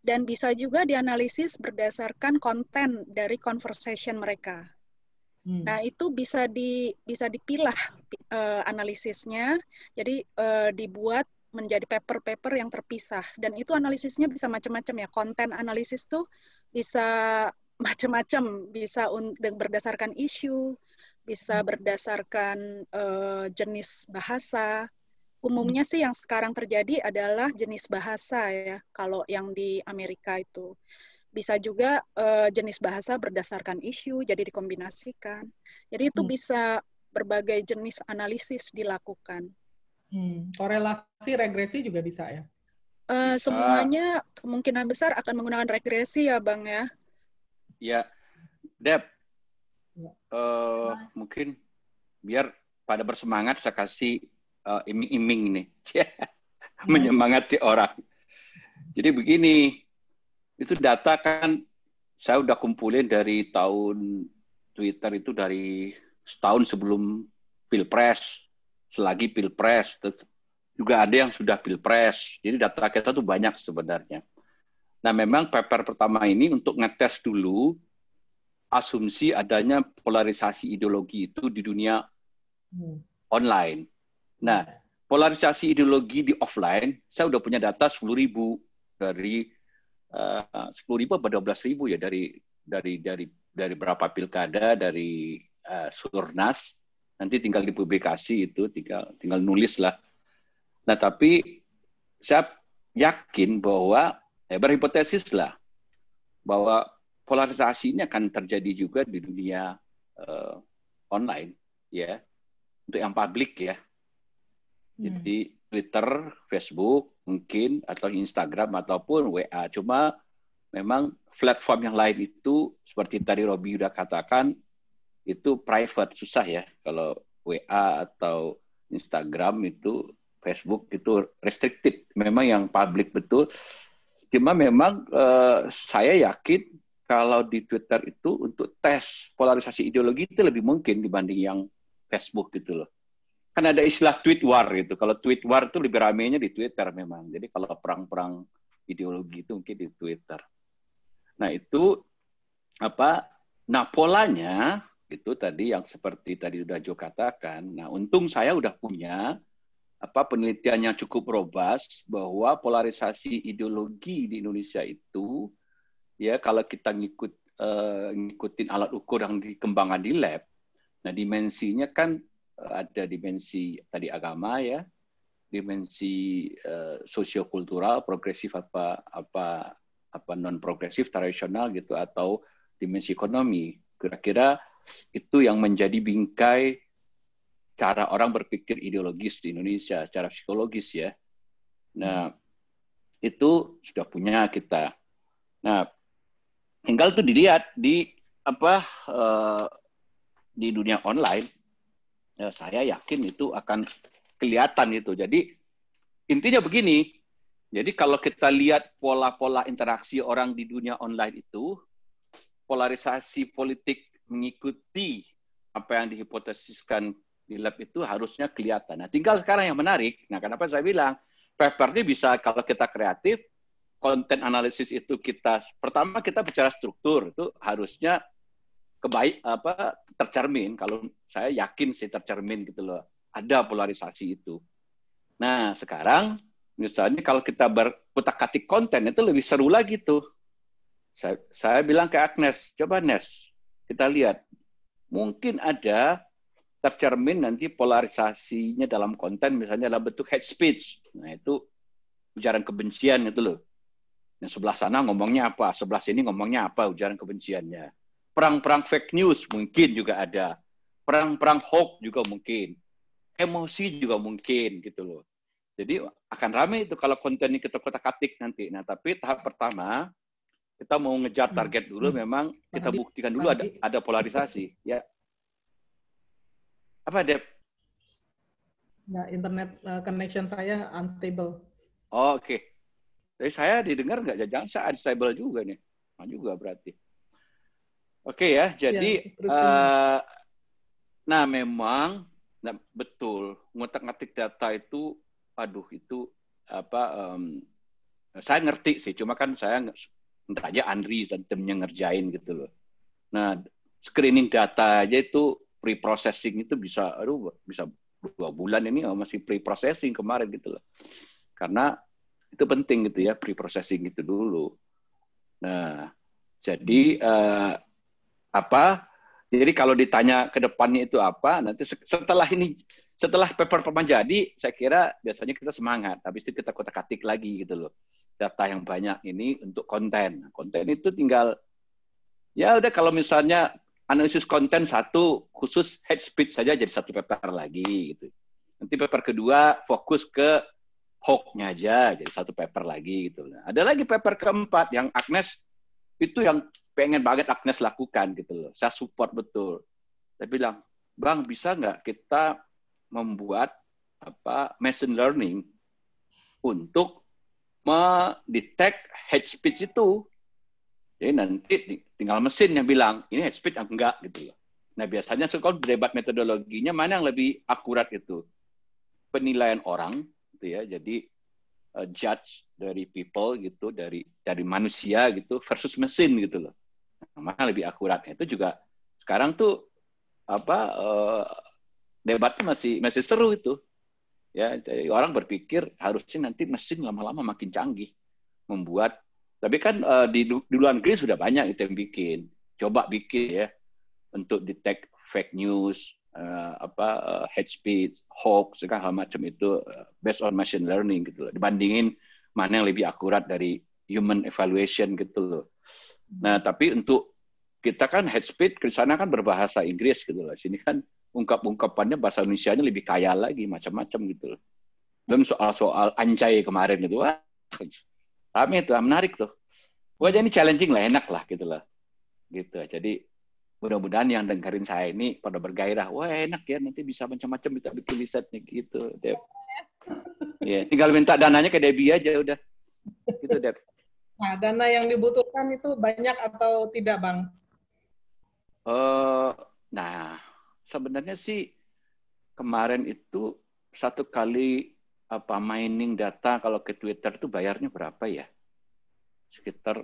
dan bisa juga dianalisis berdasarkan konten dari conversation mereka. Nah, itu bisa dipilah analisisnya, jadi dibuat menjadi paper-paper yang terpisah. Dan itu analisisnya bisa macam-macam ya. Konten analisis tuh bisa macam-macam, bisa berdasarkan isu, bisa berdasarkan jenis bahasa, Umumnya sih yang sekarang terjadi adalah jenis bahasa ya, kalau yang di Amerika itu. Bisa juga jenis bahasa berdasarkan isu, jadi dikombinasikan. Jadi itu bisa berbagai jenis analisis dilakukan. Korelasi, regresi juga bisa ya? Semuanya kemungkinan besar akan menggunakan regresi ya Bang ya. Ya, Deb, mungkin biar pada bersemangat saya kasih iming-iming nih, menyemangati orang. Jadi begini, itu data kan saya udah kumpulin dari tahun Twitter itu dari setahun sebelum Pilpres, selagi Pilpres, juga ada yang sudah Pilpres. Jadi data kita tuh banyak sebenarnya. Nah, memang paper pertama ini untuk ngetes dulu asumsi adanya polarisasi ideologi itu di dunia online. Nah, polarisasi ideologi di offline, saya udah punya data 10.000 dari 10.000 atau 12.000 ya dari berapa pilkada, dari Surnas, nanti tinggal dipublikasi itu, tinggal nulis lah. Nah, tapi saya yakin bahwa berhipotesis lah bahwa polarisasi ini akan terjadi juga di dunia online, ya, untuk yang publik ya. Jadi Twitter, Facebook, mungkin atau Instagram ataupun WA. Cuma memang platform yang lain itu seperti tadi Robi udah katakan itu private, susah ya. Kalau WA atau Instagram itu, Facebook itu restricted. Memang yang public betul. Cuma memang saya yakin kalau di Twitter itu untuk tes polarisasi ideologi itu lebih mungkin dibanding yang Facebook gitu loh. Kan ada istilah tweet war gitu. Kalau tweet war itu lebih ramainya di Twitter memang. Jadi kalau perang-perang ideologi itu mungkin di Twitter. Nah, itu apa? Nah, polanya itu tadi yang seperti tadi udah Jo katakan. Nah, untung saya udah punya penelitian yang cukup robust bahwa polarisasi ideologi di Indonesia itu ya kalau kita ngikutin alat ukur yang dikembangkan di lab. Nah, dimensinya kan ada dimensi tadi agama ya, dimensi sosiokultural, progresif apa non progresif, tradisional gitu, atau dimensi ekonomi. Kira-kira itu yang menjadi bingkai cara orang berpikir ideologis di Indonesia, cara psikologis ya. Nah, itu sudah punya kita. Nah, tinggal tuh dilihat di di dunia online. Ya, saya yakin itu akan kelihatan itu. Jadi intinya begini. Jadi kalau kita lihat pola-pola interaksi orang di dunia online itu, polarisasi politik mengikuti apa yang dihipotesiskan di lab itu harusnya kelihatan. Nah, tinggal sekarang yang menarik. Nah, kenapa saya bilang paper ini bisa kalau kita kreatif, konten analisis itu pertama kita bicara struktur itu harusnya tercermin. Kalau saya yakin sih tercermin gitu loh, ada polarisasi itu. Nah, sekarang misalnya kalau kita berutak-atik konten itu lebih seru lagi tuh. Saya bilang ke Agnes, coba Nes, kita lihat mungkin ada tercermin nanti polarisasinya dalam konten, misalnya dalam bentuk hate speech. Nah, itu ujaran kebencian itu loh. Yang sebelah sana ngomongnya apa, sebelah sini ngomongnya apa ujaran kebenciannya. Perang-perang fake news mungkin juga ada. Perang-perang hoax juga mungkin. Emosi juga mungkin gitu loh. Jadi akan ramai itu kalau kontennya kita kotak-katik nanti. Nah, tapi tahap pertama kita mau ngejar target dulu, memang kita buktikan dulu ada polarisasi. Ya. Apa, Deb? Nah, internet connection saya unstable. Oh, oke. Jadi saya didengar nggak? Jangan saya unstable juga nih. Nah, juga berarti. Oke ya, jadi nah memang betul ngutak-ngatik data itu, aduh itu saya ngerti sih, cuma kan saya nggak aja Andri dan timnya ngerjain gitu loh. Nah, screening data aja itu pre-processing itu bisa 2 bulan ini masih pre-processing kemarin gitu loh. Karena itu penting gitu ya, pre-processing itu dulu. Nah, jadi Jadi kalau ditanya ke depannya itu apa, nanti setelah paper pertama jadi, saya kira biasanya kita semangat. Habis itu kita kotak-katik lagi gitu loh. Data yang banyak ini untuk konten. Konten itu tinggal, ya udah kalau misalnya analisis konten satu, khusus hate speech saja jadi satu paper lagi gitu. Nanti paper kedua fokus ke hoax-nya aja, jadi satu paper lagi gitu. Ada lagi paper keempat yang Agnes, itu yang pengen banget Agnes lakukan gitu loh. Saya support betul. Saya bilang, Bang, bisa nggak kita membuat machine learning untuk mendetek hate speech itu? Jadi nanti tinggal mesin yang bilang, ini hate speech enggak gitu loh. Nah biasanya kalau debat metodologinya mana yang lebih akurat itu? Penilaian orang, gitu ya. Jadi judge dari people gitu, dari manusia gitu versus mesin gitu loh. Mana lebih akurat? Itu juga sekarang tuh debatnya masih seru itu. Ya, jadi orang berpikir harusnya nanti mesin lama-lama makin canggih membuat. Tapi kan di luar negeri sudah banyak itu yang bikin. Coba bikin ya untuk detect fake news, hate speech, hoax, segala macam itu based on machine learning gitu loh. Dibandingin mana yang lebih akurat dari human evaluation gitu loh. Nah, tapi untuk kita kan hate speech di sana kan berbahasa Inggris gitu loh. Sini kan ungkap-ungkapannya bahasa Indonesianya lebih kaya lagi, macam-macam gitu loh. Dan soal anjay kemarin itu, wah, rame itu, menarik tuh. Pokoknya ini challenging lah, enak lah gitu loh. Gitu. Jadi mudah-mudahan yang dengerin saya ini pada bergairah. Wah enak ya, nanti bisa macam-macam kita bikin risetnya gitu, Deb. Ya, tinggal minta dananya ke Debbie aja udah. Gitu, Deb. Nah, dana yang dibutuhkan itu banyak atau tidak, Bang? Nah, sebenarnya sih kemarin itu satu kali mining data kalau ke Twitter itu bayarnya berapa ya? Sekitar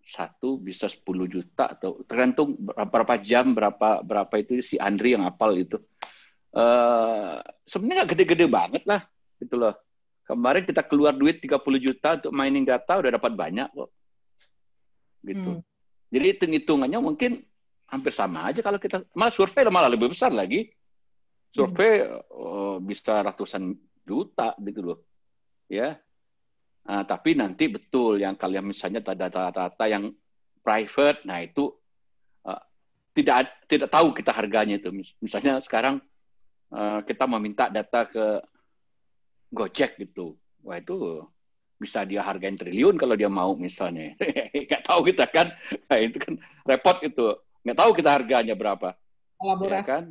1 bisa 10 juta atau tergantung berapa jam, berapa itu si Andri yang hafal itu. Sebenarnya nggak gede-gede banget lah gitu loh. Kemarin kita keluar duit 30 juta untuk mining data udah dapat banyak kok. Gitu. Jadi hitung-hitungannya mungkin hampir sama aja kalau kita malah survei malah lebih besar lagi. Survei bisa ratusan juta gitu loh. Ya. Nah, tapi nanti betul yang kalian misalnya data-data yang private, nah itu tidak tahu kita harganya itu. Misalnya sekarang kita meminta data ke Gojek gitu, wah itu bisa dia hargain triliun kalau dia mau misalnya. Nggak tahu kita kan, nah, itu kan repot itu. Nggak tahu kita harganya berapa. Kolaborasi. Ya kan?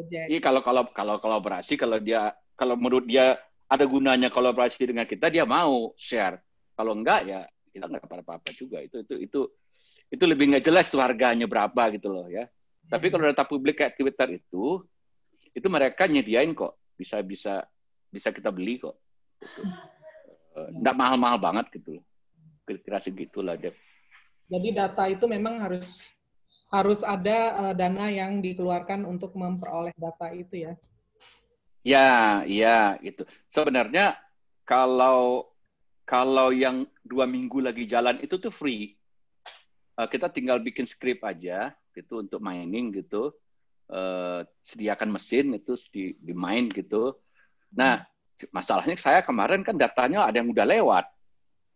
Iya kalau kolaborasi, kalau menurut dia ada gunanya kolaborasi dengan kita, dia mau share. Kalau enggak ya kita nggak apa-apa juga. Itu lebih nggak jelas tuh harganya berapa gitu loh ya. Tapi kalau data publik kayak Twitter itu mereka nyediain kok, bisa kita beli kok. Gitu. Nggak mahal-mahal banget gitu loh. Kira-kira segitulah, Deb. Jadi data itu memang harus ada dana yang dikeluarkan untuk memperoleh data itu ya. Ya, itu. Sebenarnya kalau yang 2 minggu lagi jalan itu tuh free. Kita tinggal bikin script aja gitu untuk mining gitu. Sediakan mesin itu di main gitu. Nah, masalahnya saya kemarin kan datanya ada yang udah lewat.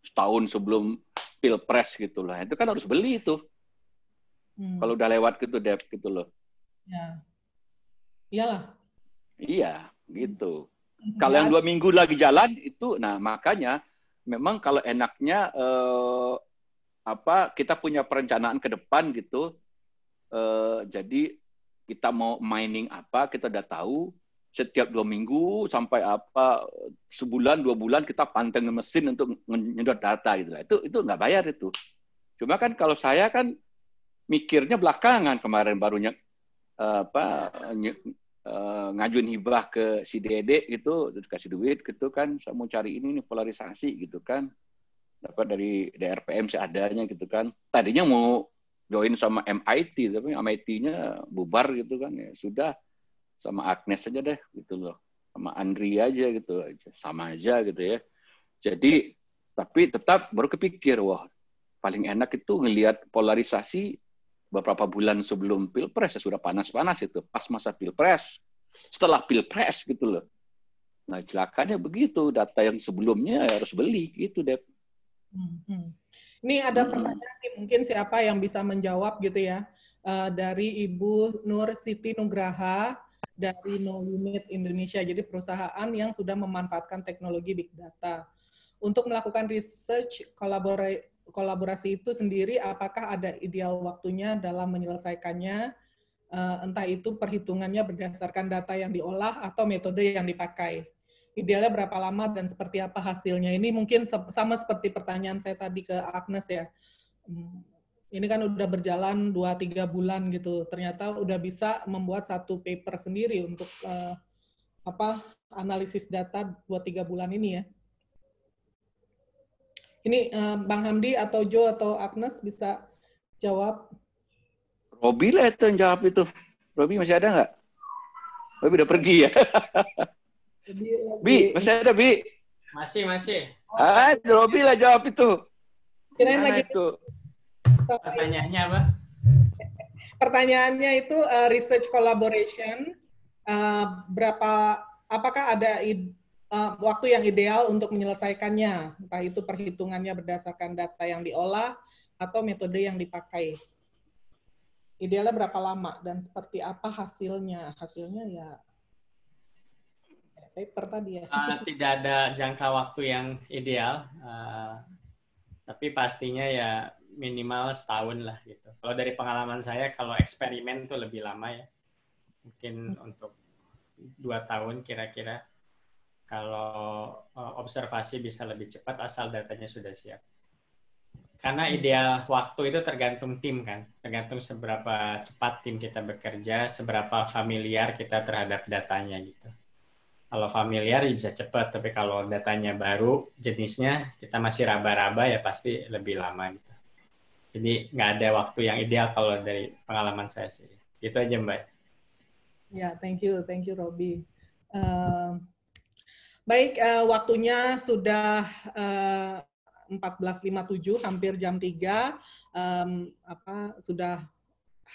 Setahun sebelum Pilpres gitu lah. Itu kan harus beli itu. Kalau udah lewat gitu, Deb, gitu loh. Ya. Iyalah. Iya, gitu. Kalau yang 2 minggu lagi jalan itu, nah makanya memang kalau enaknya kita punya perencanaan ke depan gitu. Jadi kita mau mining apa, kita udah tahu. Setiap 2 minggu sampai sebulan 2 bulan kita pantengin mesin untuk nyedot data gitu lah. Itu nggak bayar itu. Cuma kan kalau saya kan mikirnya belakangan kemarin barunya ngajuin hibah ke si Dede gitu, dikasih duit gitu kan, saya mau cari ini nih polarisasi gitu kan, dapat dari DRPM seadanya gitu kan. Tadinya mau join sama MIT tapi MIT-nya bubar gitu kan, ya sudah sama Agnes aja deh gitu loh, sama Andri aja gitu, sama aja gitu ya. Jadi tapi tetap baru kepikir, wah paling enak itu ngelihat polarisasi beberapa bulan sebelum Pilpres, ya sudah panas-panas itu, pas masa Pilpres, setelah Pilpres gitu loh. Nah, celakanya begitu, data yang sebelumnya harus beli, gitu, Dep. Ini ada pertanyaan nih, mungkin siapa yang bisa menjawab gitu ya. Dari Ibu Nur Siti Nugraha, dari No Limit Indonesia, jadi perusahaan yang sudah memanfaatkan teknologi Big Data. Untuk melakukan research kolaborasi itu sendiri, apakah ada ideal waktunya dalam menyelesaikannya, entah itu perhitungannya berdasarkan data yang diolah atau metode yang dipakai. Idealnya berapa lama dan seperti apa hasilnya? Ini mungkin sama seperti pertanyaan saya tadi ke Agnes ya. Ini kan udah berjalan 2-3 bulan gitu. Ternyata udah bisa membuat satu paper sendiri untuk analisis data 2-3 bulan ini ya. Ini Bang Hamdi atau Jo atau Agnes bisa jawab. Robi lah itu yang jawab itu. Robi masih ada nggak? Robi udah pergi ya. Bi, masih ada, Bi? Masih. Robi lah jawab itu. Kirain lagi itu. Pertanyaannya apa? Pertanyaannya itu research collaboration, apakah ada waktu yang ideal untuk menyelesaikannya, entah itu perhitungannya berdasarkan data yang diolah atau metode yang dipakai. Idealnya berapa lama dan seperti apa hasilnya? Hasilnya ya paper tadi ya. Tidak ada jangka waktu yang ideal, tapi pastinya ya minimal setahun lah gitu. Kalau dari pengalaman saya, kalau eksperimen tuh lebih lama ya, mungkin untuk 2 tahun kira-kira. Kalau observasi bisa lebih cepat asal datanya sudah siap. Karena ideal waktu itu tergantung tim kan, tergantung seberapa cepat tim kita bekerja, seberapa familiar kita terhadap datanya gitu. Kalau familiar bisa cepat, tapi kalau datanya baru, jenisnya kita masih raba-raba ya pasti lebih lama gitu. Jadi nggak ada waktu yang ideal kalau dari pengalaman saya sih. Gitu aja Mbak. Ya, thank you Robi. Baik, waktunya sudah 14.57, hampir jam 3. Sudah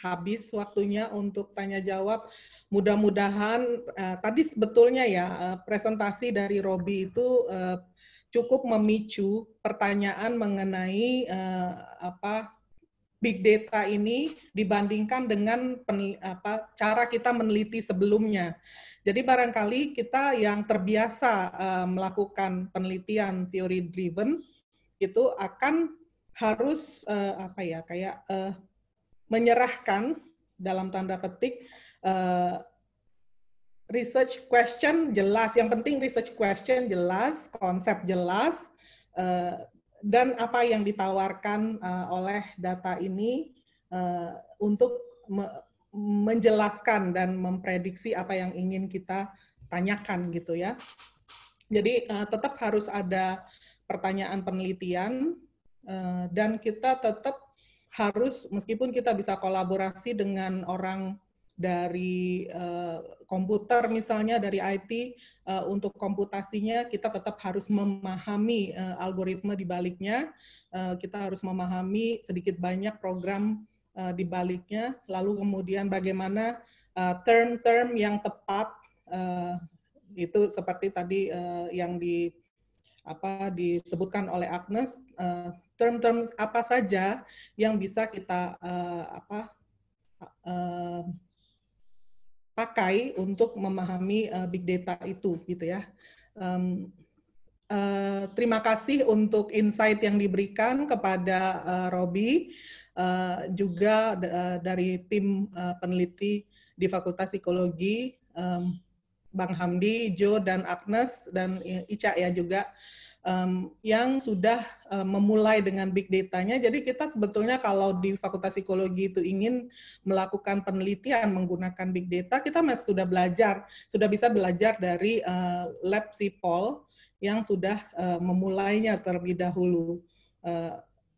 habis waktunya untuk tanya jawab. Mudah-mudahan tadi sebetulnya ya presentasi dari Robi itu cukup memicu pertanyaan mengenai big data ini dibandingkan dengan cara kita meneliti sebelumnya. Jadi barangkali kita yang terbiasa melakukan penelitian theory driven itu akan harus menyerahkan dalam tanda petik research question jelas. Yang penting research question jelas, konsep jelas, dan apa yang ditawarkan oleh data ini untuk menjelaskan dan memprediksi apa yang ingin kita tanyakan gitu ya. Jadi tetap harus ada pertanyaan penelitian dan kita tetap harus, meskipun kita bisa kolaborasi dengan orang dari komputer misalnya, dari IT, untuk komputasinya kita tetap harus memahami algoritma di baliknya, kita harus memahami sedikit banyak program di baliknya, lalu kemudian bagaimana term-term yang tepat, itu seperti tadi yang disebutkan oleh Agnes, term-term apa saja yang bisa kita pakai untuk memahami big data itu, gitu ya. Terima kasih untuk insight yang diberikan kepada Robi, juga dari tim peneliti di Fakultas Psikologi, Bang Hamdi, Jo, dan Agnes, dan Ica ya juga, yang sudah memulai dengan big data-nya. Jadi kita sebetulnya kalau di Fakultas Psikologi itu ingin melakukan penelitian menggunakan big data, kita masih sudah bisa belajar dari lab Sipol yang sudah memulainya terlebih dahulu.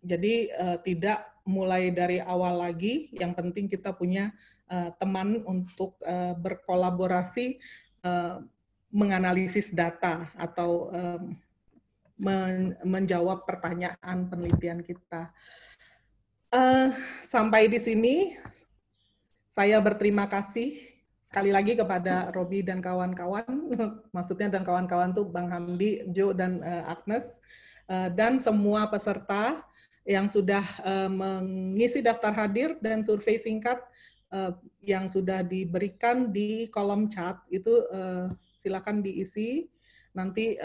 Jadi tidak mulai dari awal lagi, yang penting kita punya teman untuk berkolaborasi menganalisis data atau menjawab pertanyaan penelitian kita. Sampai di sini, saya berterima kasih sekali lagi kepada Robi dan kawan-kawan, maksudnya dan kawan-kawan tuh Bang Hamdi, Jo, dan Agnes, dan semua peserta yang sudah mengisi daftar hadir dan survei singkat yang sudah diberikan di kolom chat itu silakan diisi. Nanti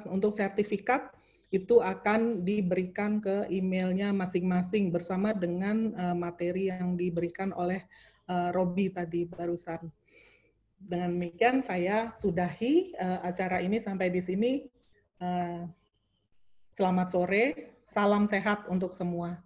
untuk sertifikat itu akan diberikan ke emailnya masing-masing bersama dengan materi yang diberikan oleh Robi tadi barusan. Dengan demikian saya sudahi acara ini sampai di sini. Selamat sore, salam sehat untuk semua.